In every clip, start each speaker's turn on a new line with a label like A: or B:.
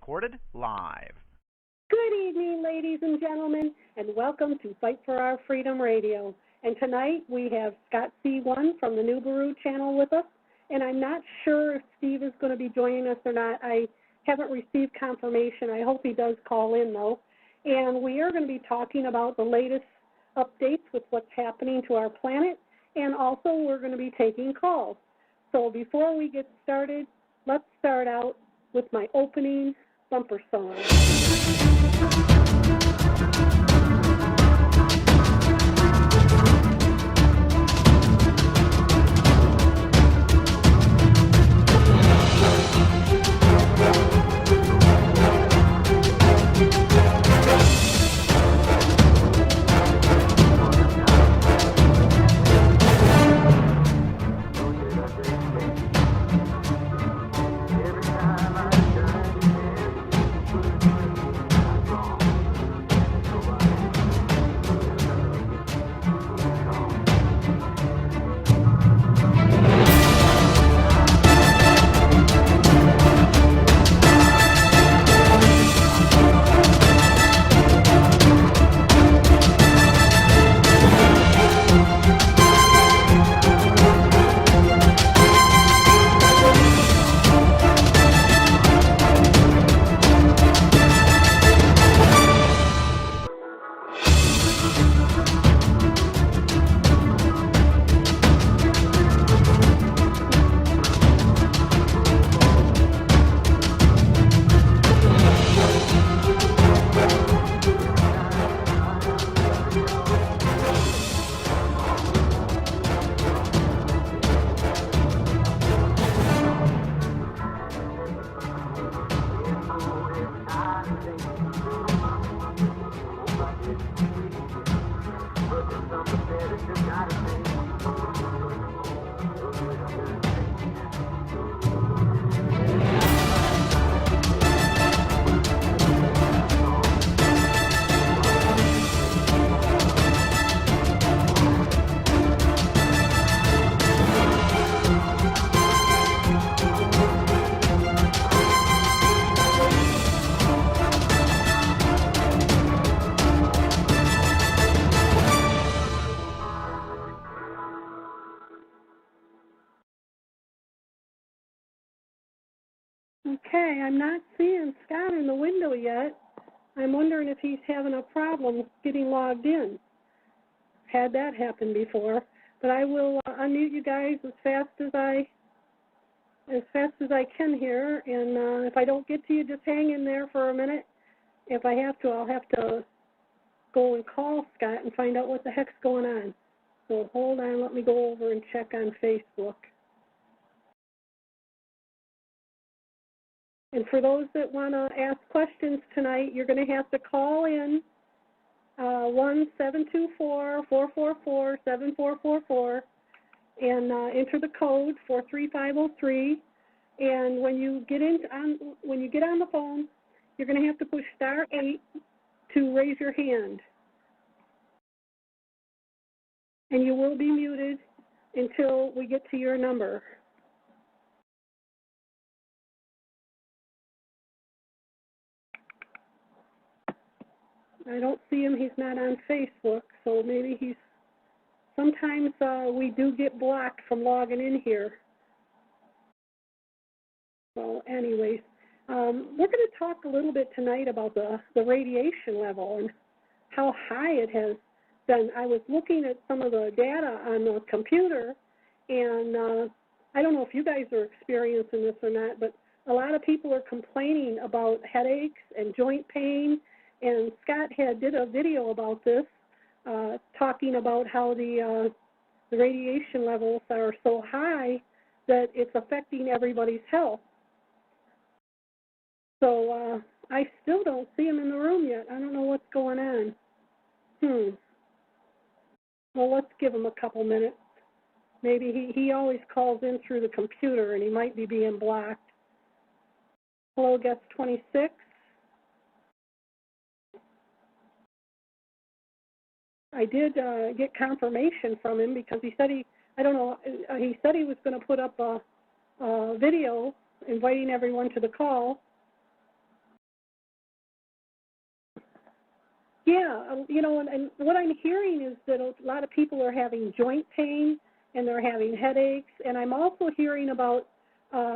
A: recorded live.
B: Good evening, ladies and gentlemen, and welcome to Fight for Our Freedom Radio. And tonight we have Scott C1 from the NIBIRU channel with us, and I'm not sure if Steve is going to be joining us or not. I haven't received confirmation. I hope he does call in, though. And we are going to be talking about the latest updates with what's happening to our planet, and also we're going to be taking calls. So before we get started, let's start out with my opening bumper song. Okay, I'm not seeing Scott in the window yet. I'm wondering if he's having a problem getting logged in. Had that happen before, but I will unmute you guys as fast as I can here. And if I don't get to you, just hang in there for a minute. If I have to, I'll have to go and call Scott and find out what the heck's going on. So hold on, let me go over and check on Facebook. And for those that want to ask questions tonight, you're going to have to call in 1-724-444-7444 and enter the code 43503. And when you get on the phone, you're going to have to push *8 to raise your hand. And you will be muted until we get to your number. I don't see him. He's not on Facebook, so maybe he's, sometimes we do get blocked from logging in here. So anyways, we're going to talk a little bit tonight about the radiation level and how high it has been. I was looking at some of the data on the computer, and I don't know if you guys are experiencing this or not, but a lot of people are complaining about headaches and joint pain. And Scott did a video about this, talking about how the radiation levels are so high that it's affecting everybody's health. So I still don't see him in the room yet. I don't know what's going on. Well, let's give him a couple minutes. Maybe he always calls in through the computer, and he might be being blocked. Hello, guest 26. I did get confirmation from him because he said he was going to put up a video inviting everyone to the call. You know, and what I'm hearing is that a lot of people are having joint pain and they're having headaches, and I'm also hearing about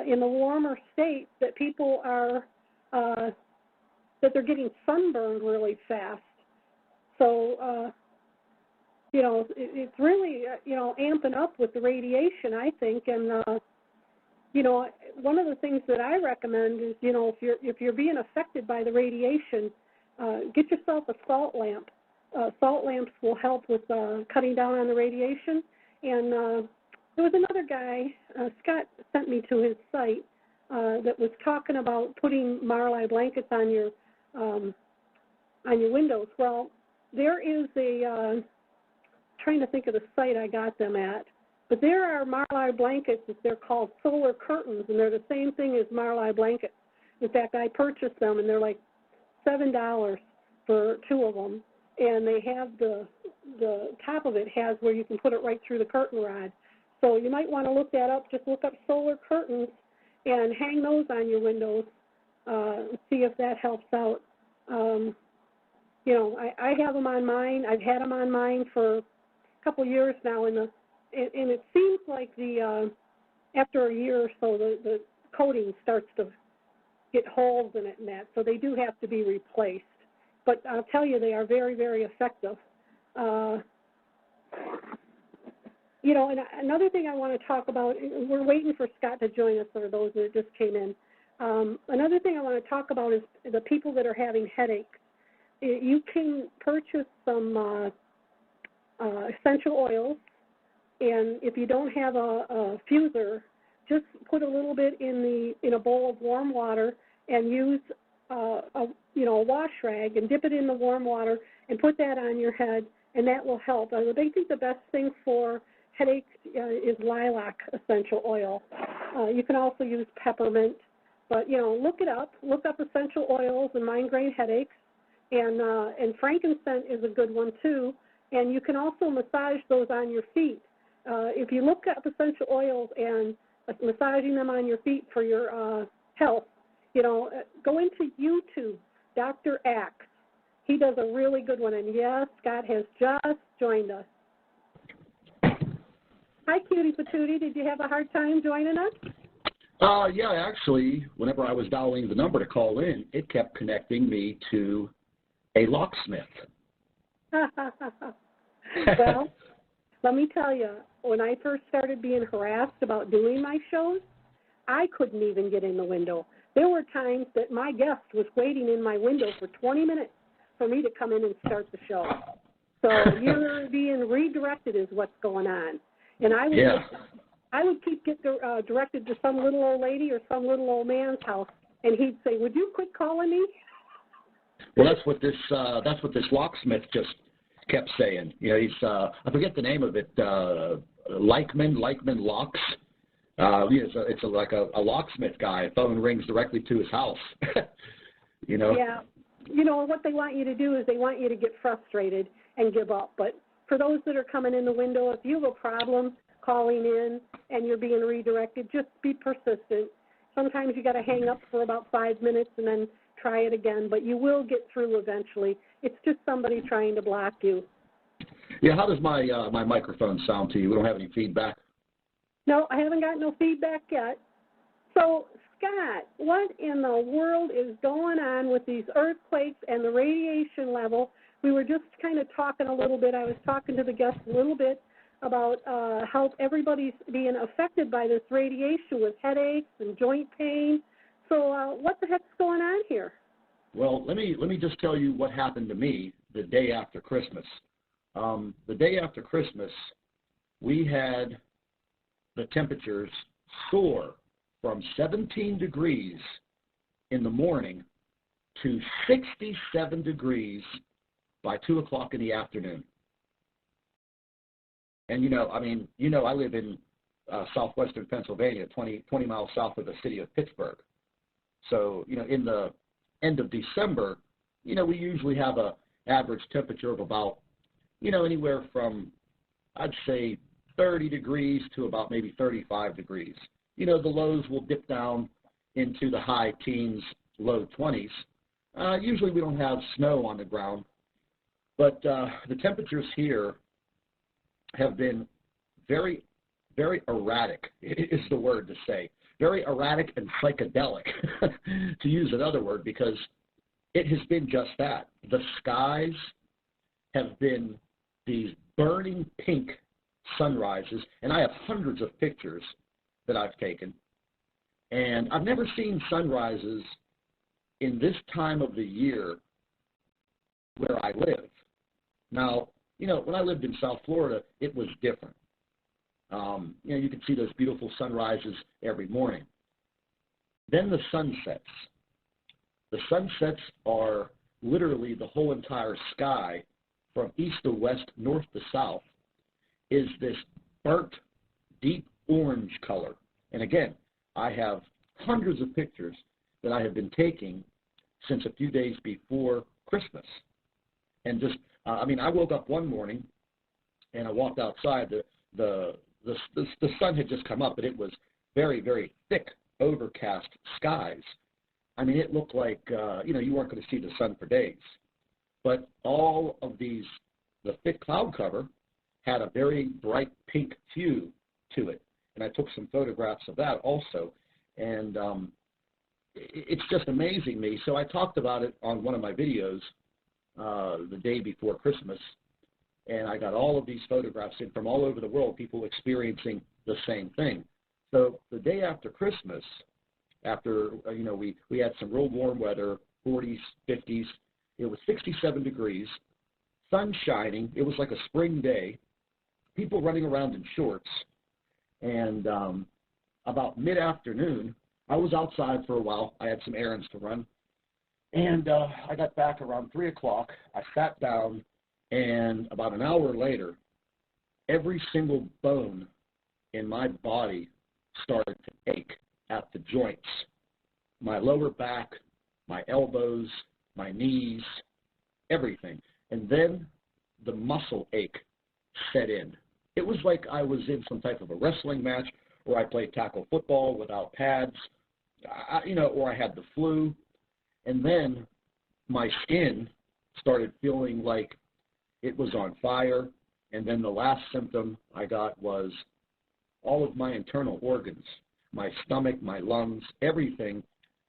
B: in the warmer states that people are that they're getting sunburned really fast. So, you know, it's really, you know, amping up with the radiation, I think. And, you know, one of the things that I recommend is, you know, if you're being affected by the radiation, get yourself a salt lamp. Salt lamps will help with cutting down on the radiation. And there was another guy, Scott sent me to his site, that was talking about putting Marley blankets on your windows. Well, there is a, trying to think of the site I got them at, but there are Marley blankets. They're called solar curtains, and they're the same thing as Marley blankets. In fact, I purchased them, and they're like $7 for 2 of them, and they have the top of it has where you can put it right through the curtain rod. So you might want to look that up. Just look up solar curtains and hang those on your windows and see if that helps out. You know, I have them on mine. I've had them on mine for a couple years now, and it seems like after a year or so, the coating starts to get holes in it and that, so they do have to be replaced. But I'll tell you, they are very, very effective. You know, and another thing I want to talk about, we're waiting for Scott to join us, for those that just came in. Another thing I want to talk about is the people that are having headaches. You can purchase some essential oils, and if you don't have a fuser, just put a little bit in a bowl of warm water and use a wash rag and dip it in the warm water and put that on your head, and that will help. I think the best thing for headaches is lilac essential oil. You can also use peppermint, but you know, look it up. Look up essential oils and migraine headaches, and frankincense is a good one too. And you can also massage those on your feet. If you look up essential oils and massaging them on your feet for your health, you know, go into YouTube, Dr. Axe. He does a really good one, and yes, Scott has just joined us. Hi, Cutie Patootie. Did you have a hard time joining us?
A: Yeah, actually, whenever I was dialing the number to call in, it kept connecting me to a locksmith.
B: Well, let me tell you, when I first started being harassed about doing my shows, I couldn't even get in the window. There were times that my guest was waiting in my window for 20 minutes for me to come in and start the show. So you're being redirected is what's going on. And I would keep getting directed to some little old lady or some little old man's house, and he'd say, "Would you quit calling me?"
A: Well, that's what this locksmith just kept saying. You know, he's I forget the name of it. Leichman Locks. It's like a locksmith guy. Phone rings directly to his house. You know.
B: Yeah. You know what they want you to do is they want you to get frustrated and give up. But for those that are coming in the window, if you have a problem calling in and you're being redirected, just be persistent. Sometimes you got to hang up for about 5 minutes and then try it again, but you will get through eventually. It's just somebody trying to block you.
A: Yeah, how does my my microphone sound to you? We don't have any feedback?
B: No, I haven't got no feedback yet. So, Scott, what in the world is going on with these earthquakes and the radiation level? We were just kind of talking a little bit. I was talking to the guests a little bit about how everybody's being affected by this radiation with headaches and joint pain. So what the heck's going on here?
A: Well, let me just tell you what happened to me the day after Christmas. The day after Christmas, we had the temperatures soar from 17 degrees in the morning to 67 degrees by 2 o'clock in the afternoon. And, I live in southwestern Pennsylvania, 20 miles south of the city of Pittsburgh. So, in the end of December, we usually have an average temperature of about, anywhere from, I'd say, 30 degrees to about maybe 35 degrees. The lows will dip down into the high teens, low 20s. Usually we don't have snow on the ground. But the temperatures here have been very, very erratic, is the word to say. Very erratic and psychedelic, to use another word, because it has been just that. The skies have been these burning pink sunrises, and I have hundreds of pictures that I've taken. And I've never seen sunrises in this time of the year where I live. Now, you know, when I lived in South Florida, it was different. You know, you could see those beautiful sunrises every morning. Then the sunsets. The sunsets are literally the whole entire sky from east to west, north to south, is this burnt, deep orange color. And again, I have hundreds of pictures that I have been taking since a few days before Christmas. And just, I mean, I woke up one morning and I walked outside. The sun had just come up, but it was very, very thick, overcast skies. I mean, it looked like, you know, you weren't going to see the sun for days. But all of these, the thick cloud cover had a very bright pink hue to it. And I took some photographs of that also. And it's just amazing me. So I talked about it on one of my videos the day before Christmas. And I got all of these photographs in from all over the world, people experiencing the same thing. So the day after Christmas, after, you know, we had some real warm weather, 40s, 50s. It was 67 degrees, sun shining. It was like a spring day, people running around in shorts. And about mid-afternoon, I was outside for a while. I had some errands to run. And I got back around 3 o'clock. I sat down, and about an hour later, every single bone in my body started to ache at the joints. My lower back, my elbows, my knees, everything. And then the muscle ache set in. It was like I was in some type of a wrestling match, or I played tackle football without pads, you know, or I had the flu. And then my skin started feeling like it was on fire. And then the last symptom I got was all of my internal organs, my stomach, my lungs, everything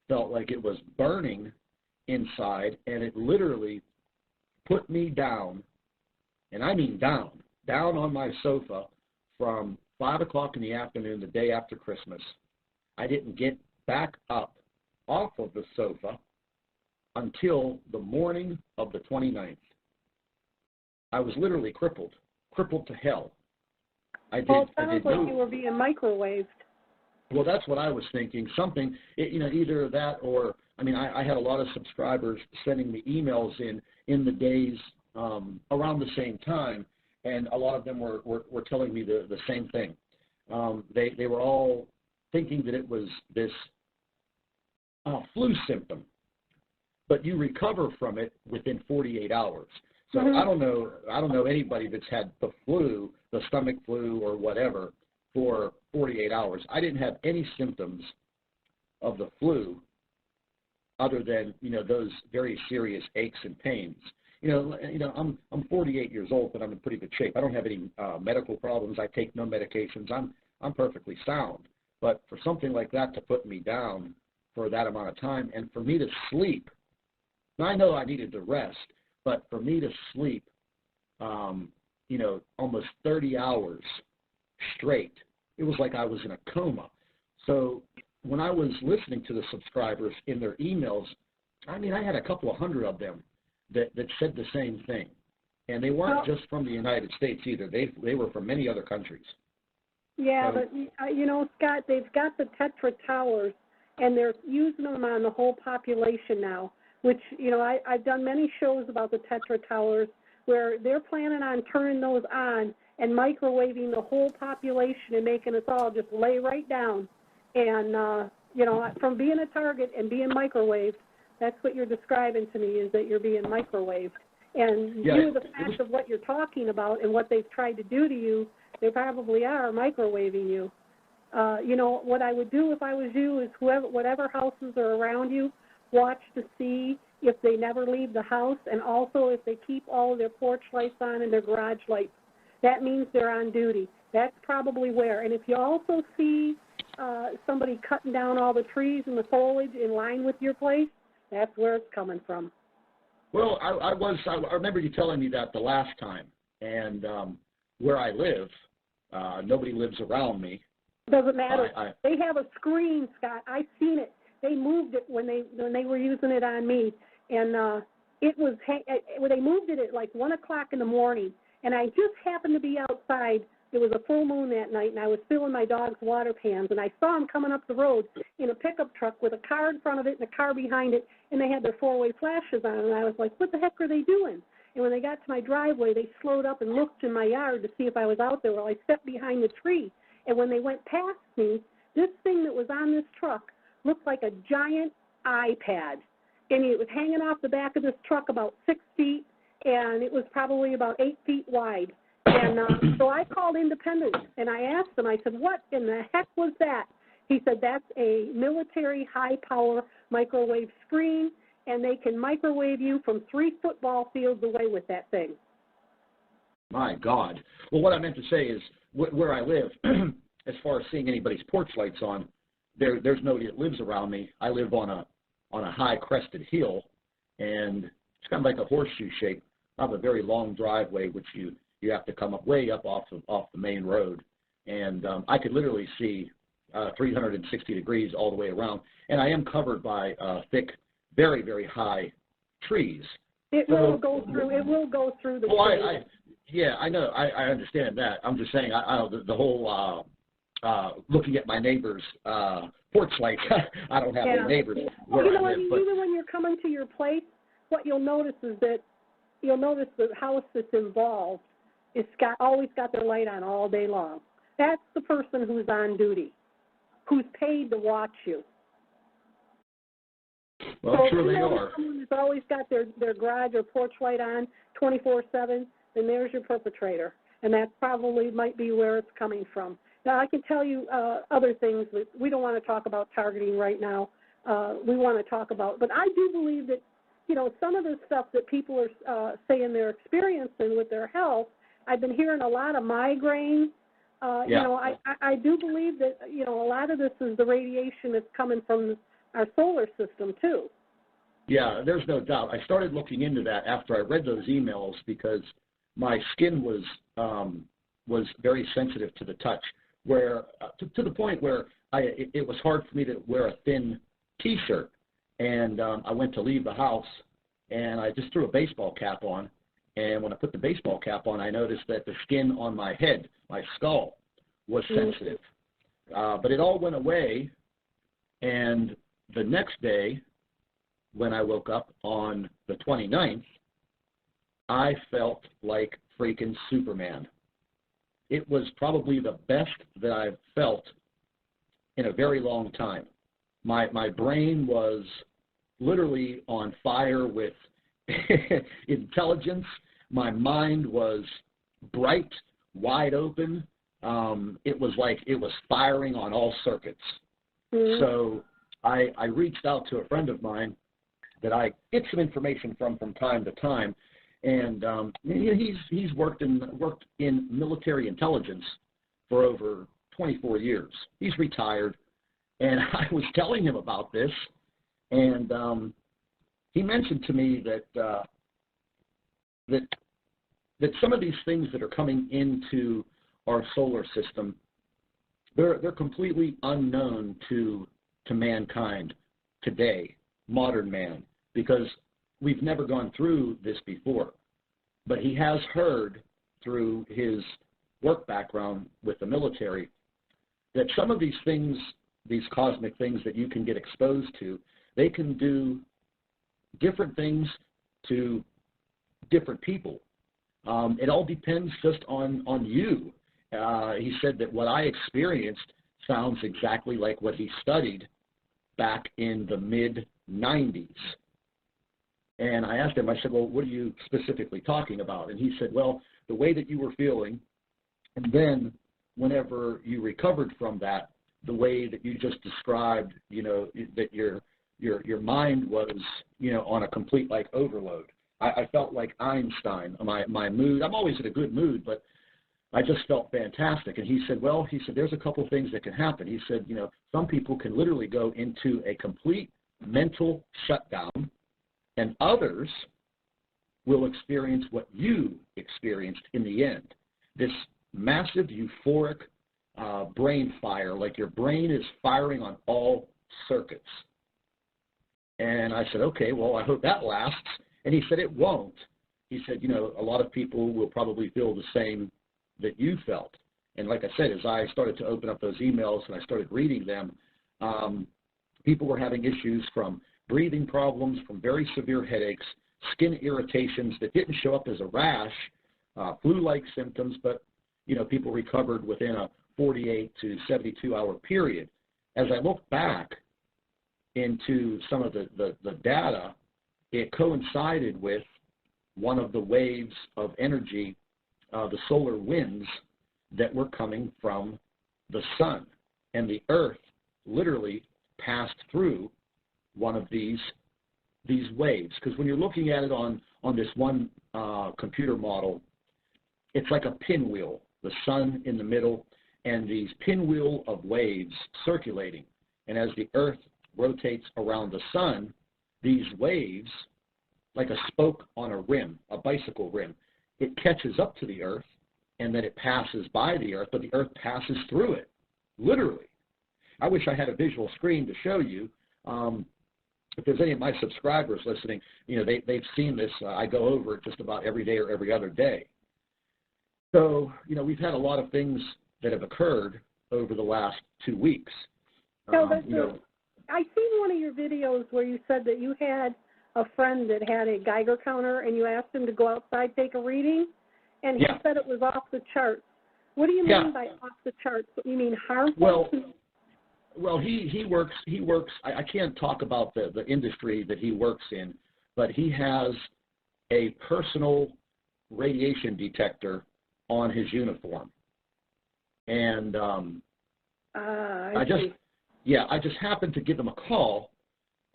A: felt like it was burning inside, and it literally put me down, and I mean down on my sofa from 5 o'clock in the afternoon the day after Christmas. I didn't get back up off of the sofa until the morning of the 29th. I was literally crippled to hell.
B: Well, it sounds like you were being microwaved.
A: Well, that's what I was thinking. Something, you know, either that or, I mean, I had a lot of subscribers sending me emails in the days around the same time, and a lot of them were telling me the same thing. They were all thinking that it was this flu symptom, but you recover from it within 48 hours. So I don't know anybody that's had the flu, the stomach flu or whatever, for 48 hours. I didn't have any symptoms of the flu other than, you know, those very serious aches and pains. You know, I'm 48 years old, but I'm in pretty good shape. I don't have any medical problems. I take no medications. I'm perfectly sound. But for something like that to put me down for that amount of time, and for me to sleep, and I know I needed to rest, but for me to sleep, you know, almost 30 hours straight, it was like I was in a coma. So when I was listening to the subscribers in their emails, I mean, I had a couple of hundred of them that said the same thing. And they weren't just from the United States either. They were from many other countries.
B: Yeah, so, but, you know, Scott, they've got the Tetra Towers, and they're using them on the whole population now, which, you know, I've done many shows about the Tetra Towers where they're planning on turning those on and microwaving the whole population and making us all just lay right down. And, you know, from being a target and being microwaved, that's what you're describing to me, is that you're being microwaved. And due to the fact of what you're talking about and what they've tried to do to you, they probably are microwaving you. You know, what I would do if I was you is whatever houses are around you, watch to see if they never leave the house, and also if they keep all of their porch lights on and their garage lights. That means they're on duty. That's probably where. And if you also see somebody cutting down all the trees and the foliage in line with your place, that's where it's coming from.
A: Well, I remember you telling me that the last time, and where I live, nobody lives around me.
B: Doesn't matter. They have a screen, Scott. I've seen it. They moved it when they were using it on me, and it was when they moved it at like 1 o'clock in the morning, and I just happened to be outside. It was a full moon that night, and I was filling my dog's water pans, and I saw them coming up the road in a pickup truck with a car in front of it and a car behind it, and they had their four-way flashes on, and I was like, what the heck are they doing? And when they got to my driveway, they slowed up and looked in my yard to see if I was out there. Well, I stepped behind the tree, and when they went past me, this thing that was on this truck looked like a giant iPad, and it was hanging off the back of this truck about 6 feet, and it was probably about 8 feet wide. And so I called Independence, and I asked him, I said, what in the heck was that? He said, that's a military high-power microwave screen, and they can microwave you from 3 football fields away with that thing.
A: My God. Well, what I meant to say is where I live, as far as seeing anybody's porch lights on, there's nobody that lives around me. I live on a high crested hill, and it's kind of like a horseshoe shape. I have a very long driveway, which you have to come up way up off the main road, and I could literally see 360 degrees all the way around, and I am covered by thick, very, very high trees.
B: It will go through. It will go through the trees.
A: Yeah, I know. I understand that. I'm just saying, the whole looking at my neighbor's porch lights. I don't have any neighbors where I live.
B: Even when you're coming to your place, what you'll notice is that you'll notice the house that's involved is always got their light on all day long. That's the person who's on duty, who's paid to watch you.
A: Well,
B: so
A: sure they are.
B: Someone who's always got their garage or porch light on 24/7, then there's your perpetrator, and that probably might be where it's coming from. Now, I can tell you other things that we don't want to talk about targeting right now. We want to talk about, but I do believe that, some of the stuff that people are saying they're experiencing with their health, I've been hearing a lot of migraine. I do believe that, a lot of this is the radiation that's coming from our solar system, too.
A: Yeah, there's no doubt. I started looking into that after I read those emails because my skin was very sensitive to the touch, where to the point where it was hard for me to wear a thin T-shirt. And I went to leave the house, and I just threw a baseball cap on. And when I put the baseball cap on, I noticed that the skin on my head, my skull, was sensitive. But it all went away, and the next day, when I woke up on the 29th, I felt like freaking Superman. It was probably the best that I've felt in a very long time. My brain was literally on fire with intelligence. My mind was bright, wide open. It was like it was firing on all circuits. Mm-hmm. So I reached out to a friend of mine that I get some information from time to time, and he's worked in military intelligence for over 24 years. He's retired, and I was telling him about this, and he mentioned to me that some of these things that are coming into our solar system, they're completely unknown to mankind today, modern man, because we've never gone through this before. But he has heard through his work background with the military that some of these things, these cosmic things that you can get exposed to, they can do different things to different people. It all depends just on you. He said that what I experienced sounds exactly like what he studied back in the mid-90s. And I asked him, I said, well, what are you specifically talking about? And he said, well, the way that you were feeling, and then whenever you recovered from that, the way that you just described, that your your mind was, on a complete like overload. I felt like Einstein. My mood, I'm always in a good mood, but I just felt fantastic. And he said, there's a couple things that can happen. He said, some people can literally go into a complete mental shutdown, and others will experience what you experienced in the end. This massive euphoric brain fire, like your brain is firing on all circuits. And I said, okay, well, I hope that lasts. And he said, it won't. He said, a lot of people will probably feel the same that you felt. And like I said, as I started to open up those emails and I started reading them, people were having issues from breathing problems, from very severe headaches, skin irritations that didn't show up as a rash, flu-like symptoms, but, people recovered within a 48 to 72-hour period. As I look back into some of the data, it coincided with one of the waves of energy, the solar winds that were coming from the sun. And the earth literally passed through one of these waves. Because when you're looking at it on this one computer model, it's like a pinwheel, the sun in the middle, and these pinwheel of waves circulating. And as the earth rotates around the sun, these waves, like a spoke on a rim, a bicycle rim, it catches up to the earth, and then it passes by the earth, but the earth passes through it, literally. I wish I had a visual screen to show you. If there's any of my subscribers listening, they've seen this. I go over it just about every day or every other day. So, we've had a lot of things that have occurred over the last 2 weeks.
B: I seen one of your videos where you said that you had a friend that had a Geiger counter and you asked him to go outside, take a reading, and he said it was off the charts. What do you mean by off the charts? You mean harmful?
A: Well, he works, I can't talk about the industry that he works in, but he has a personal radiation detector on his uniform. And I just happened to give him a call,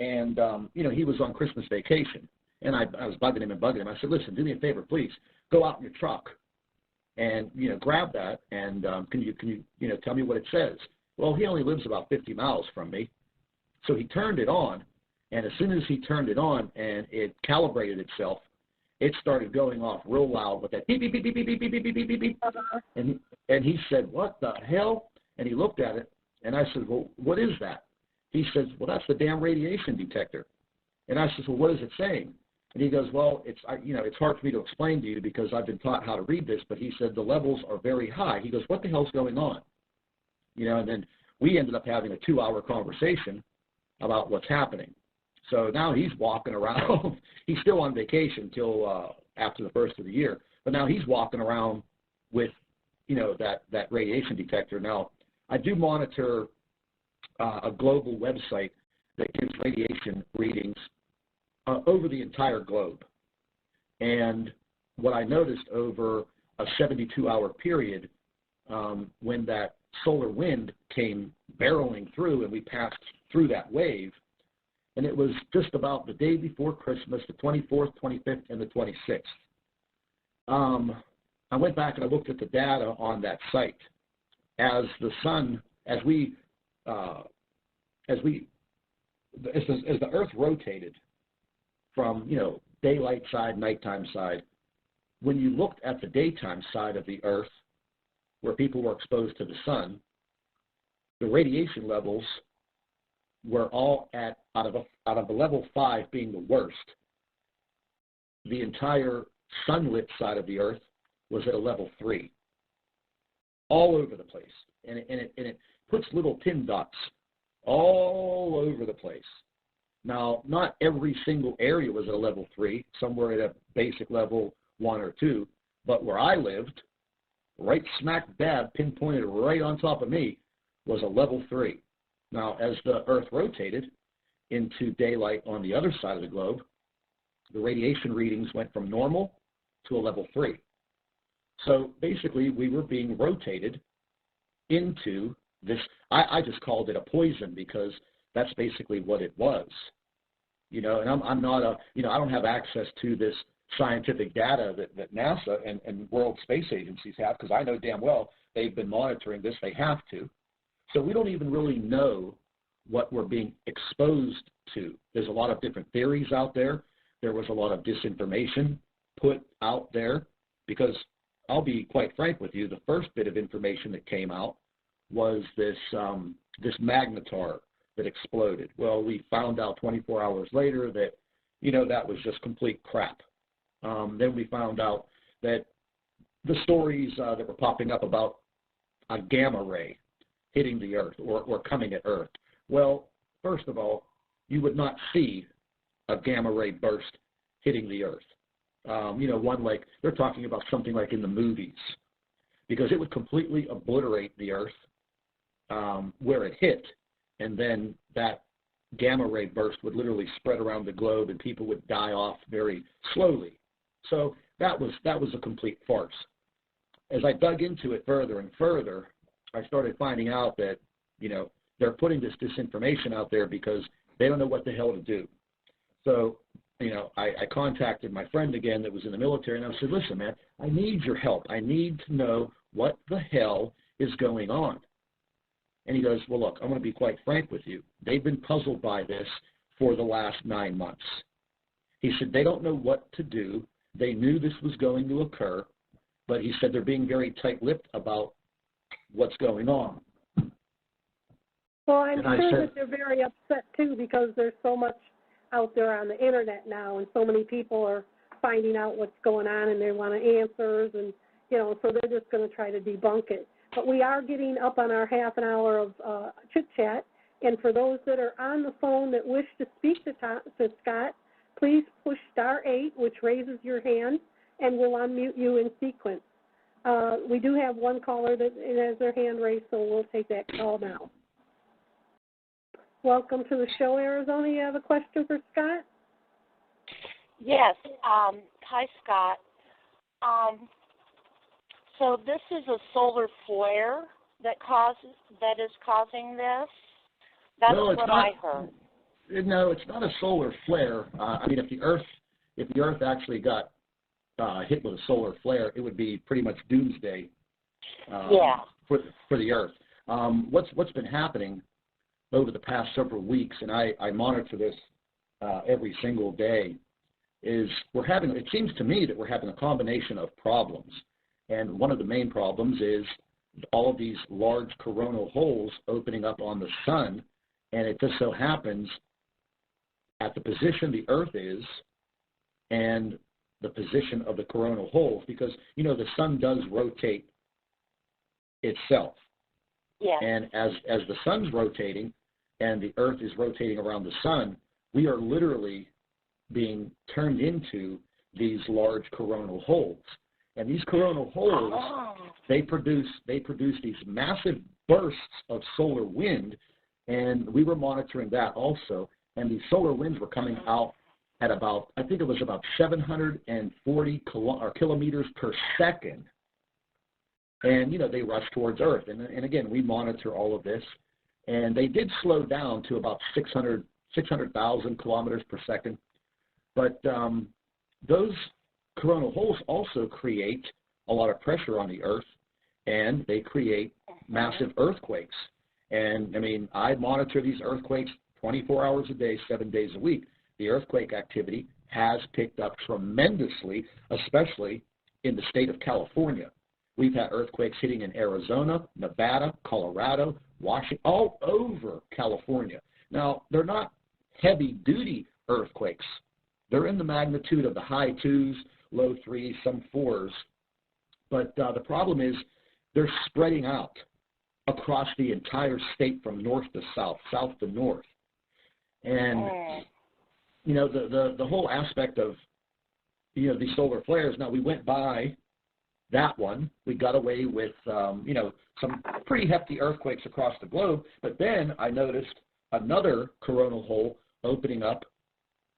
A: and, he was on Christmas vacation, and I was bugging him. I said, listen, do me a favor, please. Go out in your truck and, grab that, and can you tell me what it says? Well, he only lives about 50 miles from me. So he turned it on, and as soon as he turned it on and it calibrated itself, it started going off real loud with that beep, beep, beep, beep, beep, beep, beep, beep, beep, beep, beep. And he said, what the hell? And he looked at it, and I said, well, what is that? He says, well, that's the damn radiation detector. And I said, well, what is it saying? And he goes, well, it's hard for me to explain to you because I've been taught how to read this, but he said the levels are very high. He goes, what the hell's going on? And then we ended up having a 2-hour conversation about what's happening. So now he's walking around. He's still on vacation till after the first of the year, but now he's walking around with, that radiation detector. Now, I do monitor a global website that gives radiation readings over the entire globe. And what I noticed over a 72-hour period, when that solar wind came barreling through and we passed through that wave, and it was just about the day before Christmas, the 24th, 25th, and the 26th. I went back and I looked at the data on that site. As the Earth rotated from, daylight side, nighttime side, when you looked at the daytime side of the Earth, where people were exposed to the sun, the radiation levels were all out of a level 5 being the worst. The entire sunlit side of the Earth was at a level 3, all over the place, and it puts little pin dots all over the place. Now, not every single area was at a level 3. Some were at a basic level 1 or 2, but where I lived, right smack dab, pinpointed right on top of me, was a level 3. Now, as the Earth rotated into daylight on the other side of the globe, the radiation readings went from normal to a level 3. So basically, we were being rotated into this. I just called it a poison because that's basically what it was. you know, and I'm not a, you know, I don't have access to this scientific data that NASA and world space agencies have, because I know damn well they've been monitoring this. They have to. So we don't even really know what we're being exposed to. There's a lot of different theories out there. There was a lot of disinformation put out there, because I'll be quite frank with you, the first bit of information that came out was this magnetar that exploded. Well, we found out 24 hours later that, you know, that was just complete crap. Then we found out that the stories that were popping up about a gamma ray hitting the Earth or coming at Earth. Well, first of all, you would not see a gamma ray burst hitting the Earth. You know, one like, they're talking about something like in the movies, because it would completely obliterate the Earth where it hit, and then that gamma ray burst would literally spread around the globe and people would die off very slowly. So that was a complete farce. As I dug into it further and further, I started finding out that, you know, they're putting this disinformation out there because they don't know what the hell to do. So, you know, I contacted my friend again that was in the military, and I said, listen, man, I need your help. I need to know what the hell is going on. And he goes, well, look, I'm going to be quite frank with you. They've been puzzled by this for the last 9 months. He said they don't know what to do. They knew this was going to occur, but he said they're being very tight-lipped about what's going on.
B: Well, I'm sure that they're very upset, too, because there's so much out there on the internet now, and so many people are finding out what's going on, and they want answers, and, you know, so they're just going to try to debunk it. But we are getting up on our half an hour of chit-chat, and for those that are on the phone that wish to speak to Scott, please push *8, which raises your hand, and we'll unmute you in sequence. We do have one caller that has their hand raised, so we'll take that call now. Welcome to the show, Arizona. You have a question for Scott?
C: Yes. Hi, Scott. So this is a solar flare that is causing this? That's what I heard.
A: No, it's not a solar flare. I mean, if the Earth actually got hit with a solar flare, it would be pretty much doomsday for the Earth. What's been happening over the past several weeks, and I monitor this every single day, is it seems to me that we're having a combination of problems. And one of the main problems is all of these large coronal holes opening up on the sun, and it just so happens at the position the Earth is and the position of the coronal holes, because, you know, the sun does rotate itself.
C: Yeah.
A: And as the sun's rotating and the Earth is rotating around the sun, we are literally being turned into these large coronal holes. And these coronal holes, they produce these massive bursts of solar wind, and we were monitoring that also. And these solar winds were coming out at about, I think it was about 740 kilometers per second. And, you know, they rush towards Earth. And again, we monitor all of this. And they did slow down to about 600,000 kilometers per second. But those coronal holes also create a lot of pressure on the Earth, and they create massive earthquakes. And, I mean, I monitor these earthquakes 24 hours a day, 7 days a week. The earthquake activity has picked up tremendously, especially in the state of California. We've had earthquakes hitting in Arizona, Nevada, Colorado, Washington, all over California. Now, they're not heavy-duty earthquakes. They're in the magnitude of the high 2s, low 3s, some 4s. But the problem is they're spreading out across the entire state from north to south, south to north. And, you know, the whole aspect of, you know, these solar flares, now we went by that one. We got away with, you know, some pretty hefty earthquakes across the globe. But then I noticed another coronal hole opening up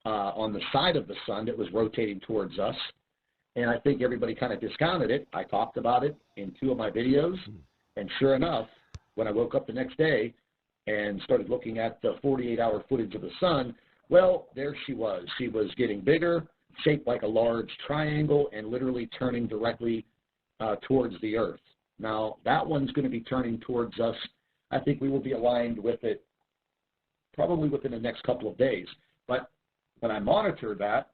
A: on the side of the sun that was rotating towards us. And I think everybody kind of discounted it. I talked about it in 2 of my videos. And sure enough, when I woke up the next day and started looking at the 48-hour footage of the sun, Well, there she was. She was getting bigger, shaped like a large triangle, and literally turning directly towards the Earth. Now, that one's going to be turning towards us. I think we will be aligned with it probably within the next couple of days. But when I monitored that,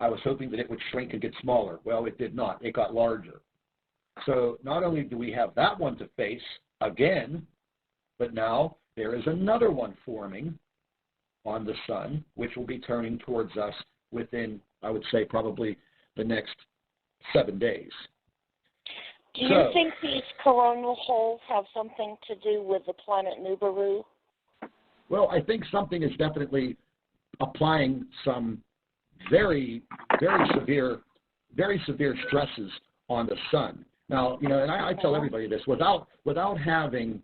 A: I was hoping that it would shrink and get smaller. Well, it did not. It got larger. So not only do we have that one to face again, but now there is another one forming on the sun, which will be turning towards us within, I would say, probably the next 7 days.
C: Do you think these coronal holes have something to do with the planet NIBIRU?
A: Well, I think something is definitely applying some very severe stresses on the sun. Now, and I tell everybody this, without having,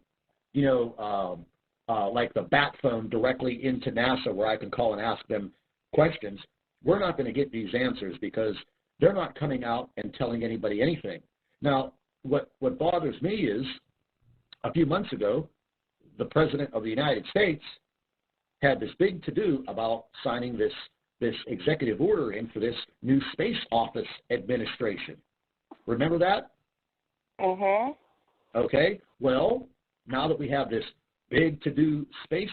A: like the bat phone directly into NASA where I can call and ask them questions, we're not going to get these answers because they're not coming out and telling anybody anything. Now, what bothers me is a few months ago, the President of the United States had this big to-do about signing this executive order in for this new Space Office administration. Remember that?
C: Mm-hmm.
A: Okay. Well, now that we have this big to-do Space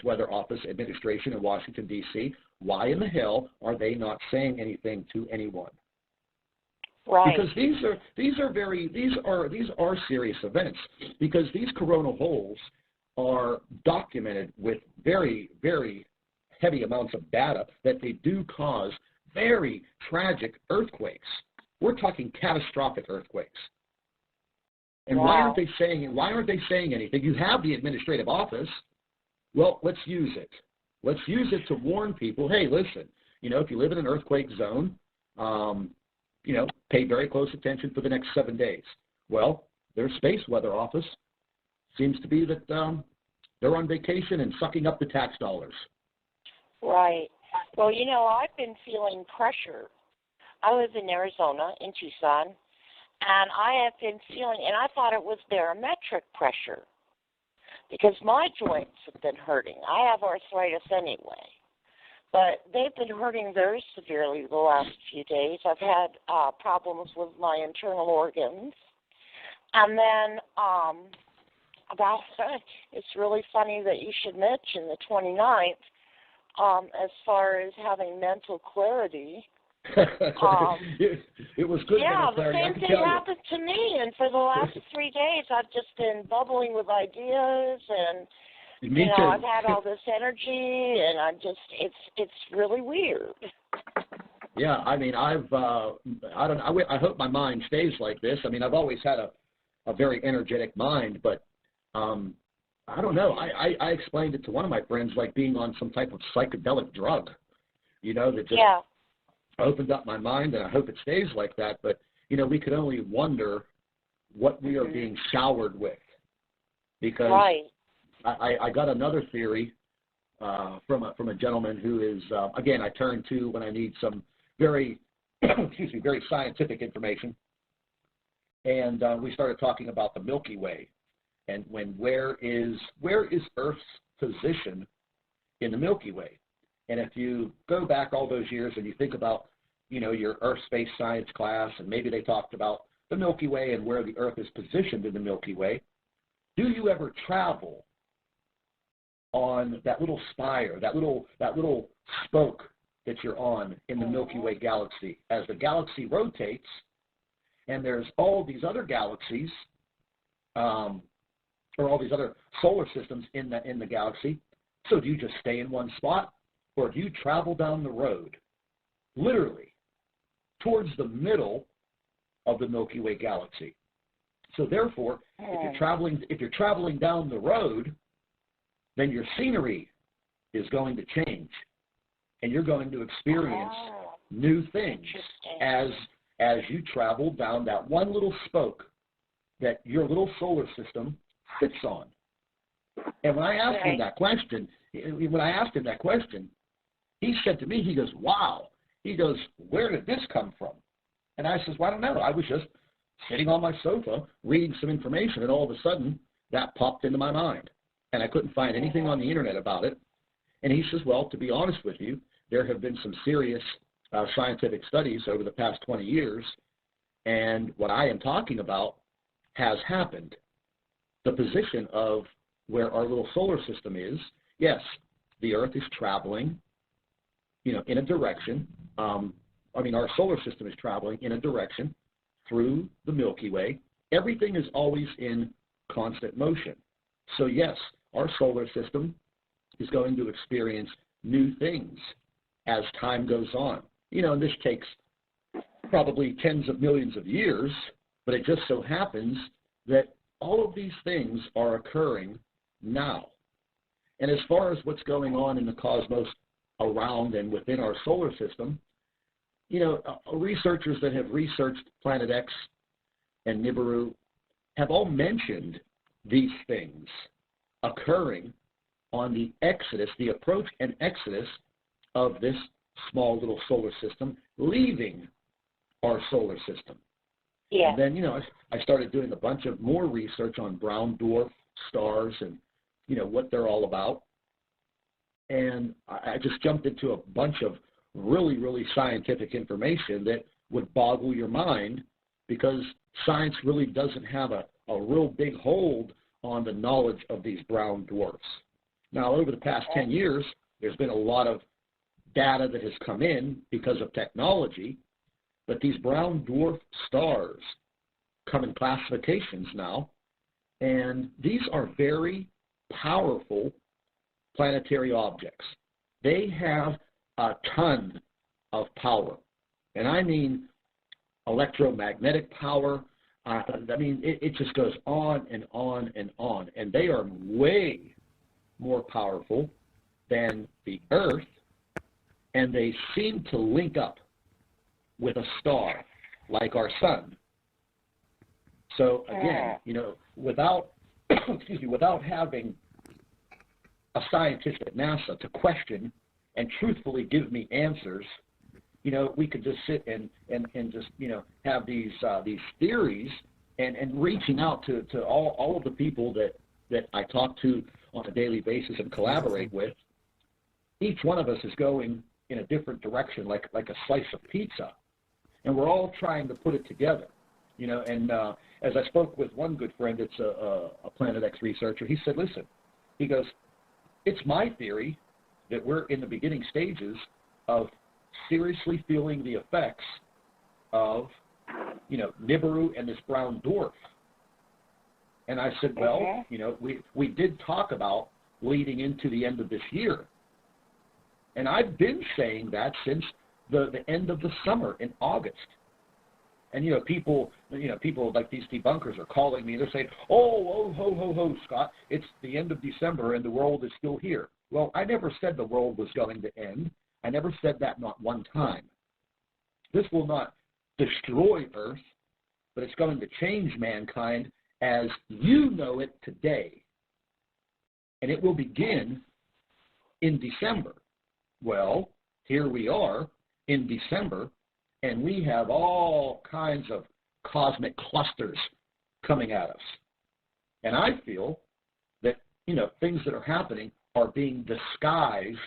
A: Weather Office administration in Washington, D.C., why in the hell are they not saying anything to anyone?
C: Right.
A: Because these are serious events. Because these coronal holes are documented with very, very heavy amounts of data that they do cause very tragic earthquakes. We're talking catastrophic earthquakes. And
C: wow.
A: why aren't they saying anything? You have the administrative office. Well, let's use it. Let's use it to warn people, hey, listen, if you live in an earthquake zone, pay very close attention for the next 7 days. Well, their Space Weather Office seems to be that they're on vacation and sucking up the tax dollars.
C: Right. Well, I've been feeling pressure. I live in Arizona, in Tucson, and I have been feeling, and I thought it was barometric pressure because my joints have been hurting. I have arthritis anyway, but they've been hurting very severely the last few days. I've had problems with my internal organs. And then it's really funny that you should mention the 29th as far as having mental clarity.
A: It was good.
C: Yeah, the same thing happened to me, and for the last 3 days, I've just been bubbling with ideas, and I've had all this energy, and it's really weird.
A: Yeah, I mean, I hope my mind stays like this. I mean, I've always had a very energetic mind, but I don't know. I explained it to one of my friends like being on some type of psychedelic drug, that just opened up my mind, and I hope it stays like that. But, we could only wonder what we are being showered with. Because I got another theory from a gentleman who is, again, I turn to when I need some very, very scientific information. And we started talking about the Milky Way and where is Earth's position in the Milky Way. And if you go back all those years and you think about, your Earth space science class, and maybe they talked about the Milky Way and where the Earth is positioned in the Milky Way, do you ever travel on that little spire, that little spoke that you're on in the Milky Way galaxy? As the galaxy rotates, and there's all these other galaxies, or all these other solar systems in the galaxy. So do you just stay in one spot, or do you travel down the road, literally, towards the middle of the Milky Way galaxy? So therefore, if you're traveling down the road, then your scenery is going to change, and you're going to experience new things as you travel down that one little spoke that your little solar system sits on. And when I asked him that question, he said to me, he goes, wow. He goes, where did this come from? And I says, well, I don't know. I was just sitting on my sofa reading some information, and all of a sudden that popped into my mind. And I couldn't find anything on the internet about it. And he says, well, to be honest with you, there have been some serious scientific studies over the past 20 years, and what I am talking about has happened. The position of where our little solar system is, yes, the Earth is traveling, in a direction. Our solar system is traveling in a direction through the Milky Way. Everything is always in constant motion. So yes, our solar system is going to experience new things as time goes on. And this takes probably tens of millions of years, but it just so happens that all of these things are occurring now. And as far as what's going on in the cosmos around and within our solar system, researchers that have researched Planet X and NIBIRU have all mentioned these things occurring on the exodus, the approach and exodus of this small little solar system leaving our solar system.
C: Yeah.
A: And then, I started doing a bunch of more research on brown dwarf stars and, what they're all about. And I just jumped into a bunch of really, really scientific information that would boggle your mind, because science really doesn't have a real big hold on the knowledge of these brown dwarfs. Now, over the past 10 years, there's been a lot of data that has come in because of technology, but these brown dwarf stars come in classifications now, and these are very powerful planetary objects. They have a ton of power, and I mean electromagnetic power. It just goes on and on and on, and they are way more powerful than the Earth, and they seem to link up with a star like our sun. So again, without without having a scientist at NASA to question and truthfully give me answers, we could just sit and just have these theories and reaching out to all of the people that I talk to on a daily basis and collaborate with. Each one of us is going in a different direction, like a slice of pizza, and we're all trying to put it together. And as I spoke with one good friend, it's a Planet X researcher, he said, listen, he goes, it's my theory that we're in the beginning stages of seriously feeling the effects of, NIBIRU and this brown dwarf. And I said, well, we did talk about leading into the end of this year. And I've been saying that since the end of the summer in August. And, people like these debunkers are calling me. They're saying, ho, Scott, it's the end of December and the world is still here. Well, I never said the world was going to end. I never said that, not one time. This will not destroy Earth, but it's going to change mankind as you know it today. And it will begin in December. Well, here we are in December, and we have all kinds of cosmic clusters coming at us. And I feel that, things that are happening are being disguised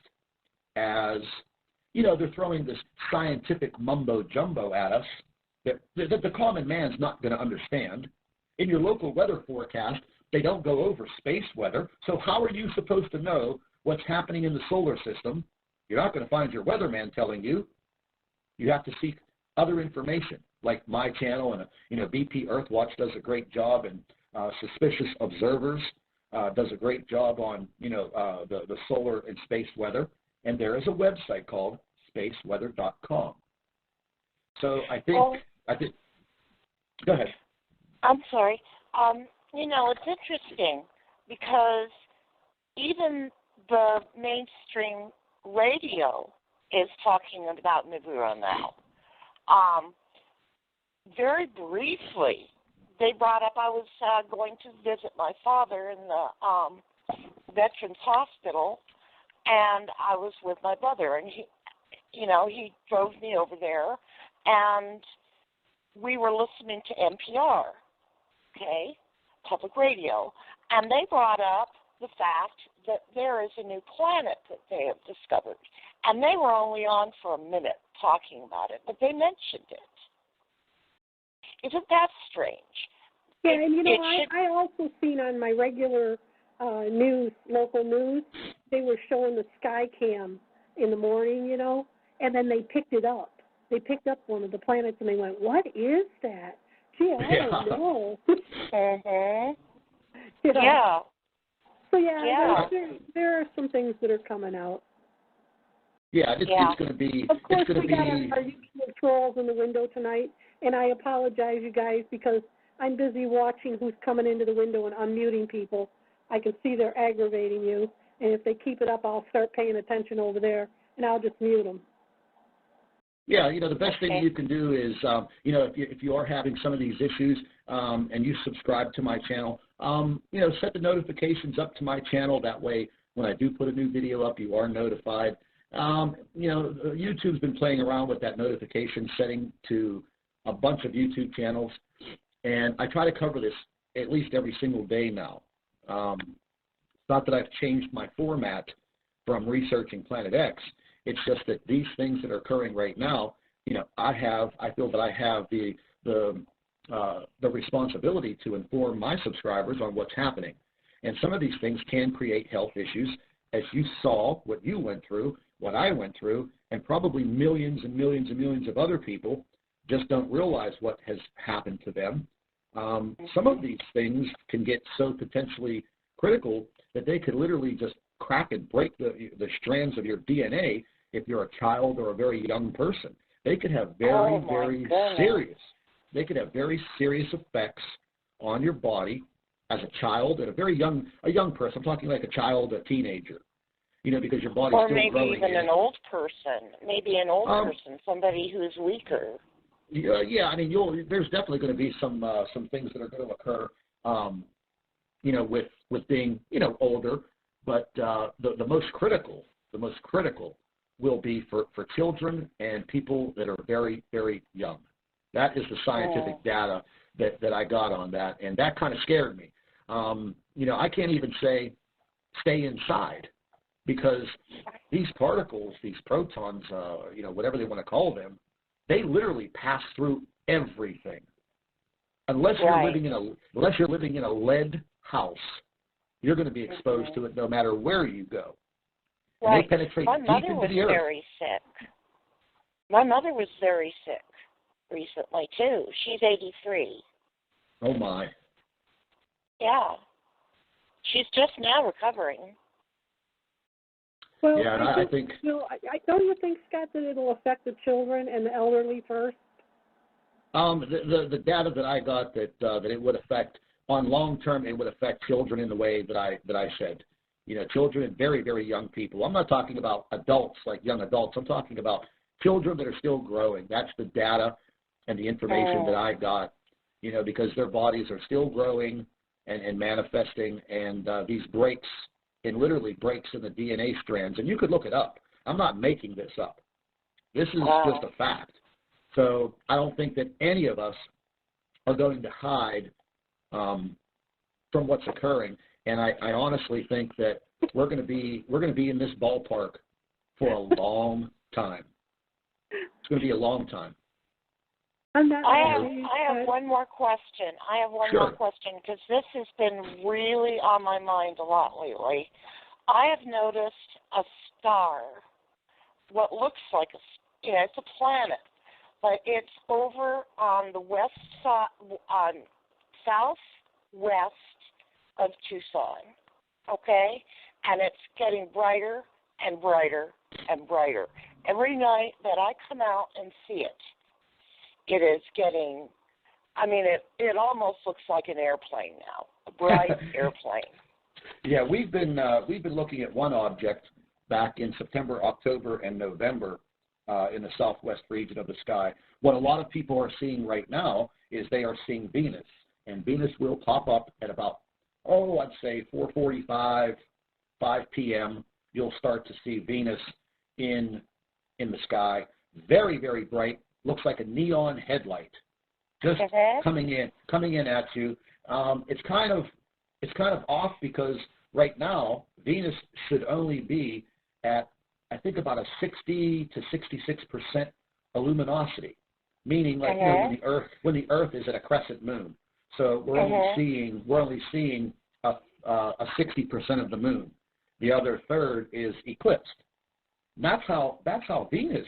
A: as, they're throwing this scientific mumbo-jumbo at us that the common man's not going to understand. In your local weather forecast, they don't go over space weather, so how are you supposed to know what's happening in the solar system? You're not going to find your weatherman telling you. You have to seek other information, like my channel, and BP Earthwatch does a great job, and Suspicious Observers does a great job on the solar and space weather, and there is a website called spaceweather.com. So I think go ahead.
C: I'm sorry. It's interesting because even the mainstream radio is talking about NIBIRU now. Very briefly, they brought up, I was going to visit my father in the Veterans Hospital, and I was with my brother, and he drove me over there, and we were listening to NPR, public radio, and they brought up the fact that there is a new planet that they have discovered. And they were only on for a minute talking about it, but they mentioned it. Isn't that strange?
B: Yeah, and you know, I also seen on my regular news, local news, they were showing the sky cam in the morning, you know, and then they picked it up. They picked up one of the planets and they went, "What is that? Gee, I don't know." You know?
C: Yeah.
B: So yeah. There are some things that are coming out.
A: Yeah, it's going to be.
B: Of course,
A: we
B: got our YouTube trolls in the window tonight, and I apologize, you guys, because I'm busy watching who's coming into the window and unmuting people. I can see they're aggravating you, and if they keep it up, I'll start paying attention over there, and I'll just mute them.
A: Yeah, you know, the best thing you can do is, you know, if you are having some of these issues and you subscribe to my channel, you know, set the notifications up to my channel. That way, when I do put a new video up, you are notified. You know, YouTube's been playing around with that notification setting to a bunch of YouTube channels, and I try to cover this at least every single day now. It's not that I've changed my format from researching Planet X. It's just that these things that are occurring right now, you know, I feel that I have the responsibility to inform my subscribers on what's happening. And some of these things can create health issues, as you saw what you went through, what I went through, and probably millions and millions and millions of other people just don't realize what has happened to them. Some of these things can get so potentially critical that they could literally just crack and break the strands of your DNA if you're a child or a very young person. They could have very serious effects on your body as a child and a young person. I'm talking like a child, a teenager, you know, because your body's still growing.
C: Or maybe even an old person, somebody who's weaker.
A: Yeah, I mean, there's definitely going to be some things that are going to occur, you know, with being, you know, older. But the most critical will be for children and people that are very, very young. That is the scientific data that I got on that, and that kind of scared me. You know, I can't even say stay inside, because these particles, these protons, you know, whatever they want to call them, they literally pass through everything. Unless you're living in a lead house, you're going to be exposed to it no matter where you go.
C: Right.
A: And they penetrate
C: My
A: deep
C: mother
A: into
C: was
A: the earth.
C: very sick. My mother was very sick recently too. She's 83.
A: Oh my.
C: Yeah. She's just now recovering.
B: Well,
A: yeah, I think.
B: You know, don't you think, Scott, that it'll affect the children and the elderly first?
A: The data that I got that it would affect, on long term, it would affect children in the way that I said. You know, children and very, very young people. I'm not talking about adults, like young adults. I'm talking about children that are still growing. That's the data and the information that I got, you know, because their bodies are still growing and manifesting, and these breaks, and literally breaks in the DNA strands. And you could look it up. I'm not making this up. This is just a fact. So I don't think that any of us are going to hide from what's occurring. And I honestly think that we're going to be in this ballpark for a long time. It's going to be a long time.
C: I have one more question. More question, because this has been really on my mind a lot lately. I have noticed a star, what looks like it's a planet, but it's over on the west side, on southwest of Tucson, okay? And it's getting brighter and brighter and brighter. Every night that I come out and see it, it is getting, I mean, it almost looks like an airplane now, a bright airplane.
A: Yeah, we've been looking at one object back in September, October, and November in the southwest region of the sky. What a lot of people are seeing right now is they are seeing Venus, and Venus will pop up at about, I'd say 4:45, 5 p.m. You'll start to see Venus in the sky, very, very bright. Looks like a neon headlight, just coming in at you. It's kind of off because right now, Venus should only be at, I think, about a 60 to 66% luminosity, meaning like when the Earth is at a crescent moon. So we're only seeing a 60% of the moon. The other third is eclipsed. That's how Venus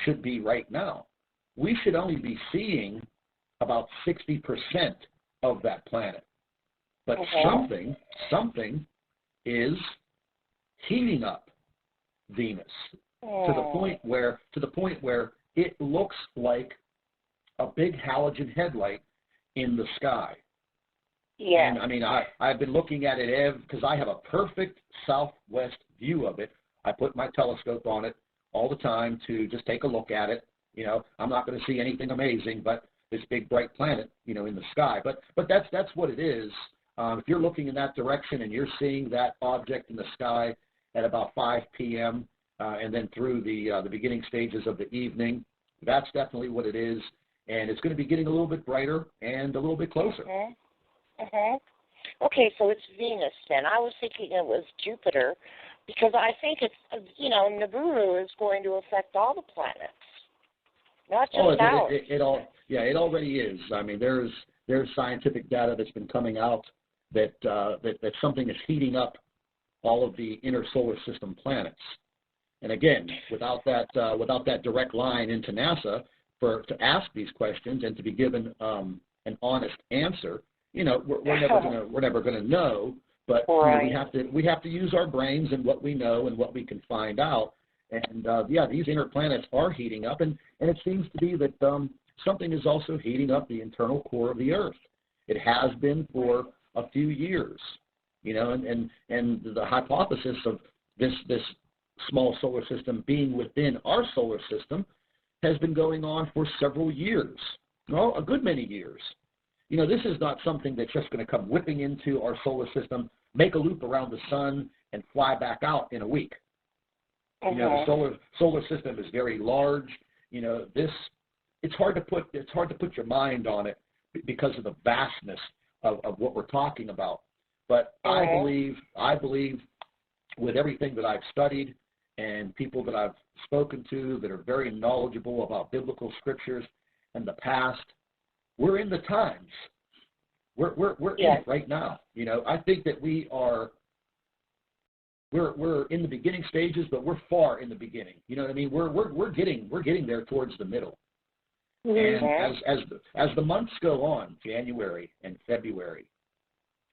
A: should be right now. We should only be seeing about 60% of that planet. But something is heating up Venus to the point where it looks like a big halogen headlight in the sky.
C: Yeah.
A: And I mean, I've been looking at it because I have a perfect southwest view of it. I put my telescope on it all the time to just take a look at it. You know, I'm not going to see anything amazing, but this big bright planet, you know, in the sky. But that's what it is. If you're looking in that direction and you're seeing that object in the sky at about 5 p.m. And then through the beginning stages of the evening, that's definitely what it is. And it's going to be getting a little bit brighter and a little bit closer.
C: Okay, so it's Venus then. I was thinking it was Jupiter because I think it's, you know, NIBIRU is going to affect all the planets, not just ours.
A: It already is. I mean, there's scientific data that's been coming out that something is heating up all of the inner solar system planets. And again, without that direct line into NASA to ask these questions and to be given an honest answer, you know, we're never gonna know. But you know, we have to use our brains and what we know and what we can find out. And these inner planets are heating up, and it seems to be that something is also heating up the internal core of the Earth. It has been for a few years, you know, and the hypothesis of this small solar system being within our solar system has been going on for several years, well, a good many years. You know, this is not something that's just going to come whipping into our solar system, make a loop around the sun, and fly back out in a week. You know, the solar system is very large. You know, it's hard to put your mind on it because of the vastness of what we're talking about. But I believe with everything that I've studied and people that I've spoken to that are very knowledgeable about biblical scriptures and the past, we're in the times. We're in it right now. You know, I think that we're in the beginning stages, but we're far in the beginning. You know what I mean? We're getting there towards the middle. And as the months go on, January and February,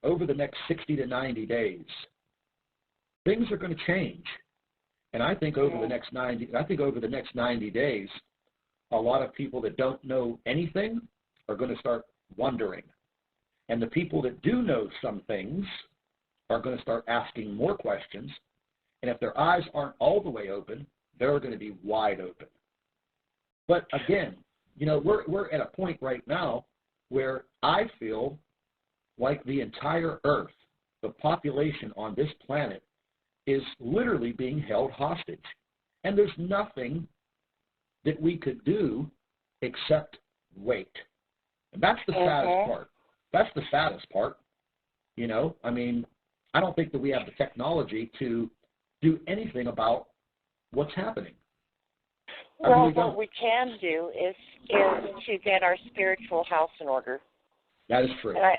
A: over the next 60 to 90 days, things are going to change. And I think over the next 90 days, a lot of people that don't know anything are going to start wondering. And the people that do know some things are going to start asking more questions. And if their eyes aren't all the way open, they're going to be wide open. But again, you know, we're at a point right now where I feel like the entire Earth, the population on this planet, is literally being held hostage. And there's nothing that we could do except wait. And that's the saddest part. That's the saddest part. You know, I mean, I don't think that we have the technology to do anything about what's happening.
C: Well, what we can do is to get our spiritual house in order.
A: That is true.
C: And I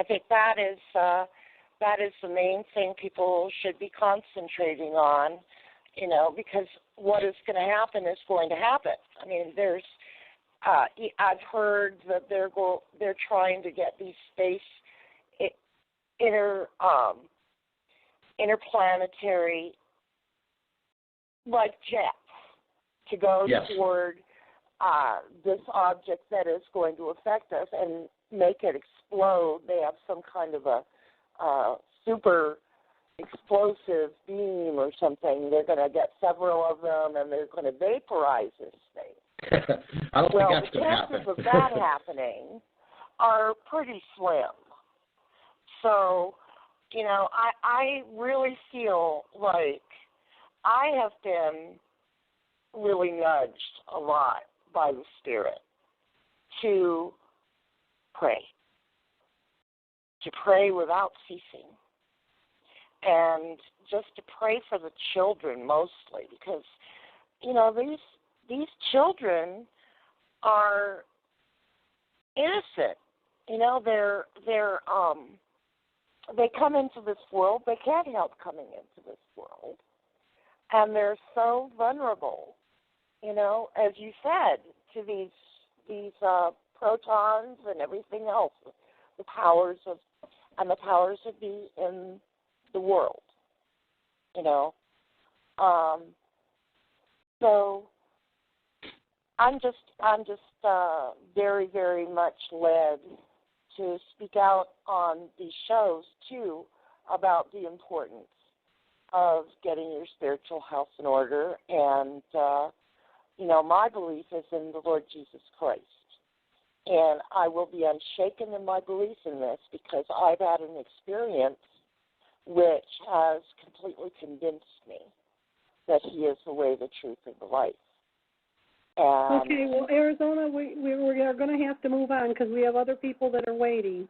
C: think that is the main thing people should be concentrating on, you know, because what is going to happen is going to happen. I mean, there's I've heard that they're trying to get these space interplanetary like jets to go toward this object that is going to affect us and make it explode. They have some kind of a super explosive beam or something. They're going to get several of them, and they're going to vaporize this thing.
A: I don't think that's going to happen.
C: The chances of that happening are pretty slim. So, you know, I really feel like I have been really nudged a lot by the Spirit to pray without ceasing. and just to pray for the children mostly, because, you know, these children are innocent. You know, they come into this world, they can't help coming into this world, and they're so vulnerable, you know, as you said, to these protons and everything else, the powers of be in the world, you know. So I'm just very, very much led to speak out on these shows too about the importance of getting your spiritual house in order, and you know, my belief is in the Lord Jesus Christ. And I will be unshaken in my belief in this because I've had an experience which has completely convinced me that He is the way, the truth, and the life. And
B: okay, well, Arizona, we are going to have to move on because we have other people that are waiting.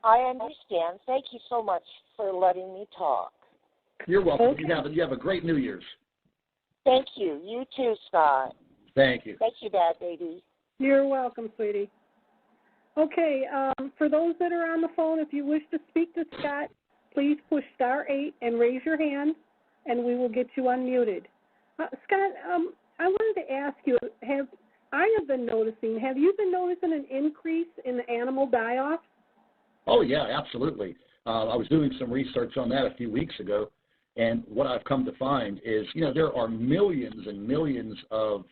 C: I understand. Thank you so much for letting me talk.
A: You're welcome.
B: Okay.
A: You have a great New Year's.
C: Thank you. You too, Scott.
A: Thank you.
C: Thank you, Dad, baby.
B: You're welcome, sweetie. Okay, for those that are on the phone, if you wish to speak to Scott, please push *8 and raise your hand, and we will get you unmuted. Scott, I wanted to ask you, have you been noticing an increase in the animal die-offs?
A: Oh, yeah, absolutely. I was doing some research on that a few weeks ago, and what I've come to find is, you know, there are millions and millions of,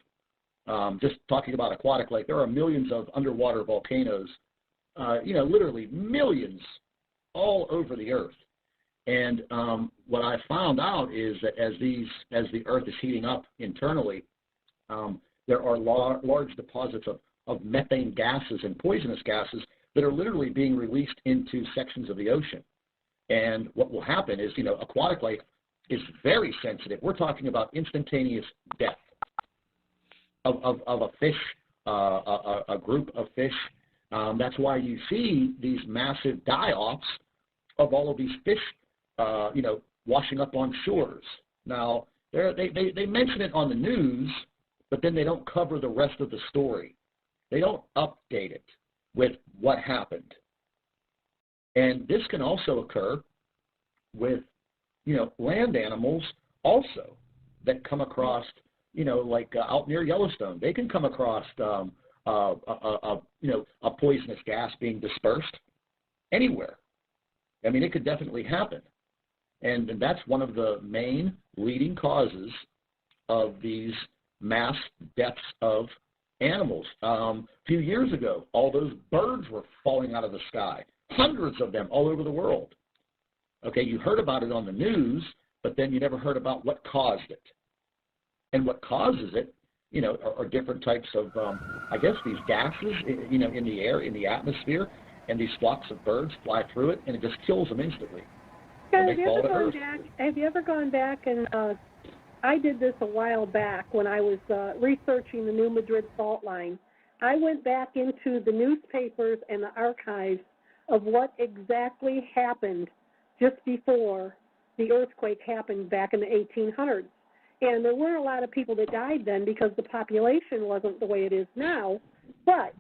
A: just talking about aquatic life, there are millions of underwater volcanoes, you know, literally millions all over the earth. And what I found out is that as the earth is heating up internally, there are large deposits of methane gases and poisonous gases that are literally being released into sections of the ocean. And what will happen is, you know, aquatic life is very sensitive. We're talking about instantaneous death of a fish, a group of fish. That's why you see these massive die-offs of all of these fish, you know, washing up on shores. Now, they mention it on the news, but then they don't cover the rest of the story. They don't update it with what happened. And this can also occur with, you know, land animals also that come across, you know, like out near Yellowstone. They can come across, you know, a poisonous gas being dispersed anywhere. I mean, it could definitely happen. And that's one of the main leading causes of these mass deaths of animals. A few years ago, all those birds were falling out of the sky, hundreds of them all over the world. Okay, you heard about it on the news, but then you never heard about what caused it. And what causes it, you know, are different types of, I guess, these gases, you know, in the air, in the atmosphere, and these flocks of birds fly through it, and it just kills them instantly.
B: Yeah, have you ever gone back and I did this a while back when I was researching the New Madrid fault line. I went back into the newspapers and the archives of what exactly happened just before the earthquake happened back in the 1800s. And there weren't a lot of people that died then because the population wasn't the way it is now. But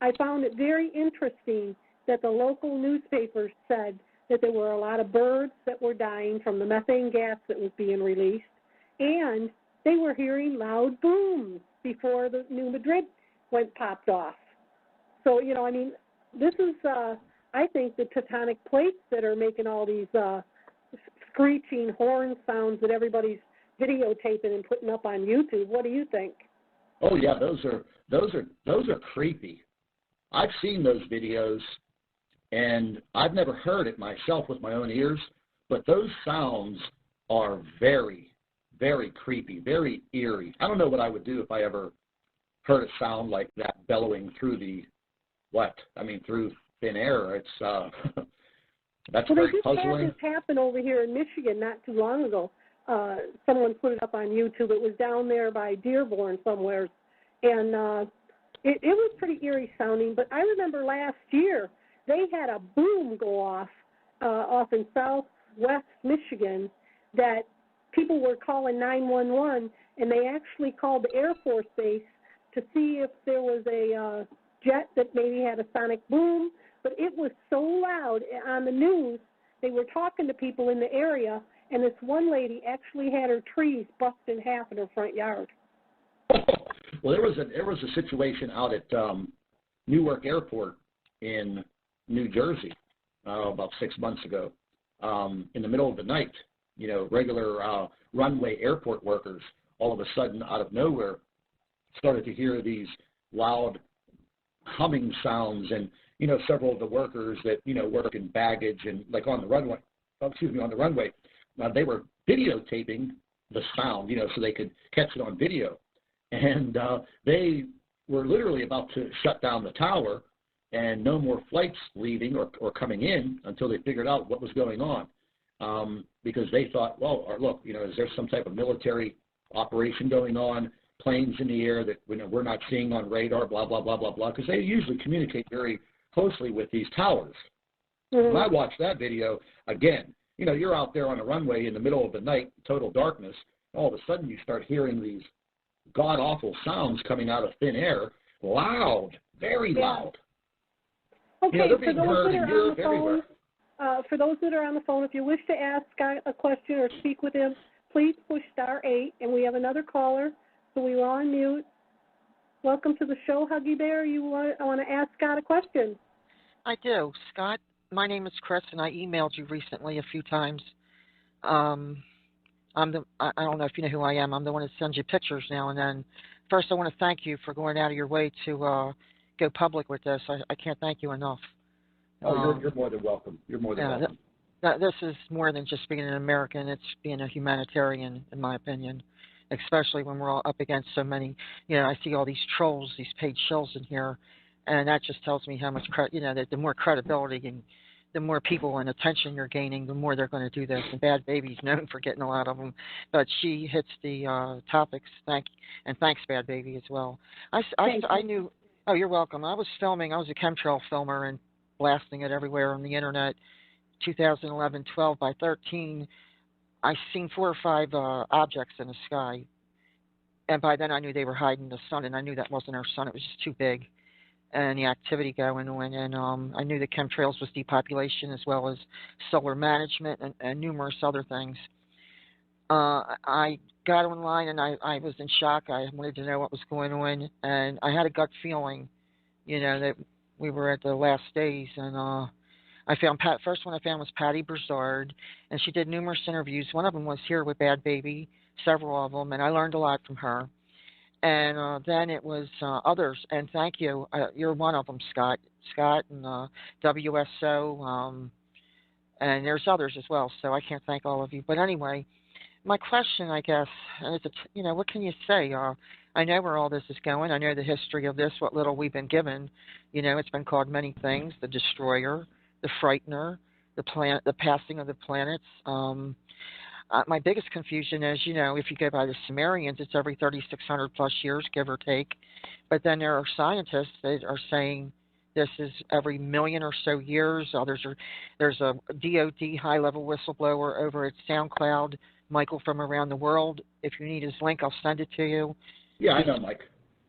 B: I found it very interesting that the local newspapers said that there were a lot of birds that were dying from the methane gas that was being released, and they were hearing loud booms before the New Madrid popped off. So, you know, I mean, this is, I think, the tectonic plates that are making all these screeching horn sounds that everybody's videotaping and putting up on YouTube. What do you think?
A: Oh yeah, those are creepy. I've seen those videos, and I've never heard it myself with my own ears, but those sounds are very, very creepy, very eerie. I don't know what I would do if I ever heard a sound like that bellowing through through thin air. It's that's very puzzling.
B: They just had this happen over here in Michigan not too long ago. Someone put it up on YouTube. It was down there by Dearborn somewhere, and it was pretty eerie sounding. But I remember last year they had a boom go off in South West Michigan that people were calling 911, and they actually called the Air Force Base to see if there was a jet that maybe had a sonic boom, but it was so loud on the news. They were talking to people in the area, and this one lady actually had her trees bust in half in her front yard.
A: Well, there was a situation out at Newark Airport in New Jersey about 6 months ago. In the middle of the night, regular runway airport workers all of a sudden out of nowhere started to hear these loud humming sounds, and several of the workers that work in baggage and like on the runway, they were videotaping the sound, so they could catch it on video, and they were literally about to shut down the tower, and no more flights leaving or coming in until they figured out what was going on, because they thought, well, look, is there some type of military operation going on? Planes in the air that we're not seeing on radar, blah, blah, blah, blah, blah, because they usually communicate very closely with these towers. When I watched that video, again, you're out there on a runway in the middle of the night, total darkness, all of a sudden you start hearing these god-awful sounds coming out of thin air, loud, very loud.
B: Okay,
A: they're being heard in Europe, everywhere.
B: For those that are on the phone, if you wish to ask Scott a question or speak with him, please push *8, and we have another caller. So we will unmute. Welcome to the show, Huggy Bear. You want to ask Scott a question?
D: I do. Scott, my name is Chris, and I emailed you recently a few times. I don't know if you know who I am. I'm the one that sends you pictures now and then. First, I want to thank you for going out of your way to go public with this. I can't thank you enough.
A: Oh, you're more than welcome. You're more than welcome.
D: This is more than just being an American. It's being a humanitarian, in my opinion. Especially when we're all up against so many, I see all these trolls, these paid shills in here, and that just tells me how much, that the more credibility and the more people and attention you're gaining, the more they're going to do this. And Bad Baby's known for getting a lot of them, but she hits the topics. Thanks, Bad Baby, as well. I knew. Oh, you're welcome. I was a chemtrail filmer and blasting it everywhere on the internet. 2011, 12 by 13. I seen 4 or 5 objects in the sky, and by then I knew they were hiding the sun, and I knew that wasn't our sun. It was just too big, and the activity going on, and I knew the chemtrails was depopulation as well as solar management and numerous other things. I got online, and I was in shock. I wanted to know what was going on, and I had a gut feeling, that we were at the last days, and I found first one I found was Patty Broussard, and she did numerous interviews. One of them was here with Bad Baby, several of them, and I learned a lot from her. And then it was others, and thank you. You're one of them, Scott and WSO, and there's others as well, so I can't thank all of you. But anyway, my question, I guess, and it's what can you say? I know where all this is going. I know the history of this, what little we've been given. It's been called many things, the Destroyer, the Frightener, the passing of the planets. My biggest confusion is, if you go by the Sumerians, it's every 3,600 plus years, give or take. But then there are scientists that are saying this is every million or so years. There's a DOD high-level whistleblower over at SoundCloud, Michael from around the world. If you need his link, I'll send it to you.
A: Yeah, I know, Mike.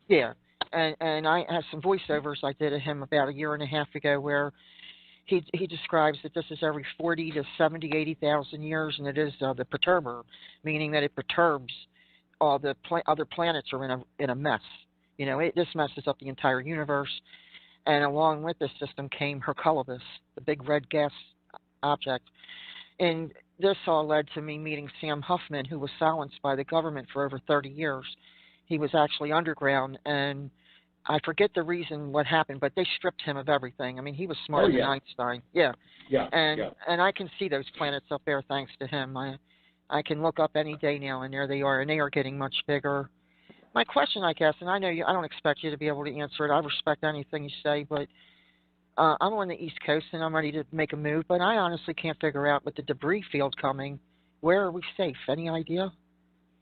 D: Yeah, and I have some voiceovers I did of him about 1.5 years ago where he describes that this is every 40 to 70, 80,000 years, and it is the perturber, meaning that it perturbs all the other planets are in a mess. This messes up the entire universe, and along with this system came Hercules, the big red gas object. And this all led to me meeting Sam Huffman, who was silenced by the government for over 30 years. He was actually underground, and I forget the reason what happened, but they stripped him of everything. I mean, he was smarter than Einstein. Yeah. And I can see those planets up there thanks to him. I can look up any day now, and there they are getting much bigger. My question, I guess, and I know I don't expect you to be able to answer it. I respect anything you say, but I'm on the East Coast, and I'm ready to make a move, but I honestly can't figure out with the debris field coming, where are we safe? Any idea?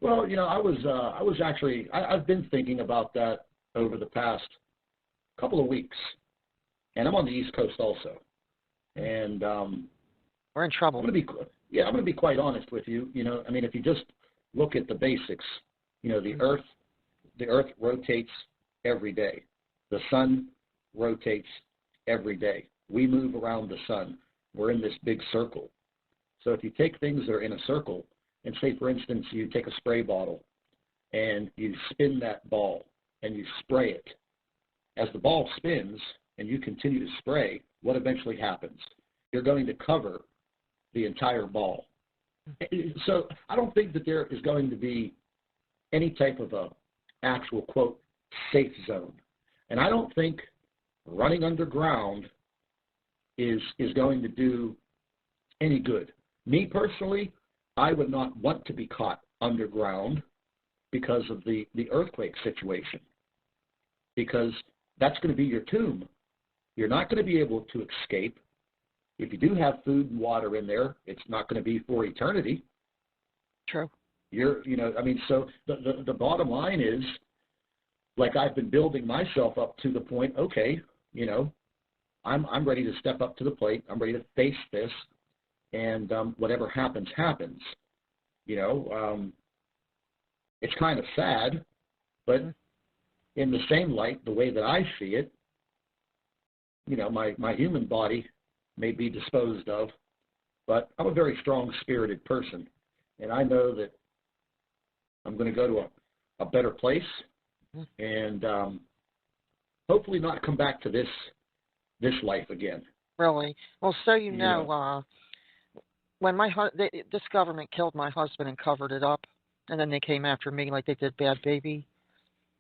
A: Well, I've been thinking about that over the past couple of weeks, and I'm on the East Coast also, and
D: we're in trouble.
A: Yeah, I'm going to be quite honest with you. You know, I mean, if you just look at the basics, you know, the Earth rotates every day. The sun rotates every day. We move around the sun. We're in this big circle. So if you take things that are in a circle, and say, for instance, you take a spray bottle and you spin that ball and you spray it. As the ball spins and you continue to spray, what eventually happens? You're going to cover the entire ball. So I don't think that there is going to be any type of a actual, quote, safe zone. And I don't think running underground is going to do any good. Me personally, I would not want to be caught underground because of the earthquake situation, because that's going to be your tomb. You're not going to be able to escape. If you do have food and water in there, it's not going to be for eternity.
D: True.
A: So the bottom line is, like, I've been building myself up to the point, okay, you know, I'm ready to step up to the plate. I'm ready to face this, and whatever happens, happens. You know, it's kind of sad, but in the same light, the way that I see it, you know, my human body may be disposed of, but I'm a very strong-spirited person, and I know that I'm going to go to a better place, and hopefully not come back to this life again.
D: Really? Well, so you know, when this government killed my husband and covered it up, and then they came after me like they did Bad Baby.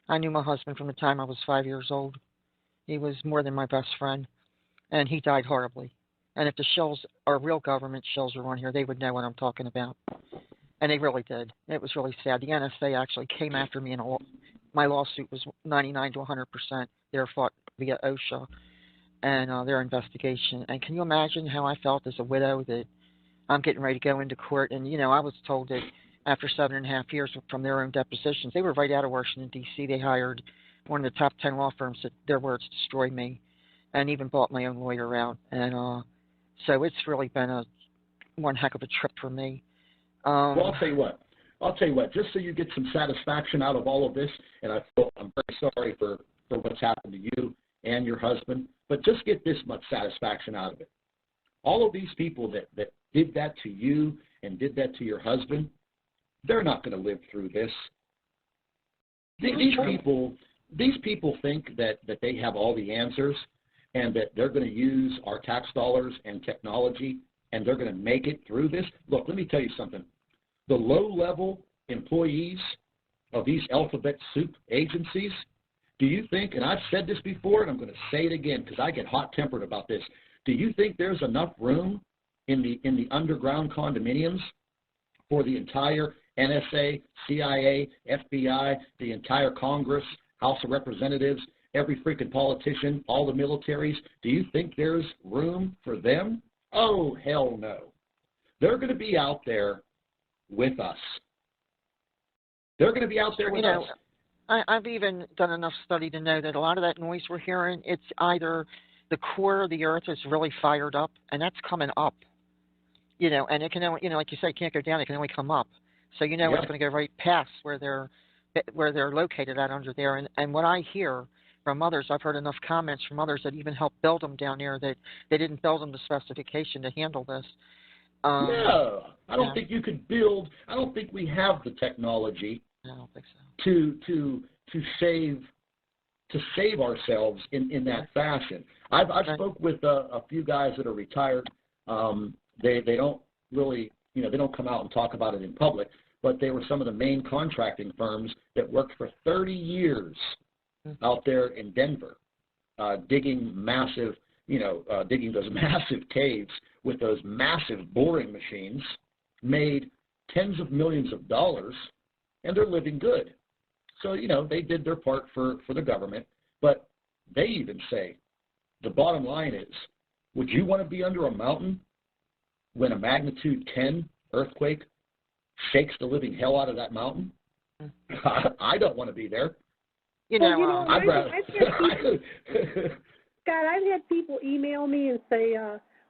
D: I knew my husband from the time I was 5 years old. He was more than my best friend, and he died horribly. And if the shells are real government shells are on here, they would know what I'm talking about. And they really did. It was really sad. The NSA actually came after me, and my lawsuit was 99 to 100%. They were fought via OSHA and their investigation. And can you imagine how I felt as a widow that I'm getting ready to go into court? And, you know, I was told that after 7.5 years from their own depositions, they were right out of Washington, D.C. They hired one of the top 10 law firms that, their words, destroyed me, and even bought my own lawyer out. And so it's really been one heck of a trip for me.
A: Well, I'll tell you what, just so you get some satisfaction out of all of this, and I'm very sorry for what's happened to you and your husband, but just get this much satisfaction out of it. All of these people that did that to you and did that to your husband, they're not going to live through this. These people think that they have all the answers and that they're going to use our tax dollars and technology and they're going to make it through this. Look, let me tell you something. The low-level employees of these alphabet soup agencies, do you think, and I've said this before and I'm going to say it again because I get hot-tempered about this, do you think there's enough room in the underground condominiums for the entire NSA, CIA, FBI, the entire Congress, House of Representatives, every freaking politician, all the militaries? Do you think there's room for them? Oh, hell no. They're going to be out there with us. They're going to be out there with us.
D: I've even done enough study to know that a lot of that noise we're hearing, it's either the core of the earth is really fired up, and that's coming up. You know, and it can only, you know, like you say, it can't go down, it can only come up. So you know it's going to go right past where they're located at under there. And what I hear from others, I've heard enough comments from others that even helped build them down there that they didn't build them to specification to handle this.
A: No, I don't think you could build. I don't think we have the technology.
D: I don't think so.
A: To save ourselves in that fashion. I've spoke with a few guys that are retired. They don't really, you know, they don't come out and talk about it in public, but they were some of the main contracting firms that worked for 30 years out there in Denver, digging those massive caves with those massive boring machines, made tens of millions of dollars, and they're living good. So, you know, they did their part for the government, but they even say, the bottom line is, would you want to be under a mountain when a magnitude 10 earthquake shakes the living hell out of that mountain? I don't want to be there.
B: Scott, I've had people email me and say,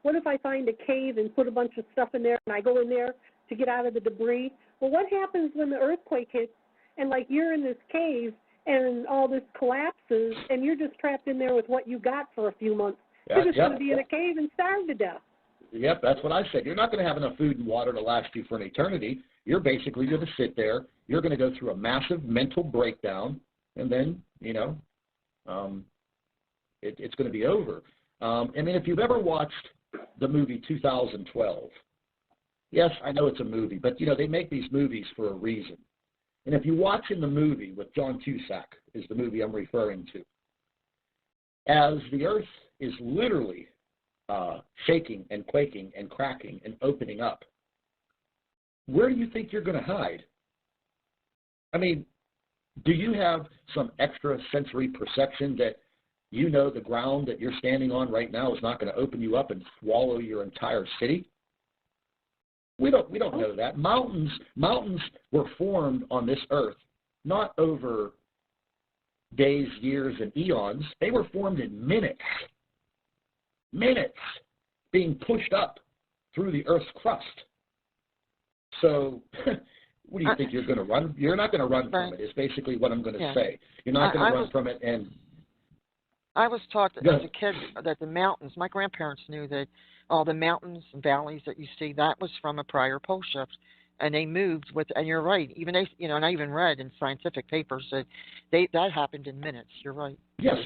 B: what if I find a cave and put a bunch of stuff in there and I go in there to get out of the debris? Well, what happens when the earthquake hits and, like, you're in this cave and all this collapses and you're just trapped in there with what you got for a few months? You're just going to be in a cave and starve to death.
A: Yep, that's what I said. You're not going to have enough food and water to last you for an eternity. You're basically going to sit there. You're going to go through a massive mental breakdown, and then, you know, it's going to be over. I mean, if you've ever watched the movie 2012, yes, I know it's a movie, but, you know, they make these movies for a reason. And if you watch in the movie with John Cusack, is the movie I'm referring to, as the earth is literally shaking and quaking and cracking and opening up, where do you think you're going to hide? I mean, do you have some extra sensory perception that you know the ground that you're standing on right now is not going to open you up and swallow your entire city? We don't know that. Mountains were formed on this earth not over days, years, and eons. They were formed in minutes, being pushed up through the earth's crust. So what do you think you're going to run? You're not going to run from it, is basically what I'm going to say. You're not going to run from it. And
D: I was taught as a kid that the mountains, my grandparents knew that all the mountains and valleys that you see, that was from a prior pole shift. And they moved with, and you're right, even they, you know, and I even read in scientific papers that that happened in minutes. You're right.
A: Yes,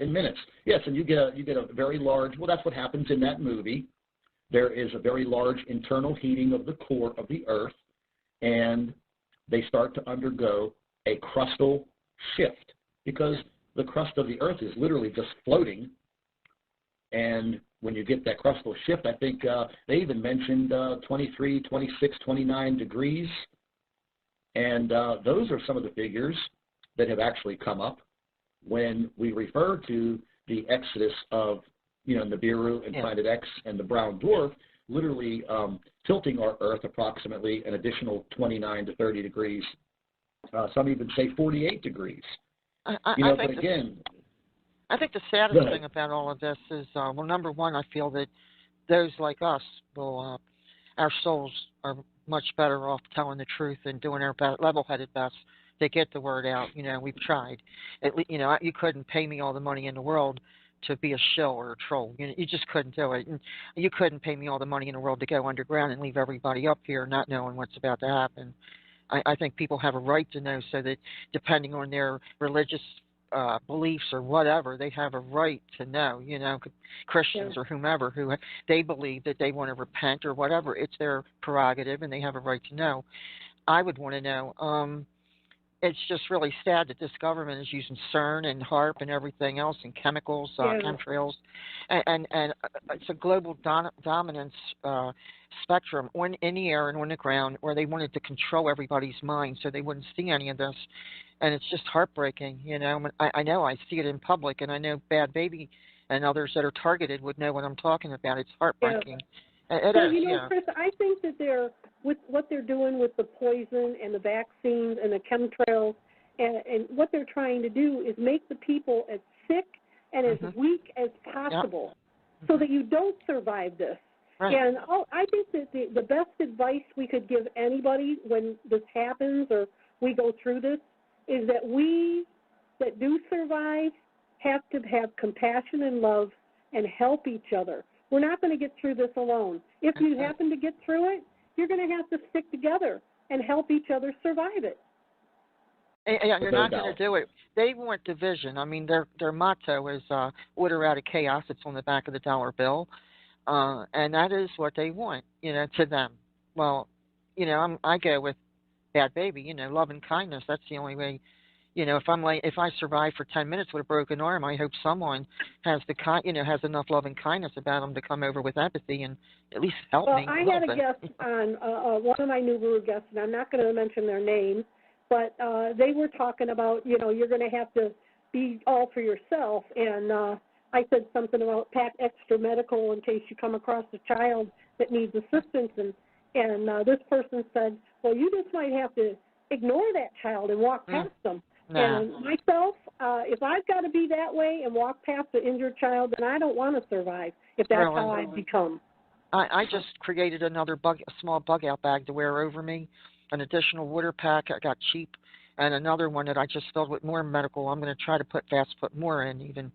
A: in minutes. Yes, and you get a very large, well, that's what happens in that movie. There is a very large internal heating of the core of the earth, and they start to undergo a crustal shift because the crust of the earth is literally just floating. And when you get that crustal shift, I think they even mentioned 23, 26, 29 degrees. And those are some of the figures that have actually come up when we refer to the exodus of, you know, Nibiru and Planet X and the brown dwarf, literally tilting our Earth approximately an additional 29 to 30 degrees. Some even say 48 degrees.
D: I think the saddest thing about all of this is, well, number one, I feel that those like us will, our souls are much better off telling the truth and doing our level-headed best to get the word out. You know, we've tried. You know, you couldn't pay me all the money in the world to be a shill or a troll. You just couldn't do it. And you couldn't pay me all the money in the world to go underground and leave everybody up here not knowing what's about to happen. I think people have a right to know, so that depending on their religious beliefs or whatever, they have a right to know. You know, Christians or whomever, who they believe that they want to repent or whatever, it's their prerogative and they have a right to know. I would want to know. It's just really sad that this government is using CERN and HARP and everything else and chemicals, chemtrails, and it's a global dominance spectrum in the air and on the ground, where they wanted to control everybody's mind so they wouldn't see any of this. And it's just heartbreaking, you know. I know I see it in public, and I know Bad Baby and others that are targeted would know what I'm talking about. It's heartbreaking.
B: Chris, I think that with what they're doing with the poison and the vaccines and the chemtrails, and what they're trying to do is make the people as sick and as weak as possible, so that you don't survive this. Right. And I think that the best advice we could give anybody when this happens or we go through this is that we that do survive have to have compassion and love and help each other. We're not going to get through this alone. If you happen to get through it, you're going to have to stick together and help each other survive it.
D: Yeah, you're not going to do it. They want division. I mean, their motto is order out of chaos. It's on the back of the dollar bill. And that is what they want, you know, to them. Well, you know, I go with Bad Baby, you know, love and kindness. That's the only way. You know, if I survive for 10 minutes with a broken arm, I hope someone has has enough love and kindness about them to come over with empathy and at least help me.
B: Well, I had a guest on one of my NIBIRU guests, and I'm not going to mention their name, but they were talking about, you know, you're going to have to be all for yourself. And I said something about pack extra medical in case you come across a child that needs assistance. And this person said, well, you just might have to ignore that child and walk past them.
D: Nah.
B: And myself, if I've got to be that way and walk past an injured child, then I don't want to survive if that's
D: Really?
B: how I've become.
D: I just created another a small bug out bag to wear over me, an additional water pack I got cheap, and another one that I just filled with more medical. I'm going to try to put more in even.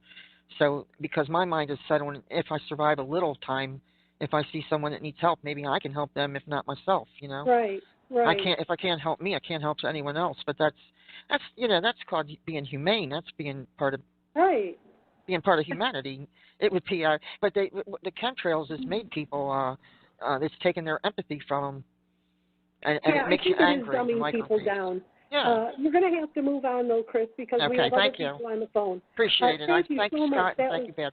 D: So because my mind is set on if I survive a little time, if I see someone that needs help, maybe I can help them, if not myself.
B: Right.
D: If I can't help me, I can't help anyone else. But that's that's called being humane. That's being part of humanity. It would be, but the chemtrails has made people, it's taken their empathy from them, and it makes you angry.
B: I think it is dumbing people down.
D: Yeah.
B: You're going to have to move on, though, Chris, because we have other people on the phone.
D: Appreciate it.
B: Thank you so much.
D: Thank you, Beth.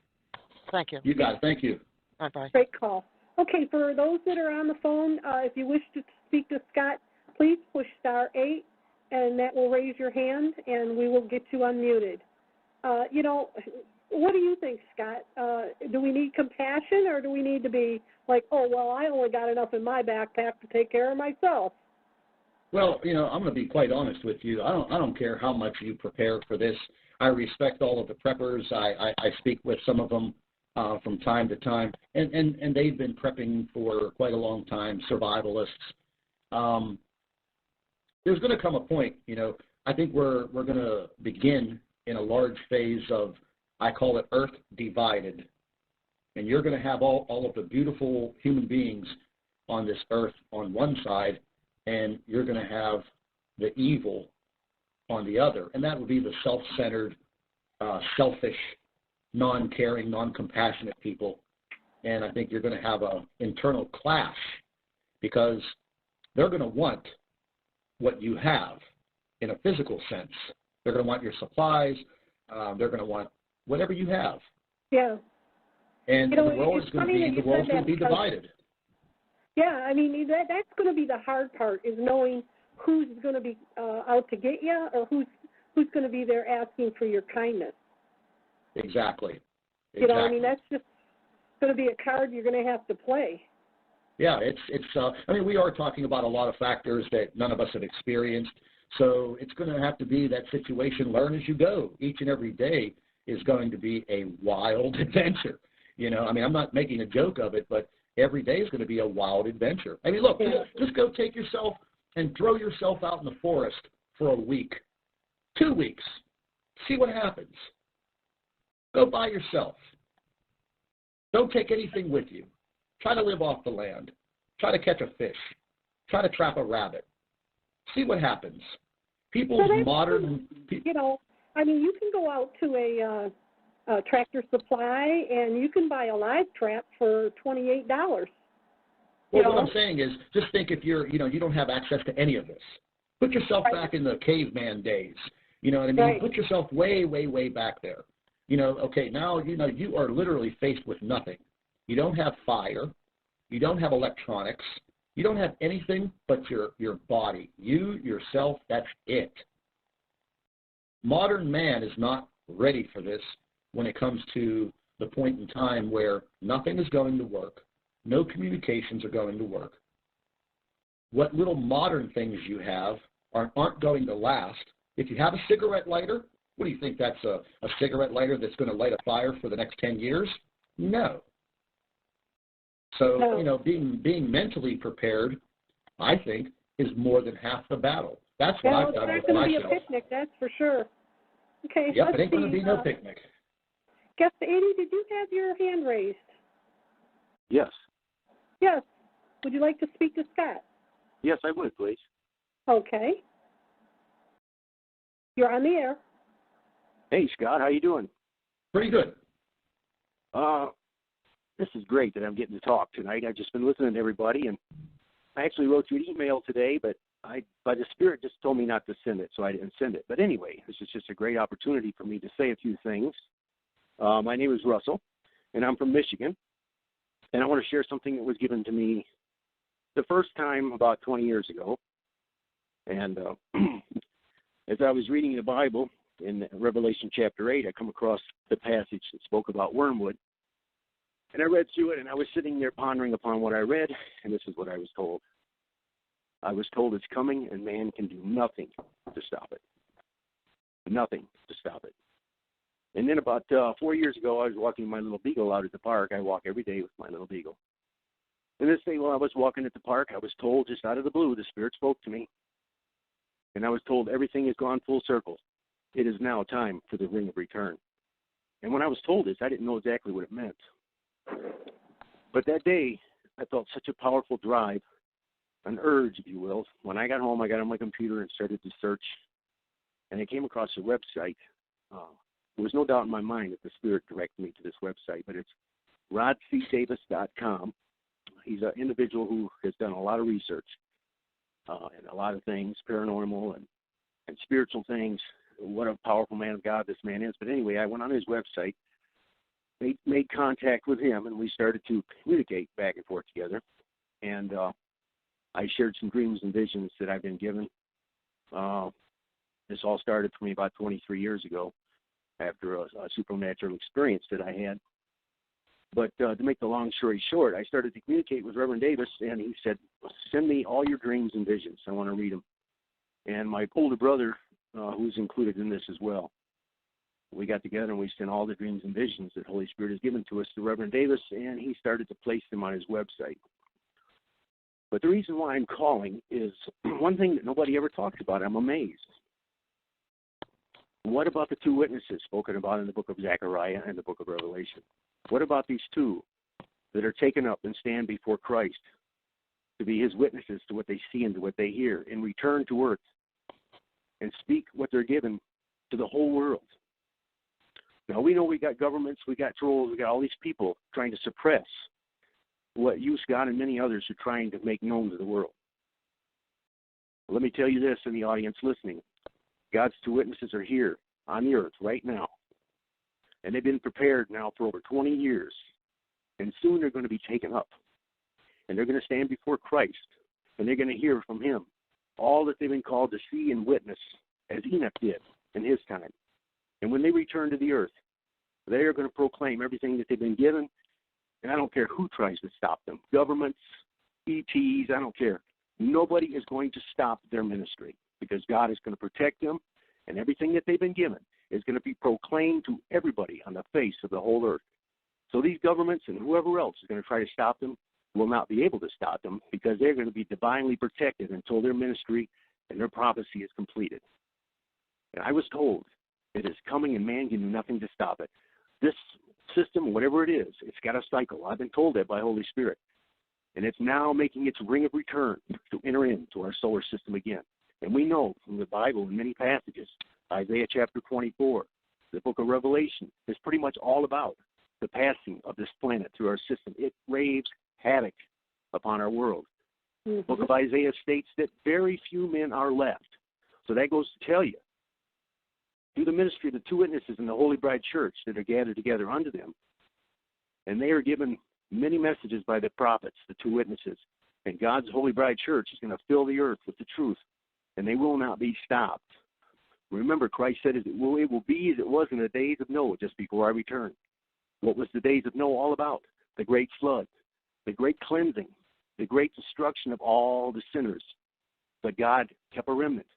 D: Thank you.
A: You got it. Thank you.
D: Bye-bye.
B: Great call. Okay, for those that are on the phone, if you wish to speak to Scott, please push *8, and that will raise your hand, and we will get you unmuted. What do you think, Scott? Do we need compassion, or do we need to be like, oh, well, I only got enough in my backpack to take care of myself?
A: Well, I'm going to be quite honest with you. I don't care how much you prepare for this. I respect all of the preppers. I speak with some of them from time to time, and they've been prepping for quite a long time, survivalists. There's going to come a point, I think we're going to begin in a large phase of, I call it Earth divided. And you're going to have all of the beautiful human beings on this earth on one side, and you're going to have the evil on the other. And that will be the self-centered, selfish, non-caring, non-compassionate people. And I think you're going to have an internal clash because they're going to want what you have in a physical sense. They're going to want your supplies. They're going to want whatever you have.
B: Yeah.
A: And the world is going to be divided.
B: Yeah, I mean, that's going to be the hard part, is knowing who's going to be out to get you, or who's going to be there asking for your kindness.
A: Exactly.
B: I mean, that's just going to be a card you're going to have to play.
A: Yeah, I mean, we are talking about a lot of factors that none of us have experienced. So it's going to have to be that situation, learn as you go. Each and every day is going to be a wild adventure. I mean, I'm not making a joke of it, but every day is going to be a wild adventure. I mean, look, just go take yourself and throw yourself out in the forest for a week, 2 weeks. See what happens. Go by yourself. Don't take anything with you. Try to live off the land. Try to catch a fish. Try to trap a rabbit. See what happens. People's modern... I mean, you can go out to a Tractor Supply and you can buy a live trap for $28. Well, what I'm saying is, just think if you don't have access to any of this. Put yourself back in the caveman days. You know what I mean?
B: Right.
A: Put yourself way, way, way back there. Okay, now, you are literally faced with nothing. You don't have fire. You don't have electronics. You don't have anything but your body. You, yourself, that's it. Modern man is not ready for this when it comes to the point in time where nothing is going to work. No communications are going to work. What little modern things you have aren't going to last. If you have a cigarette lighter, what do you think, that's a cigarette lighter that's going to light a fire for the next 10 years? No. So, being mentally prepared, I think, is more than half the battle. That's what I've done with myself.
B: It's not going to be a picnic, that's for sure. Okay.
A: Yep, it ain't going to be no picnic.
B: Guest 80, did you have your hand raised?
E: Yes.
B: Yes. Would you like to speak to Scott?
E: Yes, I would, please.
B: Okay. You're on the air.
E: Hey, Scott, how you doing?
A: Pretty good.
E: This is great that I'm getting to talk tonight. I've just been listening to everybody, and I actually wrote you an email today, but by the Spirit just told me not to send it, so I didn't send it. But anyway, this is just a great opportunity for me to say a few things. My name is Russell, and I'm from Michigan, and I want to share something that was given to me the first time about 20 years ago. And as I was reading the Bible in Revelation chapter 8, I come across the passage that spoke about wormwood. And I read through it, and I was sitting there pondering upon what I read, and this is what I was told. I was told it's coming, and man can do nothing to stop it. Nothing to stop it. And then about 4 years ago, I was walking my little beagle out at the park. I walk every day with my little beagle. And this day while I was walking at the park, I was told just out of the blue, the Spirit spoke to me. And I was told everything has gone full circle. It is now time for the ring of return. And when I was told this, I didn't know exactly what it meant. But that day, I felt such a powerful drive, an urge, if you will. When I got home, I got on my computer and started to search. And I came across a website. There was no doubt in my mind that the Spirit directed me to this website, but it's rodcdavis.com. He's an individual who has done a lot of research and a lot of things, paranormal and spiritual things. What a powerful man of God this man is. But anyway, I went on his website, made contact with him, and we started to communicate back and forth together. And I shared some dreams and visions that I've been given. This all started for me about 23 years ago after a supernatural experience that I had. But to make the long story short, I started to communicate with Reverend Davis, and he said, send me all your dreams and visions. I want to read them. And my older brother, who's included in this as well, we got together and we sent all the dreams and visions that Holy Spirit has given to us to Reverend Davis, and he started to place them on his website. But the reason why I'm calling is one thing that nobody ever talks about. I'm amazed. What about the two witnesses spoken about in the book of Zechariah and the book of Revelation? What about these two that are taken up and stand before Christ to be his witnesses to what they see and to what they hear and return to earth and speak what they're given to the whole world? Now, we know we got governments, we got trolls, we got all these people trying to suppress what you, Scott, and many others are trying to make known to the world. Well, let me tell you this in the audience listening. God's two witnesses are here on the earth right now. And they've been prepared now for over 20 years. And soon they're going to be taken up. And they're going to stand before Christ. And they're going to hear from him all that they've been called to see and witness, as Enoch did in his time. And when they return to the earth, they are going to proclaim everything that they've been given. And I don't care who tries to stop them. Governments, ETs, I don't care. Nobody is going to stop their ministry, because God is going to protect them, and everything that they've been given is going to be proclaimed to everybody on the face of the whole earth. So these governments and whoever else is going to try to stop them will not be able to stop them, because they're going to be divinely protected until their ministry and their prophecy is completed. And I was told it is coming, and man can do nothing to stop it. This system, whatever it is, it's got a cycle. I've been told that by Holy Spirit. And it's now making its ring of return to enter into our solar system again. And we know from the Bible in many passages, Isaiah chapter 24, the book of Revelation, is pretty much all about the passing of this planet through our system. It raves havoc upon our world. Mm-hmm. The book of Isaiah states that very few men are left. So that goes to tell you, through the ministry of the two witnesses in the Holy Bride Church that are gathered together unto them, and they are given many messages by the prophets, the two witnesses, and God's Holy Bride Church is going to fill the earth with the truth, and they will not be stopped. Remember, Christ said it will be as it was in the days of Noah, just before I return. What was the days of Noah all about? The great flood, the great cleansing, the great destruction of all the sinners. But God kept a remnant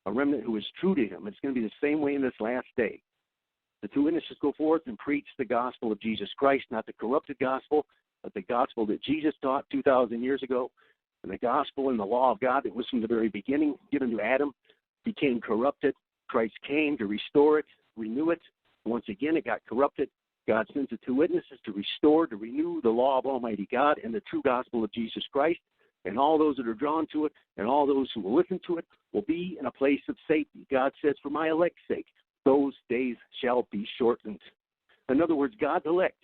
E: who is true to him. It's going to be the same way in this last day. The two witnesses go forth and preach the gospel of Jesus Christ, not the corrupted gospel, but the gospel that Jesus taught 2,000 years ago, and the gospel and the law of God that was from the very beginning given to Adam became corrupted. Christ came to restore it, renew it. Once again, it got corrupted. God sends the two witnesses to restore, to renew the law of Almighty God and the true gospel of Jesus Christ. And all those that are drawn to it and all those who will listen to it will be in a place of safety. God says, for my elect's sake, those days shall be shortened. In other words, God's elect,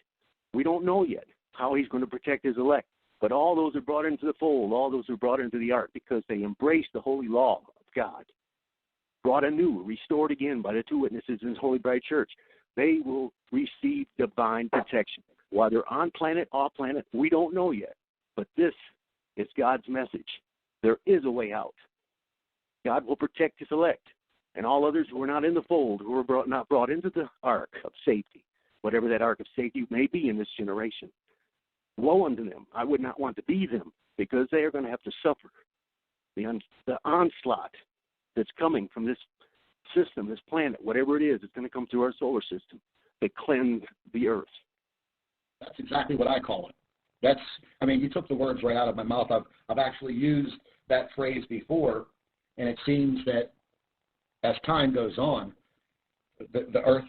E: we don't know yet how he's going to protect his elect. But all those are brought into the fold, all those are brought into the ark because they embraced the holy law of God, brought anew, restored again by the two witnesses in his Holy Bride Church. They will receive divine protection. While they're on planet, off planet, we don't know yet. But this is God's message. There is a way out. God will protect his elect and all others who are not in the fold, who are not brought into the ark of safety, whatever that ark of safety may be in this generation. Woe unto them. I would not want to be them, because they are going to have to suffer the onslaught that's coming from this system, this planet, whatever it is, it's going to come through our solar system to cleanse the earth.
A: That's exactly what I call it. You took the words right out of my mouth. I've actually used that phrase before, and it seems that as time goes on, the earth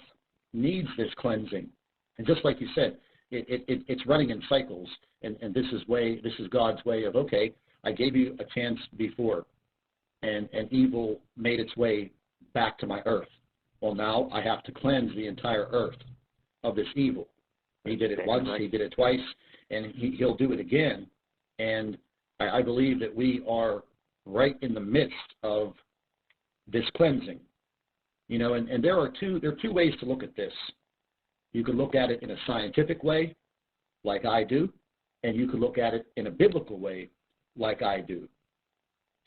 A: needs this cleansing. And just like you said, it's running in cycles, and this is God's way of, okay, I gave you a chance before, and evil made its way back to my earth. Well, now I have to cleanse the entire earth of this evil. He did it once, he did it twice, and he'll do it again. And I believe that we are right in the midst of this cleansing. And there are two ways to look at this. You can look at it in a scientific way, like I do, and you can look at it in a biblical way, like I do.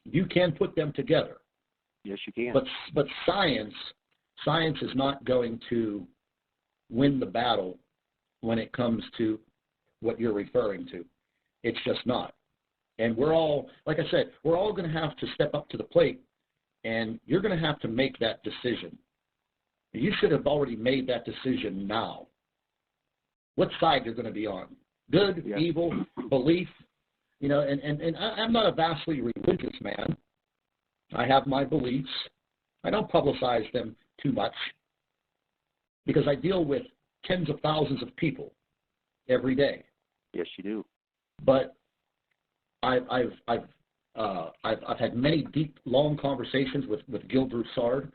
A: You can put them together.
E: Yes, you can.
A: But science is not going to win the battle when it comes to what you're referring to. It's just not. And we're all, like I said, we're all going to have to step up to the plate, and you're going to have to make that decision. You should have already made that decision now. What side you're going to be on? Good, evil, belief. And I'm not a vastly religious man. I have my beliefs. I don't publicize them too much because I deal with tens of thousands of people every day.
E: Yes, you do.
A: But I've had many deep, long conversations with Gil Broussard,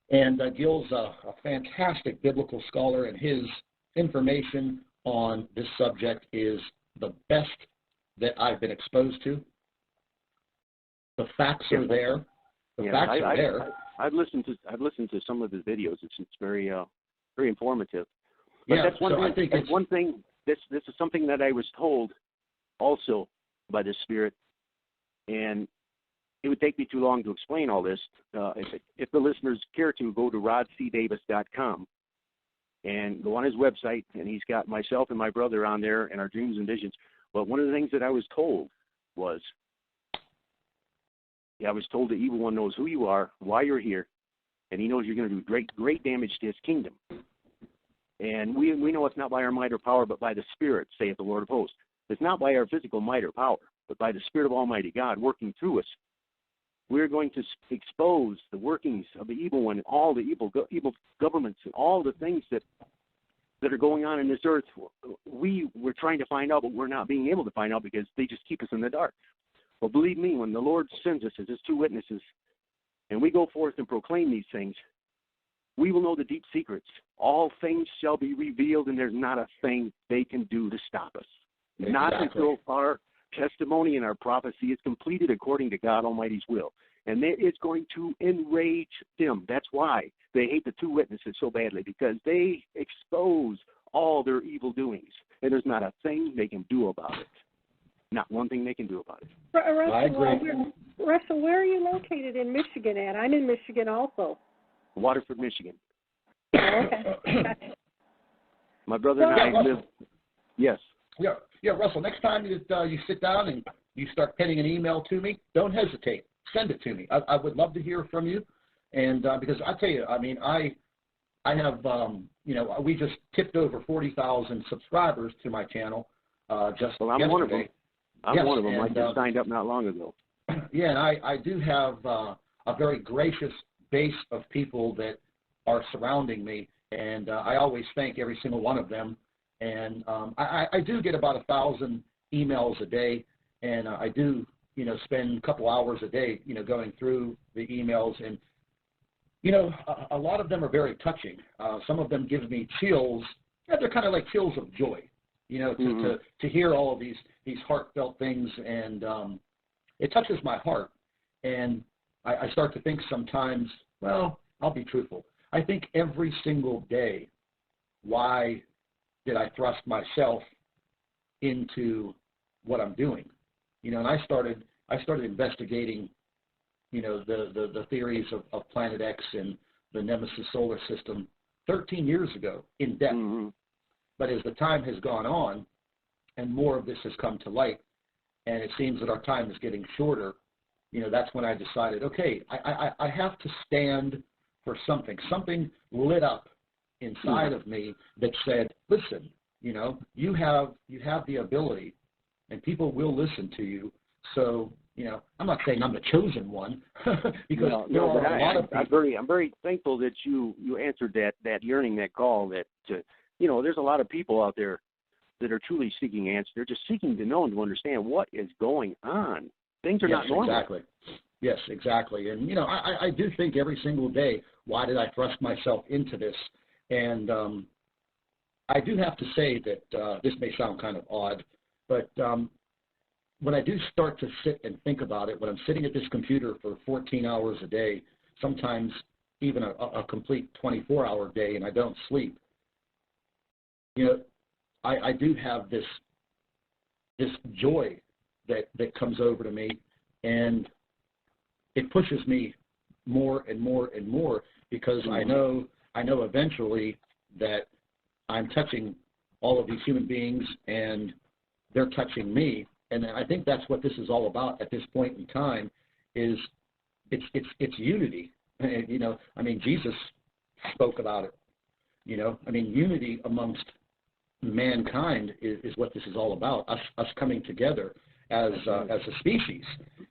A: and Gil's a fantastic biblical scholar, and his information on this subject is the best that I've been exposed to. The facts are there. The facts are there.
E: I've listened to some of his videos. It's very very informative. But that's one thing. I think that's one thing. This is something that I was told also by the Spirit, and it would take me too long to explain all this. If the listeners care to, go to rodcdavis.com and go on his website, and he's got myself and my brother on there and our dreams and visions. But one of the things that I was told was, I was told the evil one knows who you are, why you're here, and he knows you're going to do great damage to his kingdom. And we know it's not by our might or power, but by the Spirit, saith the Lord of hosts. It's not by our physical might or power, but by the Spirit of Almighty God working through us. We're going to expose the workings of the evil one, all the evil governments, and all the things that are going on in this earth. We're trying to find out, but we're not being able to find out because they just keep us in the dark. Well, believe me, when the Lord sends us as his two witnesses, and we go forth and proclaim these things, we will know the deep secrets. All things shall be revealed, and there's not a thing they can do to stop us. Exactly. Not until our testimony and our prophecy is completed according to God Almighty's will. And it's going to enrage them. That's why they hate the two witnesses so badly, because they expose all their evil doings. And there's not a thing they can do about it. Not one thing they can do about it.
B: Russell, where are you located in Michigan at? I'm in Michigan also.
E: Waterford, Michigan.
B: Oh, okay.
E: My brother and I live. Yes.
A: Yeah, Russell, next time you sit down and you start penning an email to me, don't hesitate. Send it to me. I would love to hear from you. And because I tell you, I have, we just tipped over 40,000 subscribers to my channel just yesterday.
E: I'm one of them. I'm one of them. I just signed up not long ago.
A: Yeah, and I do have a very gracious base of people that are surrounding me, and I always thank every single one of them. And I do get about 1,000 emails a day, and I do, spend a couple hours a day, going through the emails. And, a lot of them are very touching. Some of them give me chills. They're kind of like chills of joy, to hear all of these heartfelt things. And it touches my heart. And I start to think sometimes, well, I'll be truthful. I think every single day, why did I thrust myself into what I'm doing? And I started investigating, the theories of Planet X and the Nemesis solar system 13 years ago in depth. Mm-hmm. But as the time has gone on and more of this has come to light, and it seems that our time is getting shorter, that's when I decided, okay, I have to stand for something. Something lit up inside of me that said, listen, you have the ability, and people will listen to you. So, I'm not saying I'm the chosen one, because there are a lot of people.
E: I'm very thankful that you answered that yearning, that call. That there's a lot of people out there that are truly seeking answers. They're just seeking to know and to understand what is going on. Things are not normal.
A: Exactly. Yes, exactly. And, I do think every single day, why did I thrust myself into this? And I do have to say that this may sound kind of odd, but when I do start to sit and think about it, when I'm sitting at this computer for 14 hours a day, sometimes even a complete 24-hour day, and I don't sleep, I do have this joy that comes over to me, and it pushes me more and more and more, because I know eventually that I'm touching all of these human beings and they're touching me. And I think that's what this is all about at this point in time, is it's unity. Jesus spoke about it. Unity amongst mankind is what this is all about. Us coming together as a species.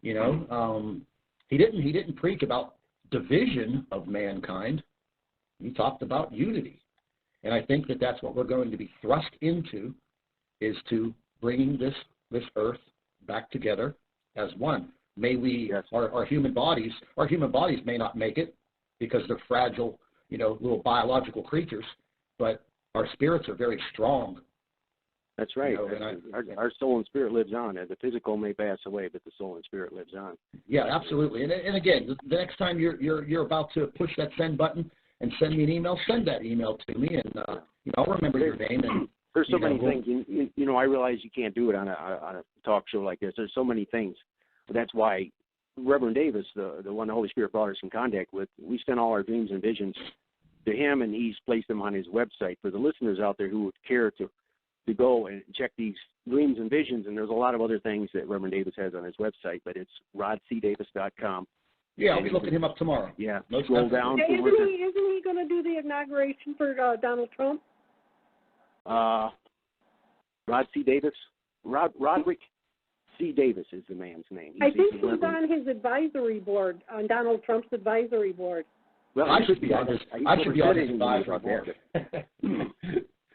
A: He didn't preach about division of mankind. He talked about unity. And I think that that's what we're going to be thrust into, is to bringing this earth back together as one. May we, our human bodies may not make it, because they're fragile, little biological creatures, but our spirits are very strong.
E: That's right. Our soul and spirit lives on. The physical may pass away, but the soul and spirit lives on.
A: Yeah, absolutely. And again, the next time you're about to push that send button and send me an email, send that email to me, and I'll remember your name. And
E: there's so many things. I realize you can't do it on a talk show like this. There's so many things. But that's why Reverend Davis, the one the Holy Spirit brought us in contact with, we sent all our dreams and visions to him, and he's placed them on his website. For the listeners out there who would care to go and check these dreams and visions, and there's a lot of other things that Reverend Davis has on his website, but it's rodcdavis.com.
A: Yeah, I'll be looking him up tomorrow.
E: Yeah, scroll down.
B: Hey, isn't he going to do the inauguration for Donald Trump?
E: Rod C. Davis? Roderick C. Davis is the man's name.
B: I think he's on his advisory board, on Donald Trump's advisory board.
E: Well,
A: I should be on his advisory board.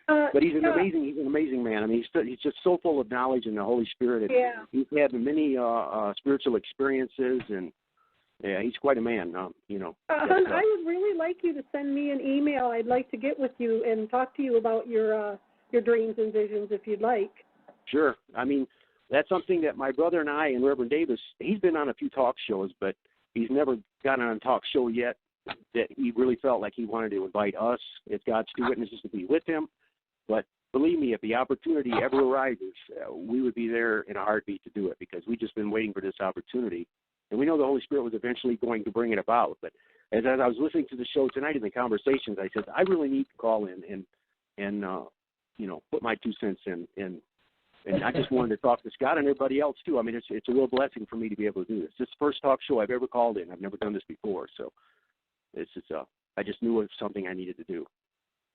E: But he's an amazing man. He's just so full of knowledge and the Holy Spirit.
B: Yeah.
E: He's had many spiritual experiences, and he's quite a man.
B: I would really like you to send me an email. I'd like to get with you and talk to you about your dreams and visions, if you'd like.
E: Sure. That's something that my brother and I and Reverend Davis, he's been on a few talk shows, but he's never gotten on a talk show yet that he really felt like he wanted to invite us as God's two witnesses to be with him. But believe me, if the opportunity ever arises, we would be there in a heartbeat to do it, because we've just been waiting for this opportunity. And we know the Holy Spirit was eventually going to bring it about. But as I was listening to the show tonight in the conversations, I said, I really need to call in and put my 2 cents in. And I just wanted to talk to Scott and everybody else, too. It's a real blessing for me to be able to do this. This is the first talk show I've ever called in. I've never done this before. So I just knew it was something I needed to do.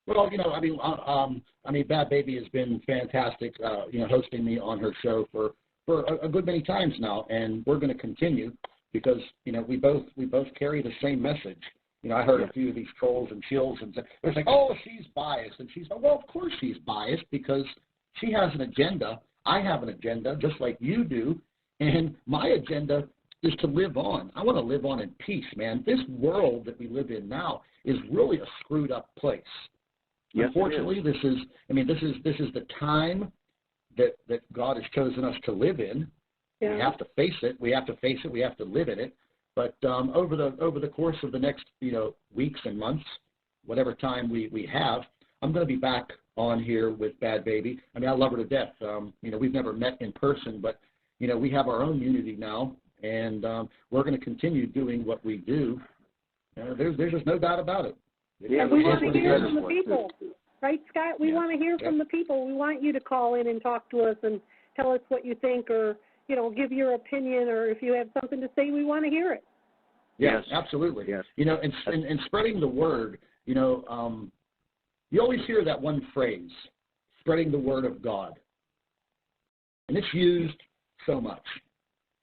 A: Well, Bad Baby has been fantastic, hosting me on her show for a good many times now, and we're going to continue, because, we both carry the same message. I heard a few of these trolls and chills, and it's like, oh, she's biased, and she's like, well, of course she's biased, because she has an agenda. I have an agenda, just like you do, and my agenda is to live on. I want to live on in peace, man. This world that we live in now is really a screwed up place. Yes, unfortunately, this is the time that God has chosen us to live in. Yeah. We have to face it. We have to live in it. But over the course of the next weeks and months, whatever time we have, I'm going to be back on here with Bad Baby. I love her to death. We've never met in person, but we have our own unity now, and we're going to continue doing what we do. There's just no doubt about it.
B: Yeah, we want to hear from the people. Right, Scott? We want to hear from the people. We want you to call in and talk to us and tell us what you think, or give your opinion, or if you have something to say, we want to hear it.
A: Yes, absolutely. Yes. And spreading the word, you always hear that one phrase, spreading the word of God. And it's used so much.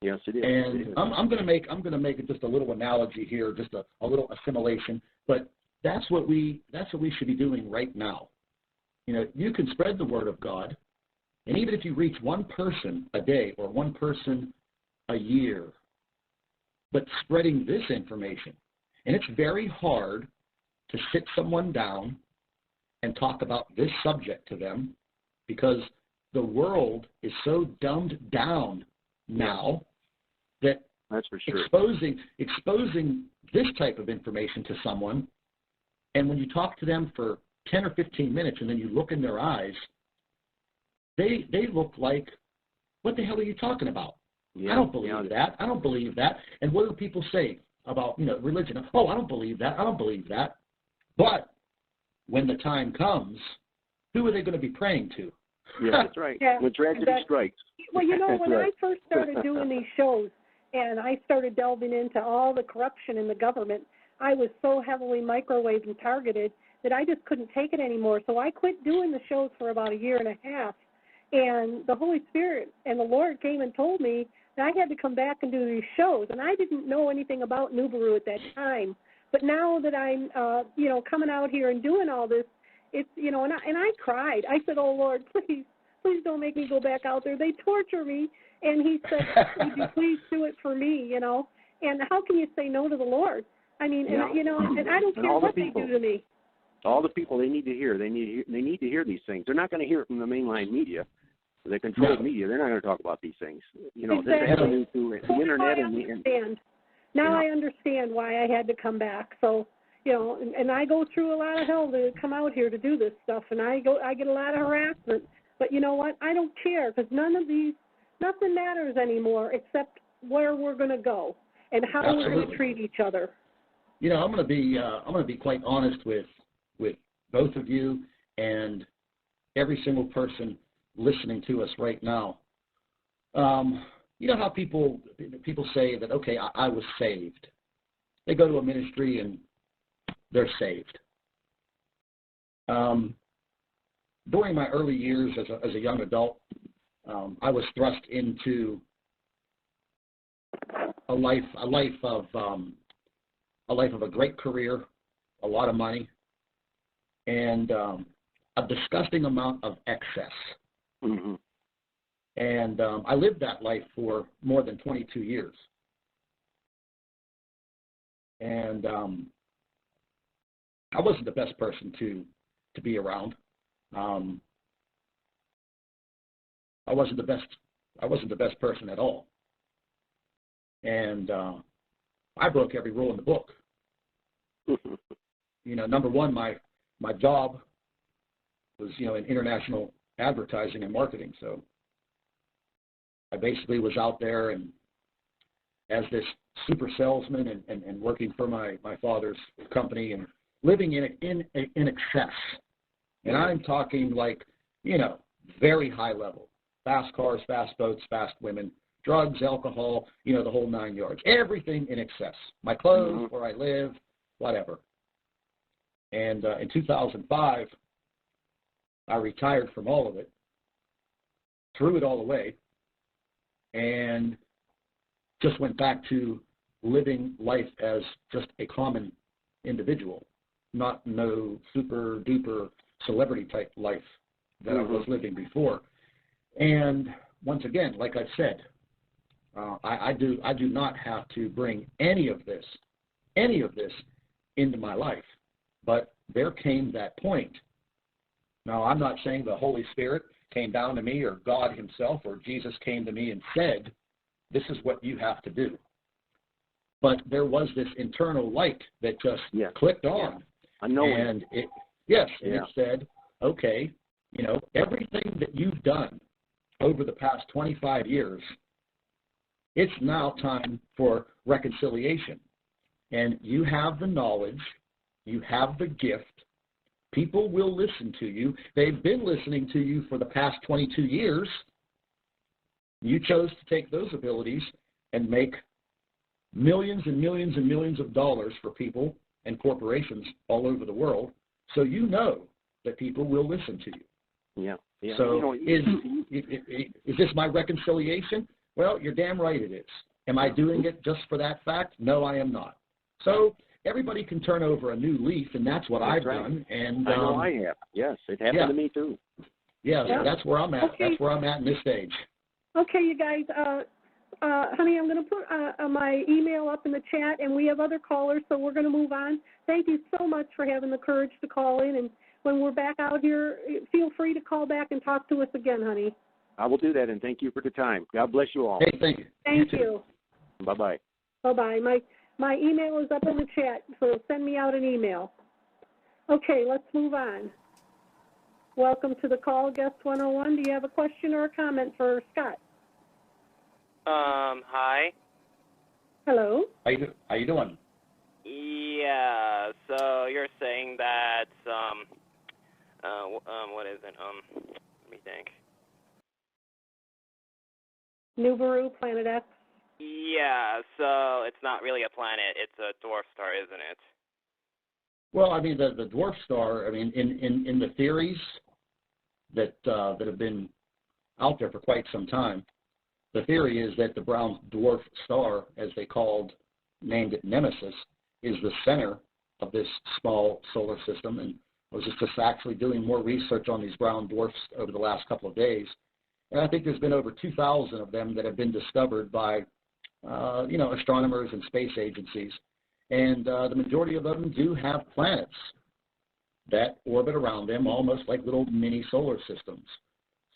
E: Yes, it is.
A: And I'm going to make just a little analogy here, just a little assimilation, but that's what we should be doing right now. You can spread the word of God, and even if you reach one person a day or one person a year, but spreading this information. And it's very hard to sit someone down and talk about this subject to them, because the world is so dumbed down now that
E: that's for sure.
A: Exposing this type of information to someone, and when you talk to them for 10 or 15 minutes and then you look in their eyes, they look like, what the hell are you talking about? Yeah, I don't believe that. I don't believe that. And what do people say about religion? Oh, I don't believe that. I don't believe that. But when the time comes, who are they going to be praying to?
E: Yeah, that's right. Yeah, when tragedy strikes.
B: Well, when I first started doing these shows and I started delving into all the corruption in the government, I was so heavily microwaved and targeted that I just couldn't take it anymore. So I quit doing the shows for about a year and a half. And the Holy Spirit and the Lord came and told me that I had to come back and do these shows. And I didn't know anything about NIBIRU at that time. But now that I'm, coming out here and doing all this, it's, and I cried. I said, oh, Lord, please don't make me go back out there. They torture me. And he said, would you please do it for me, And how can you say no to the Lord? I mean, and I don't care what they do to me.
E: All the people they need to hear. They need to hear these things. They're not going to hear it from the mainline media. The controlled media, they're not going to talk about these things.
B: Exactly.
E: There's avenue through the internet
B: I understand why I had to come back. So, and I go through a lot of hell to come out here to do this stuff, and I get a lot of harassment. But you know what? I don't care, because nothing matters anymore except where we're going to go and how we're going to treat each other.
A: I'm going to be quite honest with both of you and every single person listening to us right now. You know how people say that, okay, I was saved. They go to a ministry and they're saved. During my early years as a young adult, I was thrust into a life of a great career, a lot of money, and a disgusting amount of excess.
E: Mm-hmm.
A: And I lived that life for more than 22 years. And I wasn't the best person to be around. I wasn't the best person at all. And I broke every rule in the book. Number one, my job was, in international advertising and marketing. So I basically was out there and as this super salesman and working for my father's company and living in excess. And I'm talking like, very high level. Fast cars, fast boats, fast women, drugs, alcohol, the whole 9 yards. Everything in excess. My clothes, where I live, whatever. And in 2005, I retired from all of it, threw it all away, and just went back to living life as just a common individual, no super duper celebrity type life that I was living before. And once again, like I said, I do not have to bring any of this into my life. But there came that point. Now, I'm not saying the Holy Spirit came down to me or God himself or Jesus came to me and said, this is what you have to do. But there was this internal light that just clicked on.
E: I know.
A: And it said, okay, everything that you've done over the past 25 years, it's now time for reconciliation. And you have the knowledge, you have the gift, people will listen to you. They've been listening to you for the past 22 years. You chose to take those abilities and make millions and millions and millions of dollars for people and corporations all over the world, so you know that people will listen to you.
E: Yeah. Yeah.
A: So is this my reconciliation? Well, you're damn right it is. Am I doing it just for that fact? No, I am not. So everybody can turn over a new leaf, and that's what I've done. And
E: I know I have. Yes, it happened to me too.
A: Yeah, so that's where I'm at.
B: Okay.
A: That's where I'm at in this stage.
B: Okay, you guys. Honey, I'm going to put my email up in the chat, and we have other callers, so we're going to move on. Thank you so much for having the courage to call in, and when we're back out here, feel free to call back and talk to us again, honey.
E: I will do that, and thank you for the time. God bless you all.
A: Hey, thank you.
B: Thank you.
E: Bye-bye.
B: Bye-bye. My email is up in the chat, so send me out an email. Okay, let's move on. Welcome to the call, Guest 101. Do you have a question or a comment for Scott?
F: Hi.
B: Hello.
A: How you doing?
F: Yeah, so you're saying that, what is it? Let me think.
B: NIBIRU, Planet X.
F: Yeah, so it's not really a planet, it's a dwarf star, isn't it?
A: Well, I mean, the dwarf star, I mean, in the theories that have been out there for quite some time, the theory is that the brown dwarf star, as they named it Nemesis, is the center of this small solar system. And I was just actually doing more research on these brown dwarfs over the last couple of days. And I think there's been over 2,000 of them that have been discovered by, astronomers and space agencies. And the majority of them do have planets that orbit around them, almost like little mini solar systems.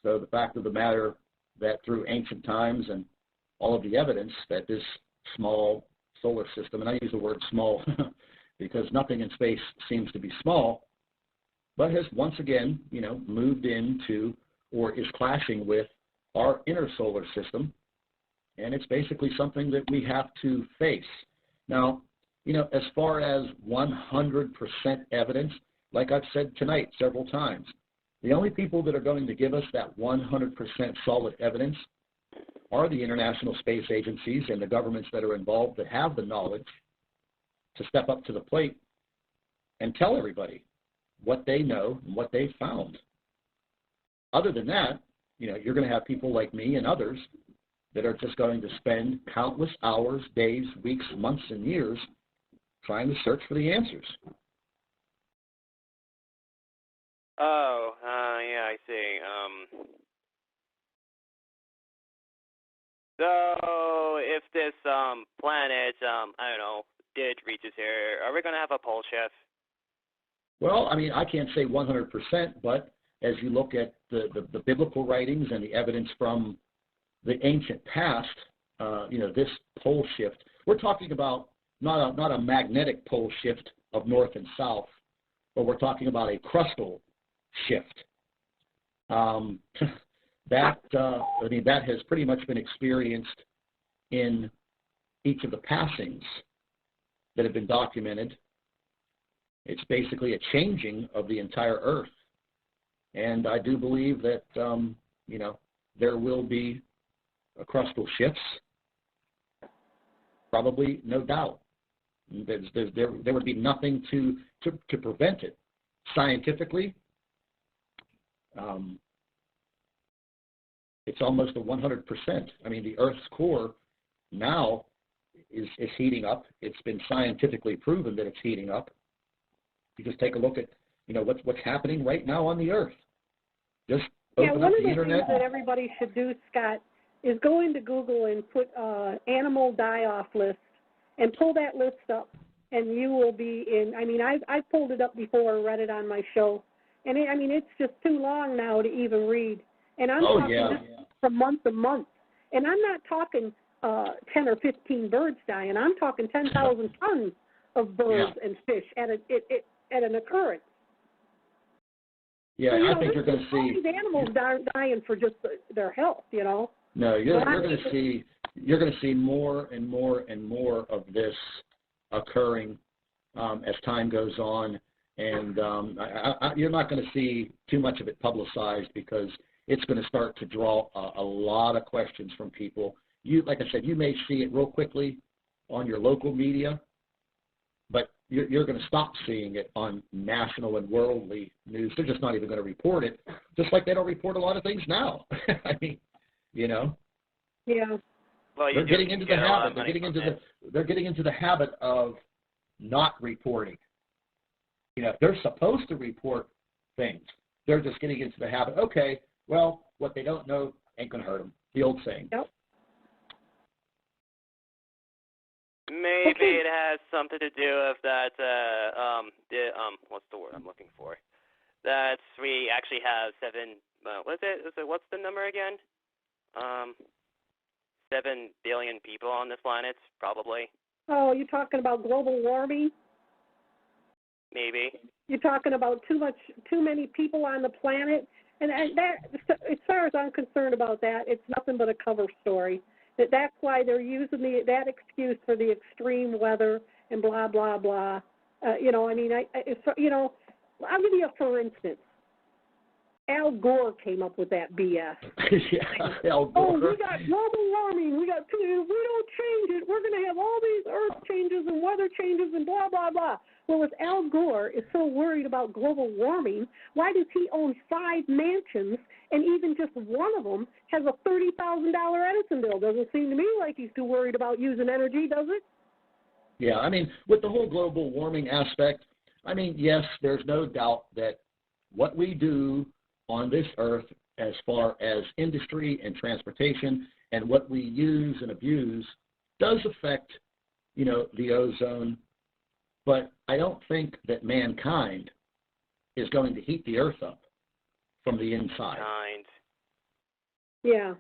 A: So the fact of the matter that through ancient times and all of the evidence that this small solar system, and I use the word small because nothing in space seems to be small, but has once again, moved into or is clashing with our inner solar system, and it's basically something that we have to face. Now, as far as 100% evidence, like I've said tonight several times, the only people that are going to give us that 100% solid evidence are the international space agencies and the governments that are involved that have the knowledge to step up to the plate and tell everybody what they know and what they've found. Other than that, you're going to have people like me and others that are just going to spend countless hours, days, weeks, months, and years trying to search for the answers.
F: Oh, yeah, I see. So if this planet, I don't know, did reaches here, are we going to have a pole shift?
A: Well, I mean, I can't say 100%, but as you look at the biblical writings and the evidence from the ancient past, this pole shift, we're talking about not a magnetic pole shift of north and south, but we're talking about a crustal shift. That has pretty much been experienced in each of the passings that have been documented. It's basically a changing of the entire Earth. And I do believe that, there will be crustal shifts, probably, no doubt. There would be nothing to prevent it. Scientifically, it's almost a 100%. I mean, the Earth's core now is heating up. It's been scientifically proven that it's heating up. You just take a look at, what's happening right now on the Earth. Just open up the internet.
B: One of the things that everybody should do, Scott, is go into Google and put animal die-off list and pull that list up, and you will be in. I mean, I've pulled it up before and read it on my show, and it's just too long now to even read. And I'm talking from month to month, and I'm not talking 10 or 15 birds dying. I'm talking 10,000 tons of birds and fish at an occurrence.
A: Yeah,
B: so,
A: I think you're going to see
B: all these animals dying for just their health. No,
A: you're going to see more and more and more of this occurring as time goes on, and you're not going to see too much of it publicized because it's going to start to draw a lot of questions from people. Like I said, you may see it real quickly on your local media, but you're going to stop seeing it on national and worldly news. They're just not even going to report it, just like they don't report a lot of things now. I mean, you know.
B: Yeah.
F: Well,
A: they're getting into the habit. They're getting into the habit of not reporting. You know, if they're supposed to report things, they're just getting into the habit. Okay, well, what they don't know ain't going to hurt them. The old saying.
B: Yep.
F: Maybe it has something to do with that. What's the word I'm looking for? That we actually have seven. What's the number again? 7 billion people on this planet, probably.
B: Oh, you're talking about global warming?
F: Maybe.
B: You're talking about too many people on the planet, and that, as far as I'm concerned about that, it's nothing but a cover story. That's why they're using that excuse for the extreme weather and blah blah blah. You know, I mean, I'll give you a for instance. Al Gore came up with that BS.
A: Yeah, Al Gore.
B: Oh, we got global warming. We don't change it, we're going to have all these earth changes and weather changes and blah, blah, blah. Well, if Al Gore is so worried about global warming, why does he own 5 mansions and even just one of them has a $30,000 Edison bill? Doesn't seem to me like he's too worried about using energy, does it?
A: Yeah, I mean, with the whole global warming aspect, I mean, yes, there's no doubt that what we do on this earth as far as industry and transportation and what we use and abuse does affect, you know, the ozone. But I don't think that mankind is going to heat the earth up from the inside.
B: Yeah.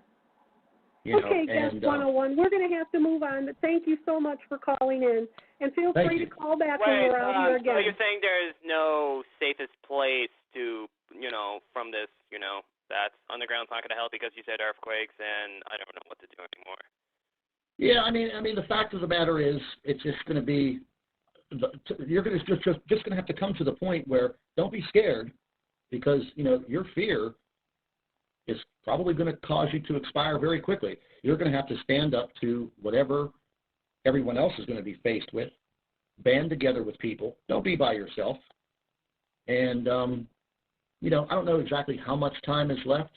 A: You
B: okay,
A: know,
B: Guest 101, we're going to have to move on, but thank you so much for calling in. And feel free to call back when we're out here again.
F: So you're saying there's no safest place to, you know, from this, you know, that underground's not going to help because you said earthquakes and I don't know what to do anymore.
A: Yeah, I mean, the fact of the matter is, it's just going to be, you're going to just going to have to come to the point where don't be scared, because you know your fear is probably going to cause you to expire very quickly. You're going to have to stand up to whatever everyone else is going to be faced with. Band together with people. Don't be by yourself. And you know, I don't know exactly how much time is left.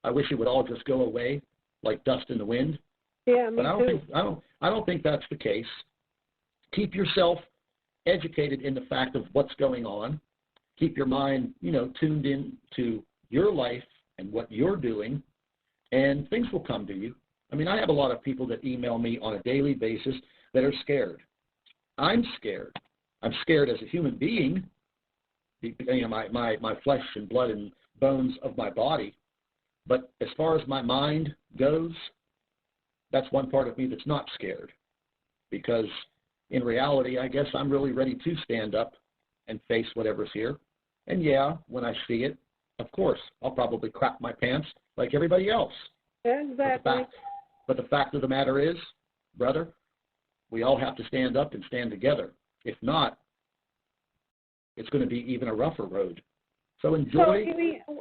A: I wish it would all just go away like dust in the wind.
B: Yeah, me
A: but
B: too.
A: I don't think that's the case. Keep yourself educated in the fact of what's going on. Keep your mind, you know, tuned in to your life and what you're doing, and things will come to you. I mean, I have a lot of people that email me on a daily basis that are scared. I'm scared. I'm scared as a human being, you know, my flesh and blood and bones of my body. But as far as my mind goes, that's one part of me that's not scared, because in reality, I guess I'm really ready to stand up and face whatever's here. And yeah, when I see it, of course, I'll probably crap my pants like everybody else.
B: Exactly.
A: But the fact of the matter is, brother, we all have to stand up and stand together. If not, it's going to be even a rougher road. So enjoy.
B: So,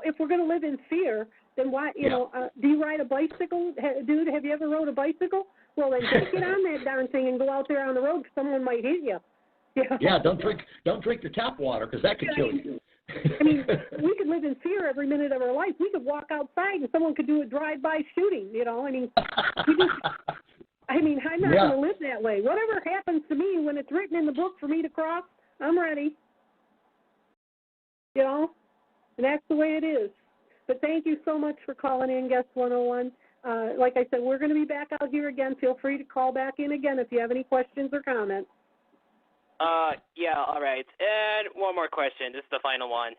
B: if we're going to live in fear, then why, you know, do you ride a bicycle? Dude, have you ever rode a bicycle? Well, then get on that darn thing and go out there on the road because someone might hit you.
A: Yeah, don't drink your tap water because that could kill you.
B: I mean, we could live in fear every minute of our life. We could walk outside and someone could do a drive-by shooting, you know. I mean, I'm not going to live that way. Whatever happens to me when it's written in the book for me to cross, I'm ready. You know, and that's the way it is. But thank you so much for calling in, Guest 101. Like I said, we're going to be back out here again. Feel free to call back in again if you have any questions or comments.
F: Yeah, all right. And one more question. This is the final one.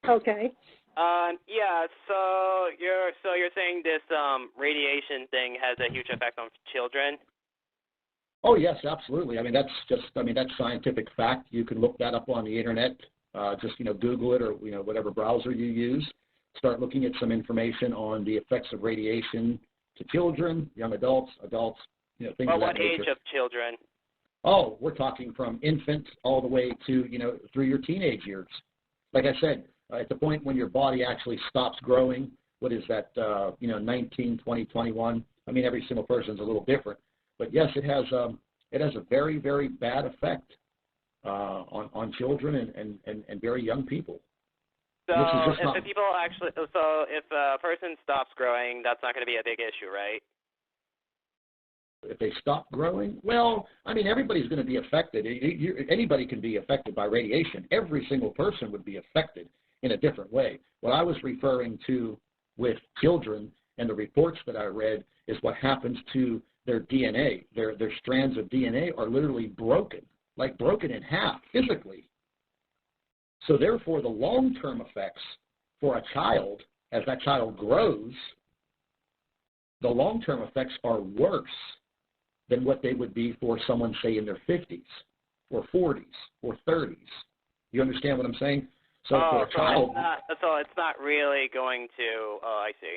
B: Okay.
F: Yeah, so you're saying this radiation thing has a huge effect on children?
A: Oh, yes, absolutely. I mean, that's scientific fact. You can look that up on the internet. Just, you know, Google it, or, you know, whatever browser you use. Start looking at some information on the effects of radiation to children, young adults, you know, things of that nature.
F: What age of children?
A: Oh, we're talking from infant all the way to, you know, through your teenage years. Like I said, at the point when your body actually stops growing, what is that, 19, 20, 21. I mean, every single person's a little different. But yes, it has a very, very bad effect on children and very young people.
F: So if a person stops growing, that's not going to be a big issue, right?
A: If they stop growing, well, I mean, everybody's going to be affected. Anybody can be affected by radiation. Every single person would be affected in a different way. What I was referring to with children and the reports that I read is what happens to their DNA. Their strands of DNA are literally broken, like broken in half physically. So therefore, the long-term effects for a child, as that child grows, the long-term effects are worse than what they would be for someone, say, in their 50s or 40s or 30s. You understand what I'm saying? So for a child...
F: it's not really going to... Oh, I see.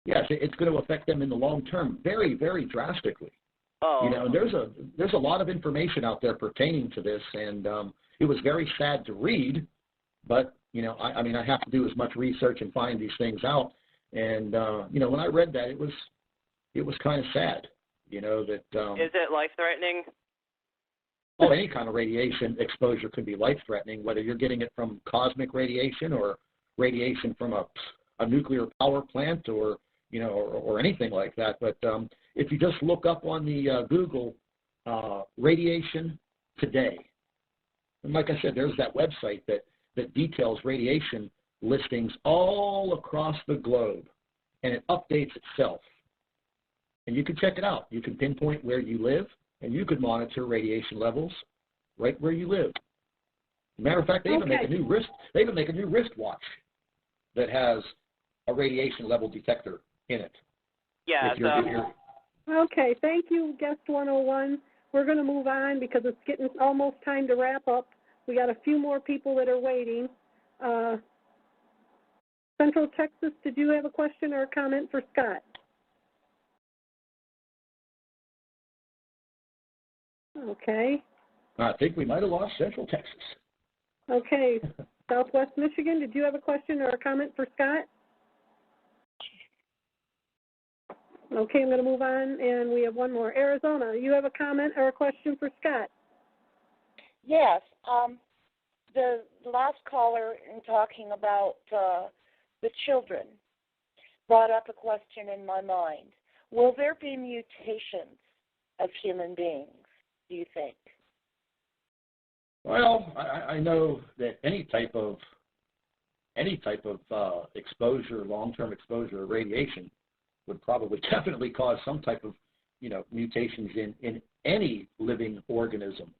A: Yes, it's going to affect them in the long term very, very drastically.
F: Oh.
A: You know, there's a lot of information out there pertaining to this, and it was very sad to read, but, you know, I mean, I have to do as much research and find these things out. And, you know, when I read that, it was kind of sad. You know, that...
F: Is it life-threatening?
A: Oh, any kind of radiation exposure could be life-threatening, whether you're getting it from cosmic radiation or radiation from a nuclear power plant or, you know, or anything like that. But if you just look up on the Google radiation today, and like I said, there's that website that details radiation listings all across the globe, and it updates itself. And you can check it out. You can pinpoint where you live, and you can monitor radiation levels right where you live. As a matter of fact, they even make a new wrist. They even make a new wristwatch that has a radiation level detector in it.
F: Yeah.
B: Okay. Thank you, Guest 101. We're going to move on because it's getting almost time to wrap up. We got a few more people that are waiting. Central Texas, did you have a question or a comment for Scott? Okay.
A: I think we might have lost Central Texas.
B: Okay. Southwest Michigan, did you have a question or a comment for Scott? Okay, I'm going to move on, and we have one more. Arizona, you have a comment or a question for Scott?
C: Yes. The last caller in talking about the children brought up a question in my mind. Will there be mutations of human beings, do you think?
A: Well, I know that any type of exposure, long-term exposure of radiation would probably definitely cause some type of, you know, mutations in any living organism.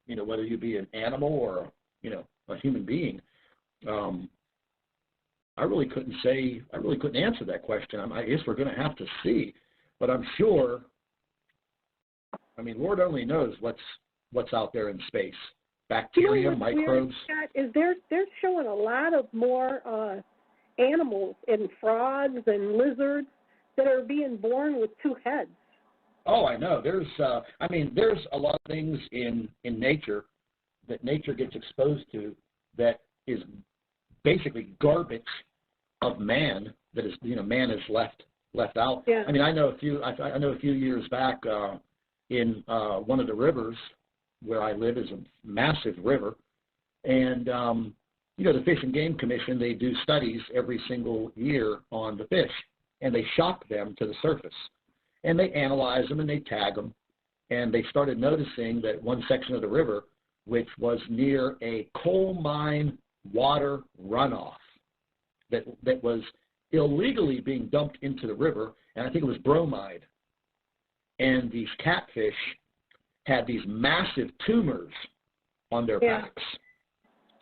A: You know, whether you be an animal or, you know, a human being. I really couldn't answer that question. I guess we're going to have to see, but I'm sure. I mean, Lord only knows what's out there in space. Bacteria, microbes.
B: Scott, is they're showing a lot of more animals and frogs and lizards that are being born with two heads.
A: Oh, I know. There's a lot of things in nature that nature gets exposed to that is basically garbage of man that is, you know, man is left out.
B: Yeah.
A: I mean, I know a few years back in one of the rivers where I live is a massive river, and you know, the Fish and Game Commission, they do studies every single year on the fish, and they shock them to the surface, and they analyze them and they tag them, and they started noticing that one section of the river, which was near a coal mine water runoff, that was illegally being dumped into the river, and I think it was bromide, and these catfish had these massive tumors on their backs.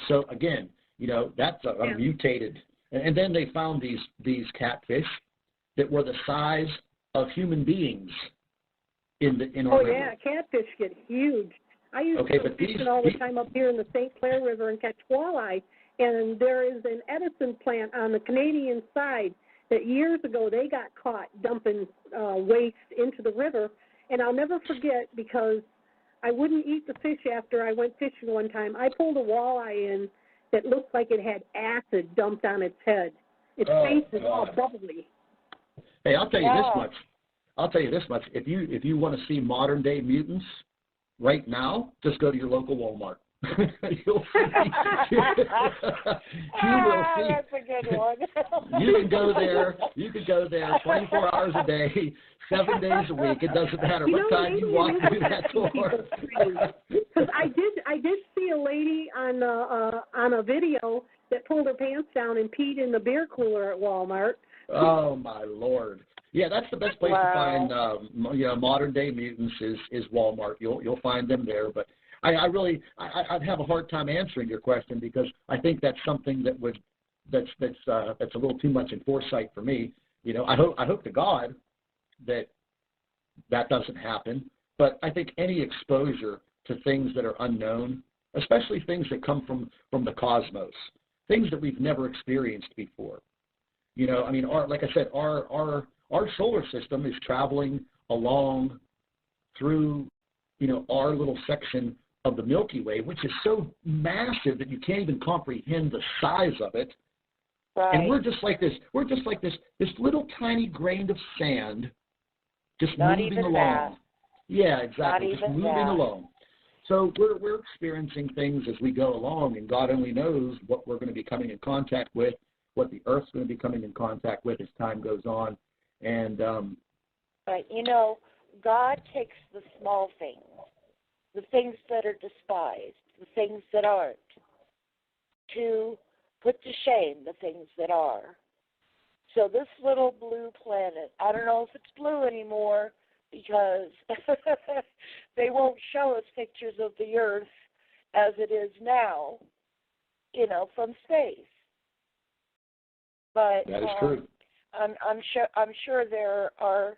A: So again, you know, that's a mutated. And then they found these catfish that were the size of human beings in our river.
B: Yeah, catfish get huge. I used to go fishing all the time up here in the St. Clair River and catch walleye. And there is an Edison plant on the Canadian side that years ago they got caught dumping waste into the river. And I'll never forget, because I wouldn't eat the fish after I went fishing one time. I pulled a walleye in that looked like it had acid dumped on its head. its face is all bubbly.
A: Hey, I'll tell you this much. I'll tell you this much. If you want to see modern day mutants right now, just go to your local Walmart. You'll see. You will see.
C: That's a good one.
A: You can go there. You can go there 24 hours a day, 7 days a week. It doesn't matter what time you walk through that door.
B: Because I did see a lady on a video that pulled her pants down and peed in the beer cooler at Walmart.
A: Oh my Lord! Yeah, that's the best place to find modern day mutants is Walmart. You'll find them there. But I'd have a hard time answering your question because I think that's something that's a little too much in foresight for me. I hope to God that doesn't happen. But I think any exposure to things that are unknown, especially things that come from the cosmos, things that we've never experienced before. Like I said, our solar system is traveling along through, our little section of the Milky Way, which is so massive that you can't even comprehend the size of it.
C: Right.
A: And we're just like this little tiny grain of sand, just
C: Not
A: moving
C: even
A: along.
C: that.
A: Yeah, exactly.
C: Not
A: Just
C: even
A: moving
C: that.
A: along. So we're experiencing things as we go along, and God only knows what we're going to be coming in contact with, what the Earth's going to be coming in contact with as time goes on. And
C: Right. God takes the small things, the things that are despised, the things that aren't, to put to shame the things that are. So this little blue planet, I don't know if it's blue anymore because they won't show us pictures of the Earth as it is now, from space. But
A: that is true.
C: I'm sure there are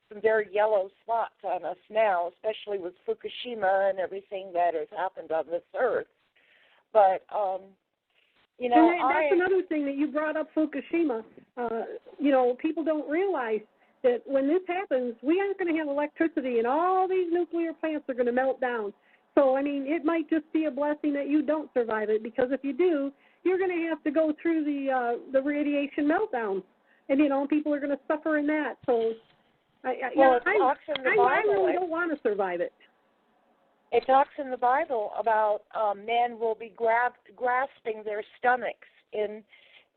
C: some very yellow spots on us now, especially with Fukushima and everything that has happened on this Earth. But
B: and that's another thing that you brought up, Fukushima. People don't realize that when this happens, we aren't going to have electricity, and all these nuclear plants are going to melt down. So, it might just be a blessing that you don't survive it, because if you do, you're going to have to go through the radiation meltdown, and people are going to suffer in that. So, I really don't want to survive it.
C: It talks in the Bible about men will be grasping their stomachs in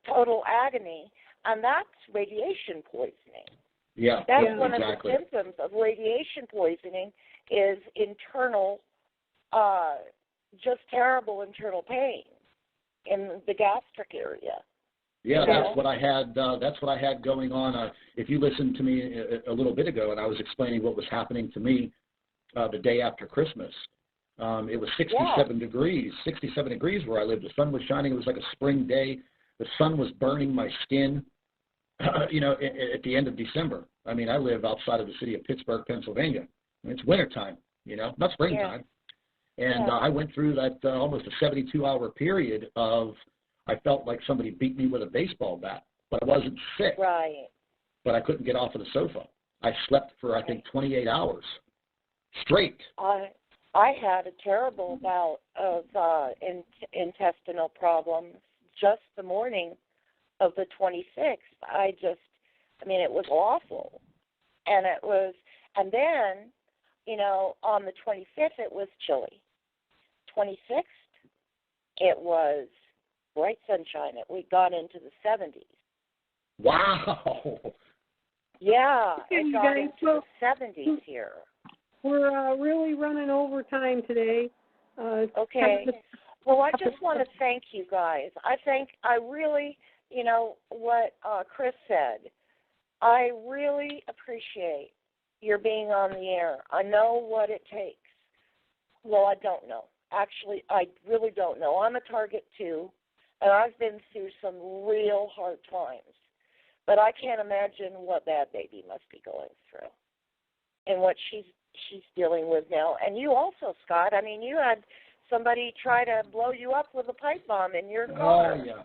C: total agony, and that's radiation poisoning.
A: Yeah,
C: that's
A: exactly.
C: One of the symptoms of radiation poisoning is internal, just terrible internal pain in the gastric area.
A: Yeah, that's what I had. That's what I had going on. If you listened to me a little bit ago, and I was explaining what was happening to me the day after Christmas, it was 67 degrees. 67 degrees where I lived. The sun was shining. It was like a spring day. The sun was burning my skin. At the end of December. I live outside of the city of Pittsburgh, Pennsylvania. It's wintertime. Not springtime. And I went through that almost a 72-hour period of. I felt like somebody beat me with a baseball bat, but I wasn't sick.
C: Right.
A: But I couldn't get off of the sofa. I slept for, I think, 28 hours straight.
C: I had a terrible bout of intestinal problems just the morning of the 26th. It was awful. And then, on the 25th, it was chilly. 26th, it was bright sunshine. We got into the 70s.
A: Wow.
C: Yeah,
B: Okay,
C: it got into the 70s here.
B: We're really running over time today.
C: Okay. Well, I just want to thank you guys. I really, what Chris said, I really appreciate your being on the air. I know what it takes. Well, I don't know. Actually, I really don't know. I'm a target too. And I've been through some real hard times. But I can't imagine what that baby must be going through and what she's dealing with now. And you also, Scott, you had somebody try to blow you up with a pipe bomb in your car.
A: Oh, yeah.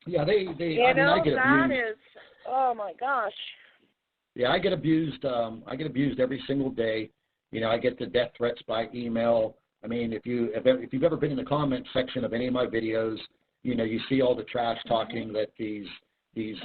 A: Yeah, I get
C: that
A: abused.
C: is, oh, my gosh.
A: Yeah, I get abused. I get abused every single day. I get the death threats by email. If you've ever been in the comment section of any of my videos, you see all the trash talking that these these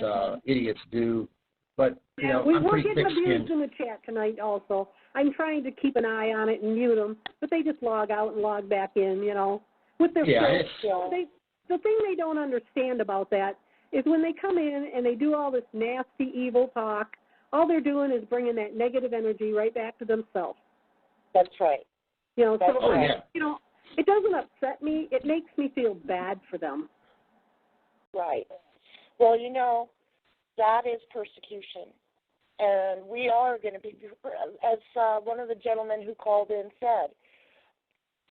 A: idiots do. But, you know,
B: we're
A: I'm pretty
B: getting abused
A: thick-skinned.
B: in the chat tonight also. I'm trying to keep an eye on it and mute them, but they just log out and log back in, you know, with their the thing they don't understand about that is when they come in and they do all this nasty, evil talk, all they're doing is bringing that negative energy right back to themselves.
C: That's right.
B: You know,
C: That's right.
B: You know, it doesn't upset me. It makes me feel bad for them.
C: Right. Well, you know, that is persecution. And we are going to be, as one of the gentlemen who called in said,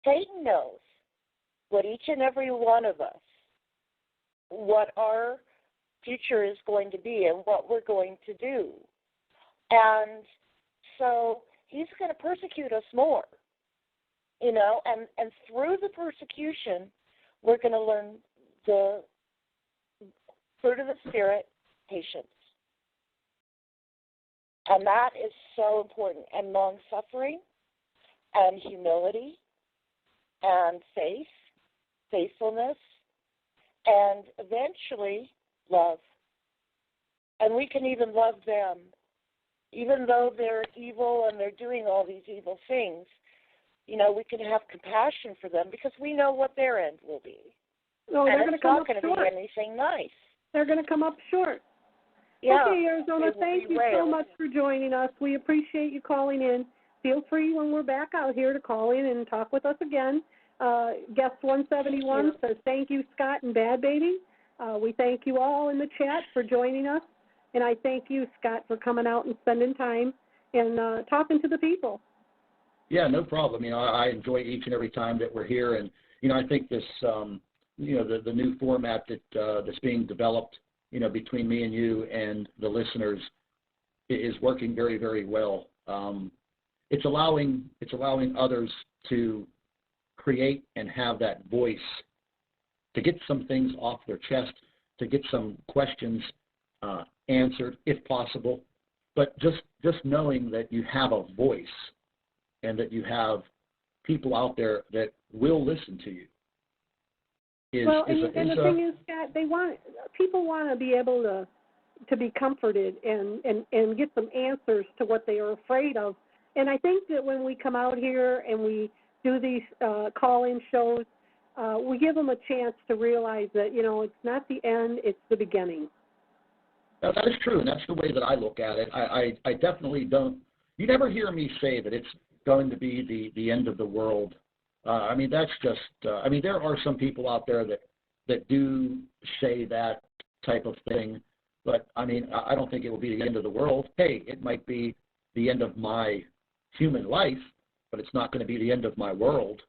C: Satan knows what each and every one of us, what our future is going to be and what we're going to do. And so he's going to persecute us more, you know, and through the persecution, we're going to learn the fruit of the Spirit, patience. And that is so important. And long-suffering and humility and faith, faithfulness, and eventually love. And we can even love them. Even though they're evil and they're doing all these evil things, you know, we can have compassion for them because we know what their end will be.
B: No,
C: and
B: they're going to come up
C: short. It's not going to be anything nice.
B: They're going to come up short.
C: Yeah,
B: okay, Arizona, thank you so much for joining us. We appreciate you calling in. Feel free when we're back out here to call in and talk with us again. Guest 171 says, thank you, Scott and Bad Baby. We thank you all in the chat for joining us. And I thank you, Scott, for coming out and spending time and talking to the people.
A: Yeah, no problem. You know, I enjoy each and every time that we're here. And, you know, I think this, you know, the new format that's being developed, you know, between me and you and the listeners is working very, very well. It's allowing others to create and have that voice to get some things off their chest, to get some questions answered if possible, but just knowing that you have a voice and that you have people out there that will listen to you.
B: The thing is, Scott, people want to be able to be comforted and get some answers to what they are afraid of. And I think that when we come out here and we do these call-in shows, we give them a chance to realize that, you know, it's not the end, it's the beginning.
A: Now, that is true, and that's the way that I look at it. I definitely don't – you never hear me say that it's going to be the end of the world. I mean, that's just I mean, there are some people out there that do say that type of thing, but, I mean, I don't think it will be the end of the world. Hey, it might be the end of my human life, but it's not going to be the end of my world.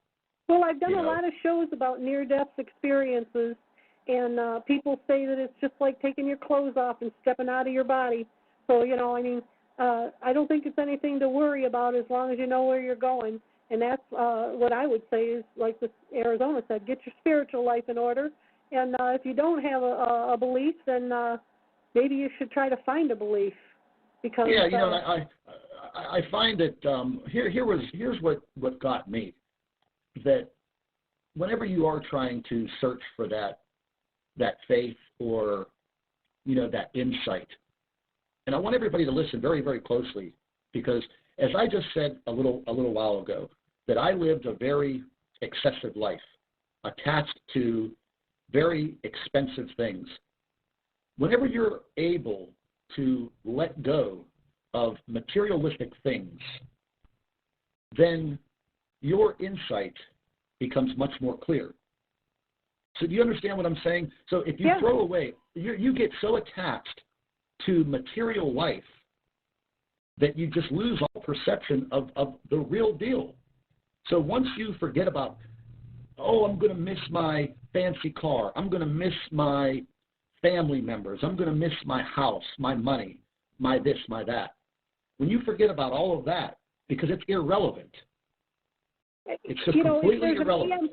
B: Well, I've done a lot of shows about near-death experiences, and people say that it's just like taking your clothes off and stepping out of your body. So, you know, I mean, I don't think it's anything to worry about as long as you know where you're going. And that's what I would say is, like this Arizona said, get your spiritual life in order. And if you don't have a belief, then maybe you should try to find a belief. Because
A: yeah, you know, I find that here's what got me, that whenever you are trying to search for that faith or, you know, that insight, and I want everybody to listen very, very closely, because as I just said a little while ago, that I lived a very excessive life, attached to very expensive things. Whenever you're able to let go of materialistic things, then your insight becomes much more clear. So do you understand what I'm saying? So if you throw away, you get so attached to material life that you just lose all perception of the real deal. So once you forget about, oh, I'm going to miss my fancy car, I'm going to miss my family members, I'm going to miss my house, my money, my this, my that. When you forget about all of that, because it's irrelevant, it's just completely irrelevant.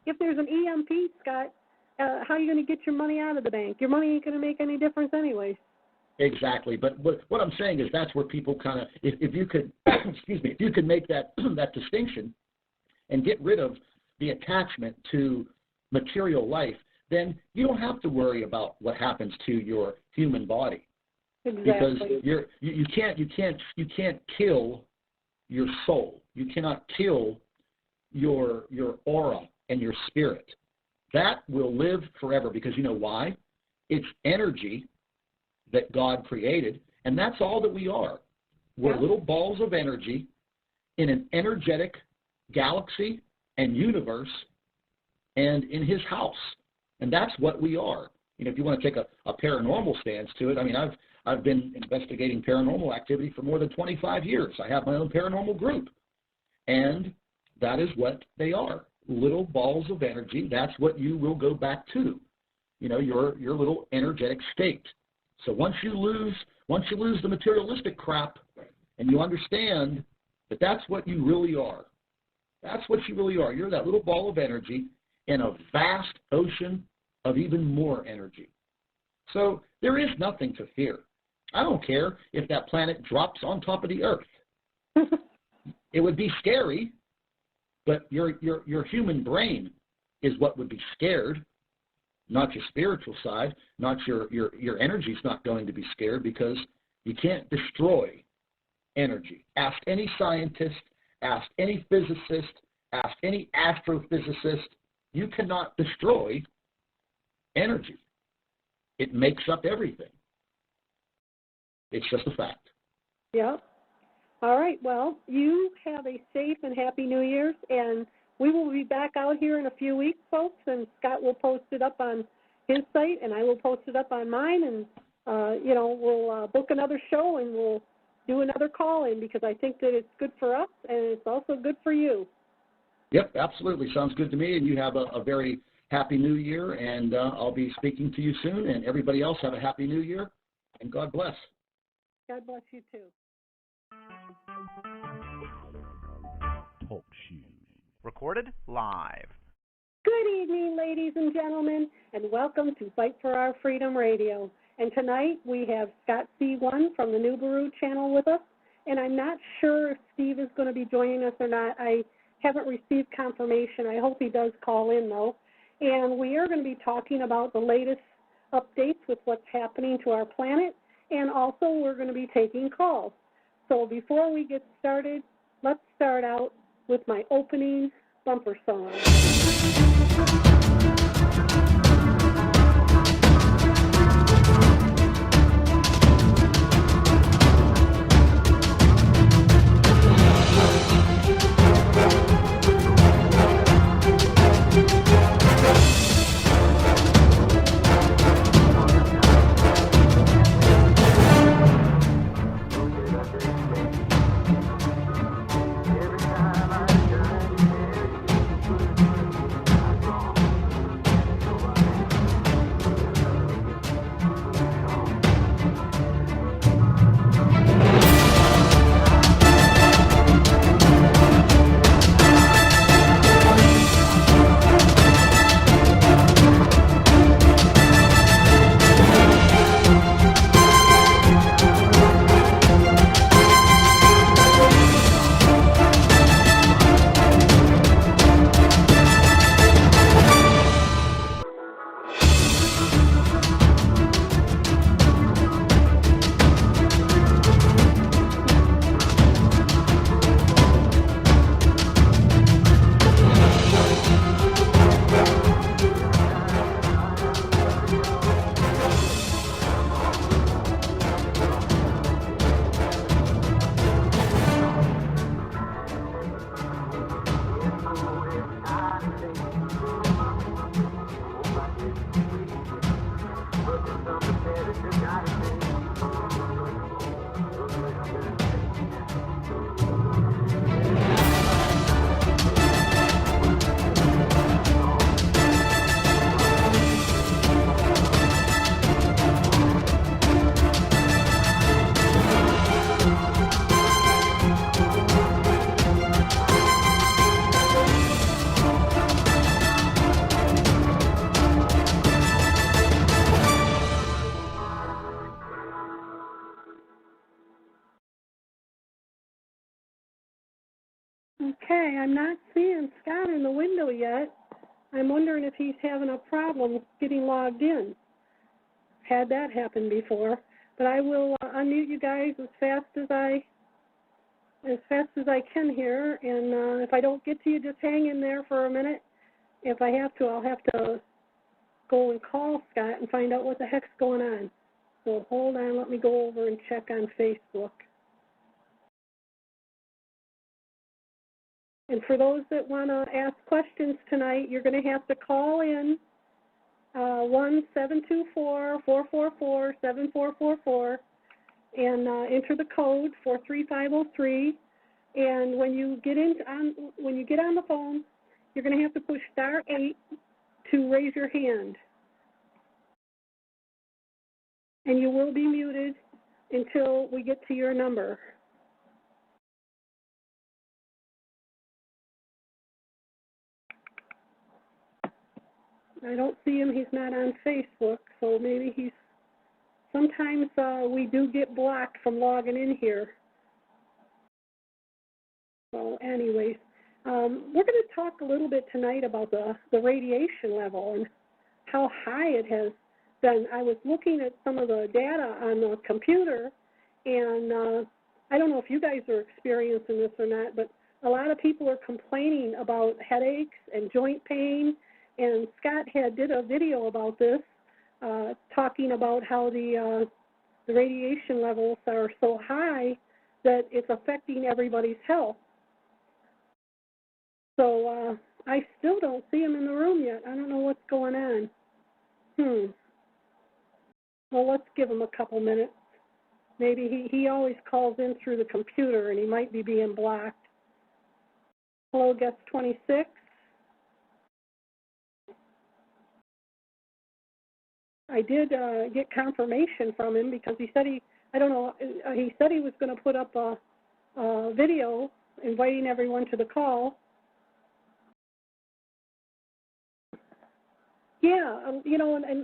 B: If there's an EMP, Scott, how are you going to get your money out of the bank? Your money ain't going to make any difference anyways.
A: Exactly, but what I'm saying is that's where people kind of, if you could, excuse me, if you could make that distinction and get rid of the attachment to material life, then you don't have to worry about what happens to your human body.
B: Exactly.
A: Because you can't kill your soul. You cannot kill your aura and your spirit. That will live forever, because you know why? It's energy that God created, and that's all that we are. We're little balls of energy in an energetic galaxy and universe and in his house. And that's what we are. You know, if you want to take a paranormal stance to it, I mean, I've been investigating paranormal activity for more than 25 years. I have my own paranormal group. And that is what they are, little balls of energy. That's what you will go back to, you know, your little energetic state. So once you lose the materialistic crap and you understand that that's what you really are, that's what you really are. You're that little ball of energy in a vast ocean of even more energy. So there is nothing to fear. I don't care if that planet drops on top of the Earth. It would be scary, but your human brain is what would be scared, not your spiritual side, not your energy's not going to be scared, because you can't destroy energy. Ask any scientist, ask any physicist, ask any astrophysicist. You cannot destroy energy. It makes up everything. It's just a fact.
B: Yeah. All right. Well, you have a safe and happy New Year's, and we will be back out here in a few weeks, folks, and Scott will post it up on his site, and I will post it up on mine, and, we'll book another show, and we'll do another call-in, because I think that it's good for us, and it's also good for you.
A: Yep, absolutely. Sounds good to me, and you have a very happy New Year, and I'll be speaking to you soon, and everybody else have a happy New Year, and God bless.
B: God bless you, too.
G: Talk shoes. Recorded live.
B: Good evening, ladies and gentlemen, and welcome to Fight for Our Freedom Radio. And tonight we have Scott C1 from the NIBIRU channel with us, and I'm not sure if Steve is going to be joining us or not. I haven't received confirmation. I hope he does call in, though. And we are going to be talking about the latest updates with what's happening to our planet, and also we're going to be taking calls. So before we get started, let's start out with my opening bumper song. Okay, I'm not seeing Scott in the window yet. I'm wondering if he's having a problem getting logged in. Had that happen before, but I will unmute you guys as fast as I can here, and if I don't get to you, just hang in there for a minute. If I have to, I'll have to go and call Scott and find out what the heck's going on. So hold on, let me go over and check on Facebook. And for those that want to ask questions tonight, you're going to have to call in 1-724-444-7444 and enter the code 43503. And when you get on the phone, you're going to have to push *8 to raise your hand. And you will be muted until we get to your number. I don't see him. He's not on Facebook, so maybe he's. Sometimes we do get blocked from logging in here. So anyways, we're going to talk a little bit tonight about the radiation level and how high it has been. I was looking at some of the data on the computer, and I don't know if you guys are experiencing this or not, but a lot of people are complaining about headaches and joint pain. And Scott did a video about this, talking about how the radiation levels are so high that it's affecting everybody's health. So I still don't see him in the room yet. I don't know what's going on. Well, let's give him a couple minutes. Maybe he always calls in through the computer, and he might be being blocked. Hello, guest 26. I did get confirmation from him because he said he said he was going to put up a video inviting everyone to the call. Yeah, and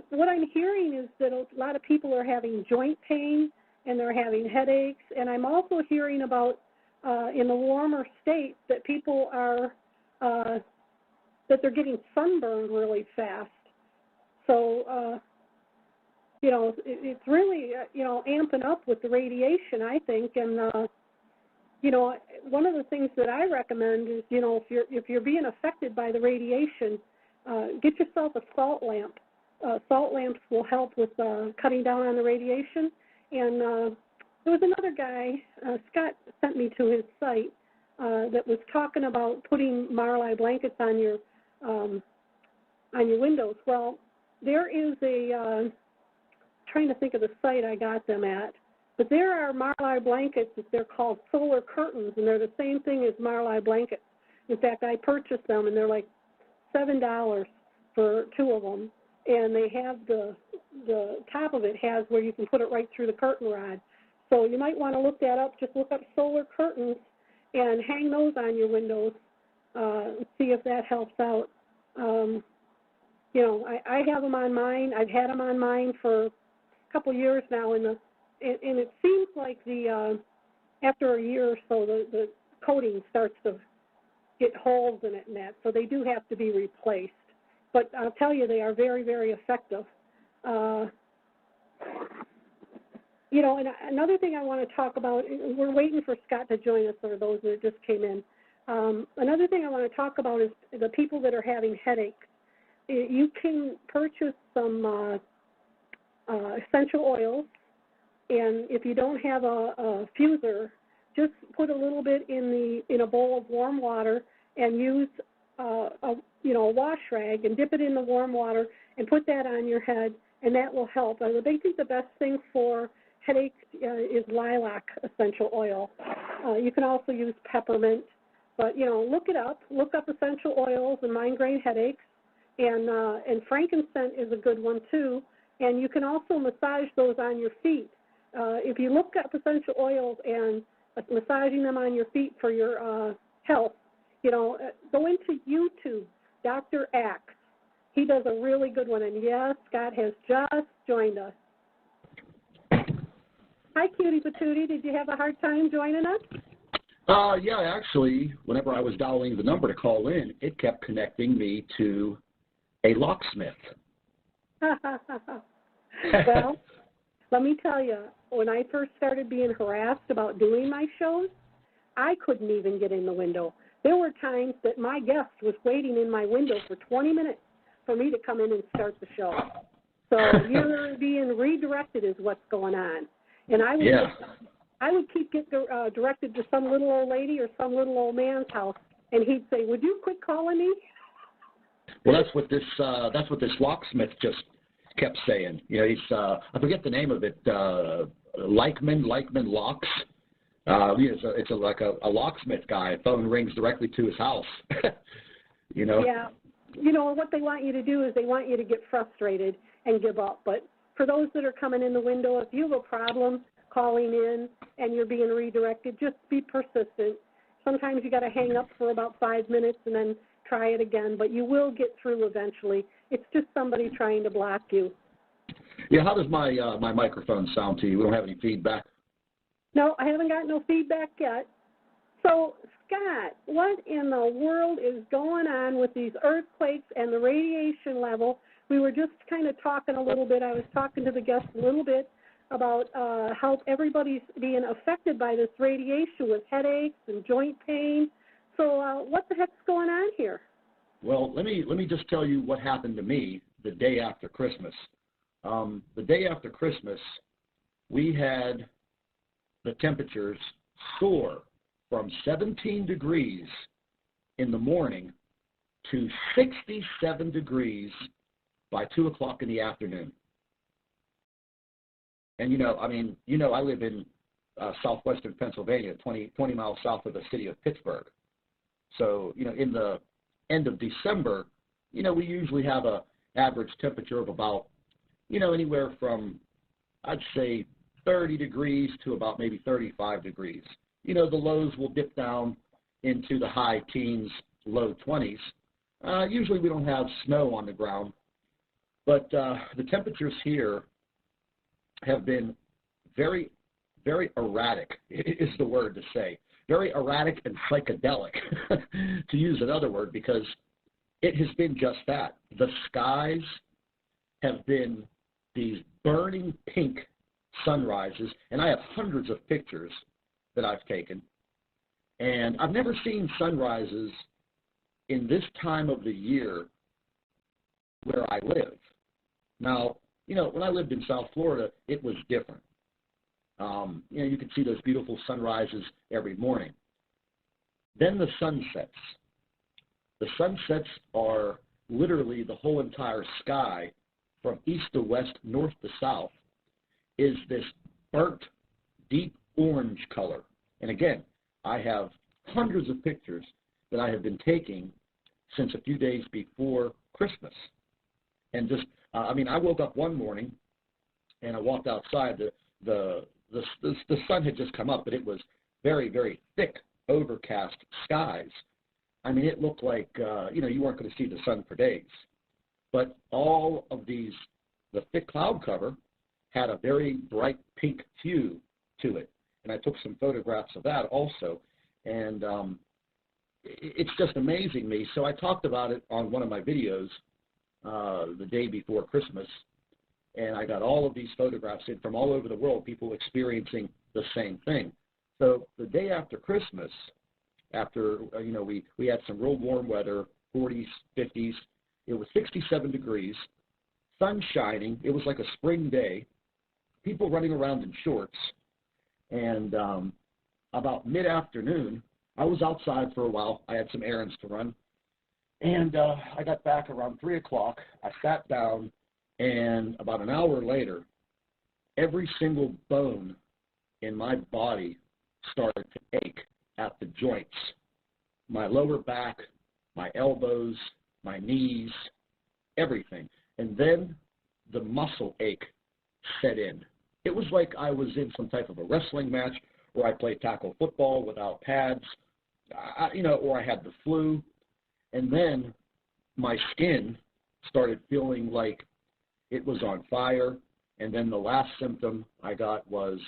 B: what I'm hearing is that a lot of people are having joint pain and they're having headaches, and I'm also hearing about in the warmer states that people are that they're getting sunburned really fast. So it's really amping up with the radiation, I think, and one of the things that I recommend is if you're being affected by the radiation, get yourself a salt lamp. Salt lamps will help with cutting down on the radiation. And there was another guy, Scott sent me to his site, that was talking about putting Marley blankets on your windows. Well, there is a trying to think of the site I got them at, but there are Marley blankets. They're called solar curtains, and they're the same thing as Marley blankets. In fact, I purchased them, and they're like $7 for 2 of them, and they have the top of it has where you can put it right through the curtain rod. So you might want to look that up. Just look up solar curtains and hang those on your windows and see if that helps out. I have them on mine. I've had them on mine for a couple years now, and it seems like after a year or so, the coating starts to get holes in it and that, so they do have to be replaced. But I'll tell you, they are very, very effective. And another thing I want to talk about, we're waiting for Scott to join us, or those that just came in. Another thing I want to talk about is the people that are having headaches. You can purchase some essential oils, and if you don't have a fuser, just put a little bit in a bowl of warm water and use a wash rag and dip it in the warm water and put that on your head, and that will help. I think the best thing for headaches is lilac essential oil. You can also use peppermint, but look it up. Look up essential oils and migraine headaches, and frankincense is a good one too. And you can also massage those on your feet. If you look up essential oils and massaging them on your feet for your health, go into YouTube, Dr. Axe. He does a really good one. And yes, Scott has just joined us. Hi, Cutie Patootie. Did you have a hard time joining us?
A: Yeah, actually, whenever I was dialing the number to call in, it kept connecting me to a locksmith.
B: Well, let me tell you, when I first started being harassed about doing my shows, I couldn't even get in the window. There were times that my guest was waiting in my window for 20 minutes for me to come in and start the show. So you're being redirected is what's going on. And I would keep getting directed to some little old lady or some little old man's house, and he'd say, "Would you quit calling me?"
A: Well, that's what this locksmith just kept saying. You know, he's I forget the name of it. Leichman Locks. It's like a locksmith guy. Phone rings directly to his house. You know.
B: Yeah. You know, what they want you to do is they want you to get frustrated and give up. But for those that are coming in the window, if you have a problem calling in and you're being redirected, just be persistent. Sometimes you got to hang up for about 5 minutes and then try it again, but you will get through eventually. It's just somebody trying to block you.
A: Yeah, how does my my microphone sound to you? We don't have any feedback?
B: No, I haven't got no feedback yet. So, Scott, what in the world is going on with these earthquakes and the radiation level? We were just kind of talking a little bit. I was talking to the guests a little bit about how everybody's being affected by this radiation with headaches and joint pain. So what the heck's going on here?
A: Well, let me just tell you what happened to me the day after Christmas. The day after Christmas, we had the temperatures soar from 17 degrees in the morning to 67 degrees by 2 o'clock in the afternoon. And, I live in southwestern Pennsylvania, 20 miles south of the city of Pittsburgh. So, in the end of December, we usually have a average temperature of about, anywhere from, I'd say, 30 degrees to about maybe 35 degrees. The lows will dip down into the high teens, low 20s. Usually we don't have snow on the ground, but the temperatures here have been very, very erratic, is the word to say. Very erratic and psychedelic, to use another word, because it has been just that. The skies have been these burning pink sunrises, and I have hundreds of pictures that I've taken, and I've never seen sunrises in this time of the year where I live. Now, when I lived in South Florida, it was different. You could see those beautiful sunrises every morning. Then the sunsets. The sunsets are literally the whole entire sky from east to west, north to south, is this burnt, deep orange color. And again, I have hundreds of pictures that I have been taking since a few days before Christmas. And just, I woke up one morning and I walked outside. The sun had just come up, but it was very, very thick, overcast skies. It looked like, you weren't going to see the sun for days. But all of the thick cloud cover had a very bright pink hue to it. And I took some photographs of that also. And it's just amazing me. So I talked about it on one of my videos the day before Christmas. And I got all of these photographs in from all over the world, people experiencing the same thing. So the day after Christmas, after, we had some real warm weather, 40s, 50s. It was 67 degrees, sun shining. It was like a spring day, people running around in shorts. And about mid-afternoon, I was outside for a while. I had some errands to run. And I got back around 3 o'clock. I sat down, and about an hour later, every single bone in my body started to ache at the joints. My lower back, my elbows, my knees, everything. And then the muscle ache set in. It was like I was in some type of a wrestling match where I played tackle football without pads, or I had the flu. And then my skin started feeling like it was on fire. And then the last symptom I got was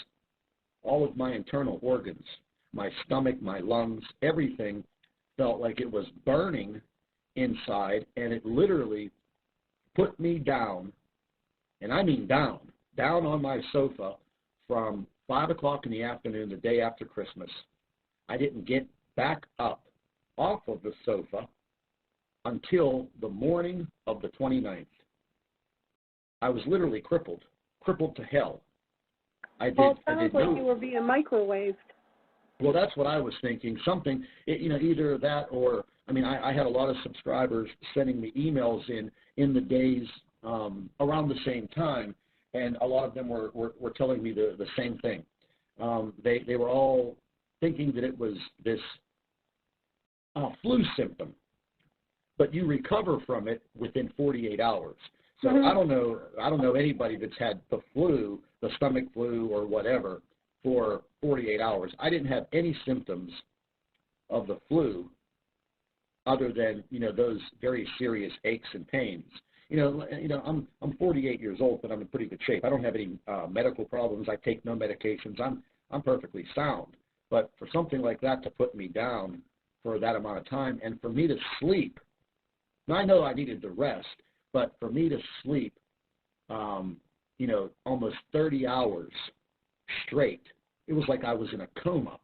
A: all of my internal organs, my stomach, my lungs, everything felt like it was burning inside, and it literally put me down, and I mean down on my sofa from 5 o'clock in the afternoon the day after Christmas. I didn't get back up off of the sofa until the morning of the 29th. I was literally crippled to hell.
B: It sounds like you were being microwaved.
A: Well, that's what I was thinking. Something, either that or, I had a lot of subscribers sending me emails in the days around the same time, and a lot of them were telling me the same thing. They were all thinking that it was this flu symptom, but you recover from it within 48 hours. So I don't know anybody that's had the flu, the stomach flu or whatever, for 48 hours. I didn't have any symptoms of the flu other than, those very serious aches and pains. I'm 48 years old, but I'm in pretty good shape. I don't have any medical problems. I take no medications. I'm perfectly sound. But for something like that to put me down for that amount of time, and for me to sleep, now I know I needed to rest, but for me to sleep, almost 30 hours straight, it was like I was in a coma.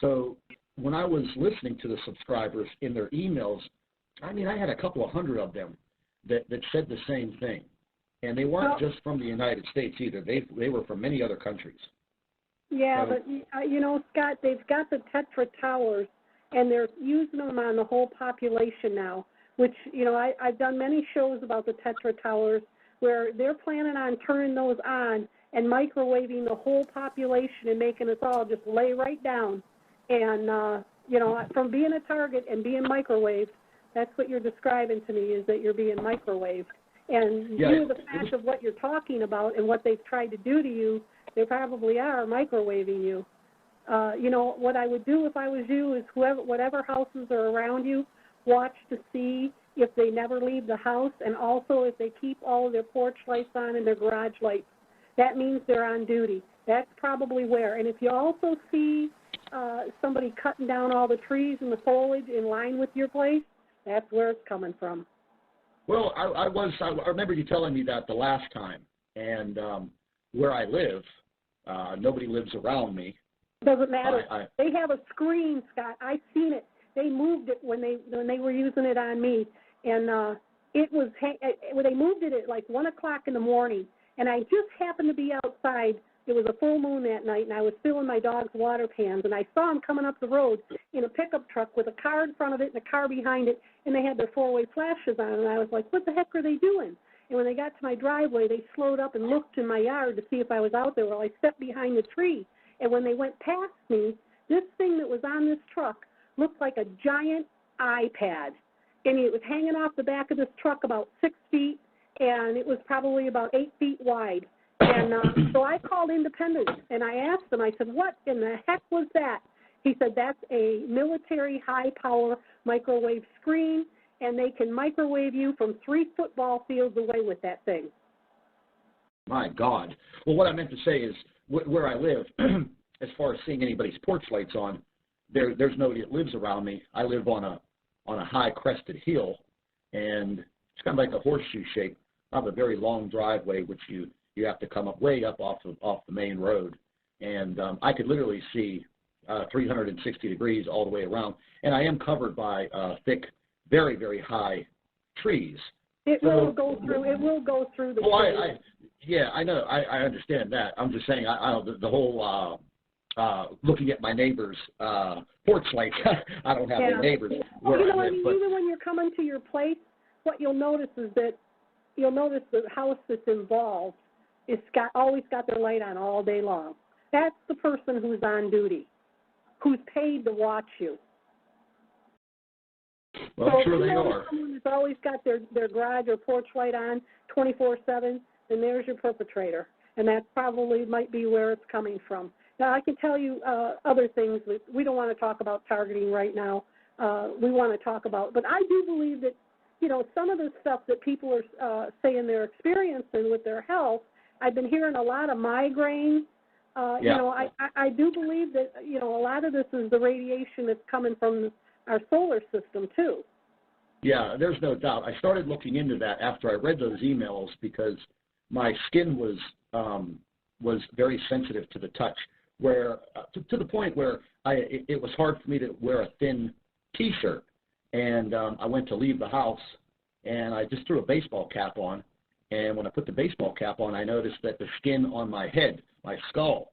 A: So when I was listening to the subscribers in their emails, I had a couple of hundred of them that said the same thing. And they weren't just from the United States either. They were from many other countries.
B: Yeah, so, but, Scott, they've got the Tetra Towers, and they're using them on the whole population now, which, I've done many shows about the Tetra Towers where they're planning on turning those on and microwaving the whole population and making us all just lay right down. And, from being a target and being microwaved, that's what you're describing to me, is that you're being microwaved. And due to the fact of what you're talking about and what they've tried to do to you, they probably are microwaving you. What I would do if I was you is whatever houses are around you, watch to see if they never leave the house, and also if they keep all of their porch lights on and their garage lights. That means they're on duty. That's probably where. And if you also see somebody cutting down all the trees and the foliage in line with your place, that's where it's coming from.
A: Well, I remember you telling me that the last time, and where I live, nobody lives around me.
B: Doesn't matter. They have a screen, Scott. I've seen it. They moved it when they were using it on me, and when they moved it at like 1 o'clock in the morning, and I just happened to be outside. It was a full moon that night, and I was filling my dog's water pans, and I saw him coming up the road in a pickup truck with a car in front of it and a car behind it, and they had their four-way flashes on, and I was like, what the heck are they doing? And when they got to my driveway, they slowed up and looked in my yard to see if I was out there. Well, I stepped behind the tree, and when they went past me, this thing that was on this truck looked like a giant iPad, and it was hanging off the back of this truck about 6 feet, and it was probably about 8 feet wide. And so I called Independence, and I asked them, I said, what in the heck was that? He said, that's a military high-power microwave screen, and they can microwave you from 3 football fields away with that thing.
A: My God. Well, what I meant to say is where I live, as far as seeing anybody's porch lights on, there's nobody that lives around me. I live on a high-crested hill, and it's kind of like a horseshoe shape. I have a very long driveway, which you have to come up way up off the main road, and I could literally see 360 degrees all the way around, and I am covered by thick, very, very high trees.
B: It will go through the
A: trees. I know. I understand that. I'm just saying, the whole looking at my neighbor's porch lights. I don't have any neighbors where I live.
B: Even when you're coming to your place, what you'll notice is that the house that's involved always got their light on all day long. That's the person who's on duty, who's paid to watch you.
A: Well,
B: so
A: sure they are.
B: Someone who's always got their garage or porch light on 24/7, then there's your perpetrator, and that probably might be where it's coming from. Now, I can tell you other things that we don't want to talk about targeting right now. We want to talk about, but I do believe that, some of the stuff that people are saying they're experiencing with their health, I've been hearing a lot of migraine. I do believe that, a lot of this is the radiation that's coming from our solar system, too.
A: Yeah, there's no doubt. I started looking into that after I read those emails because my skin was very sensitive to the touch, where to the point where it was hard for me to wear a thin T-shirt. And I went to leave the house, and I just threw a baseball cap on. And when I put the baseball cap on, I noticed that the skin on my head, my skull,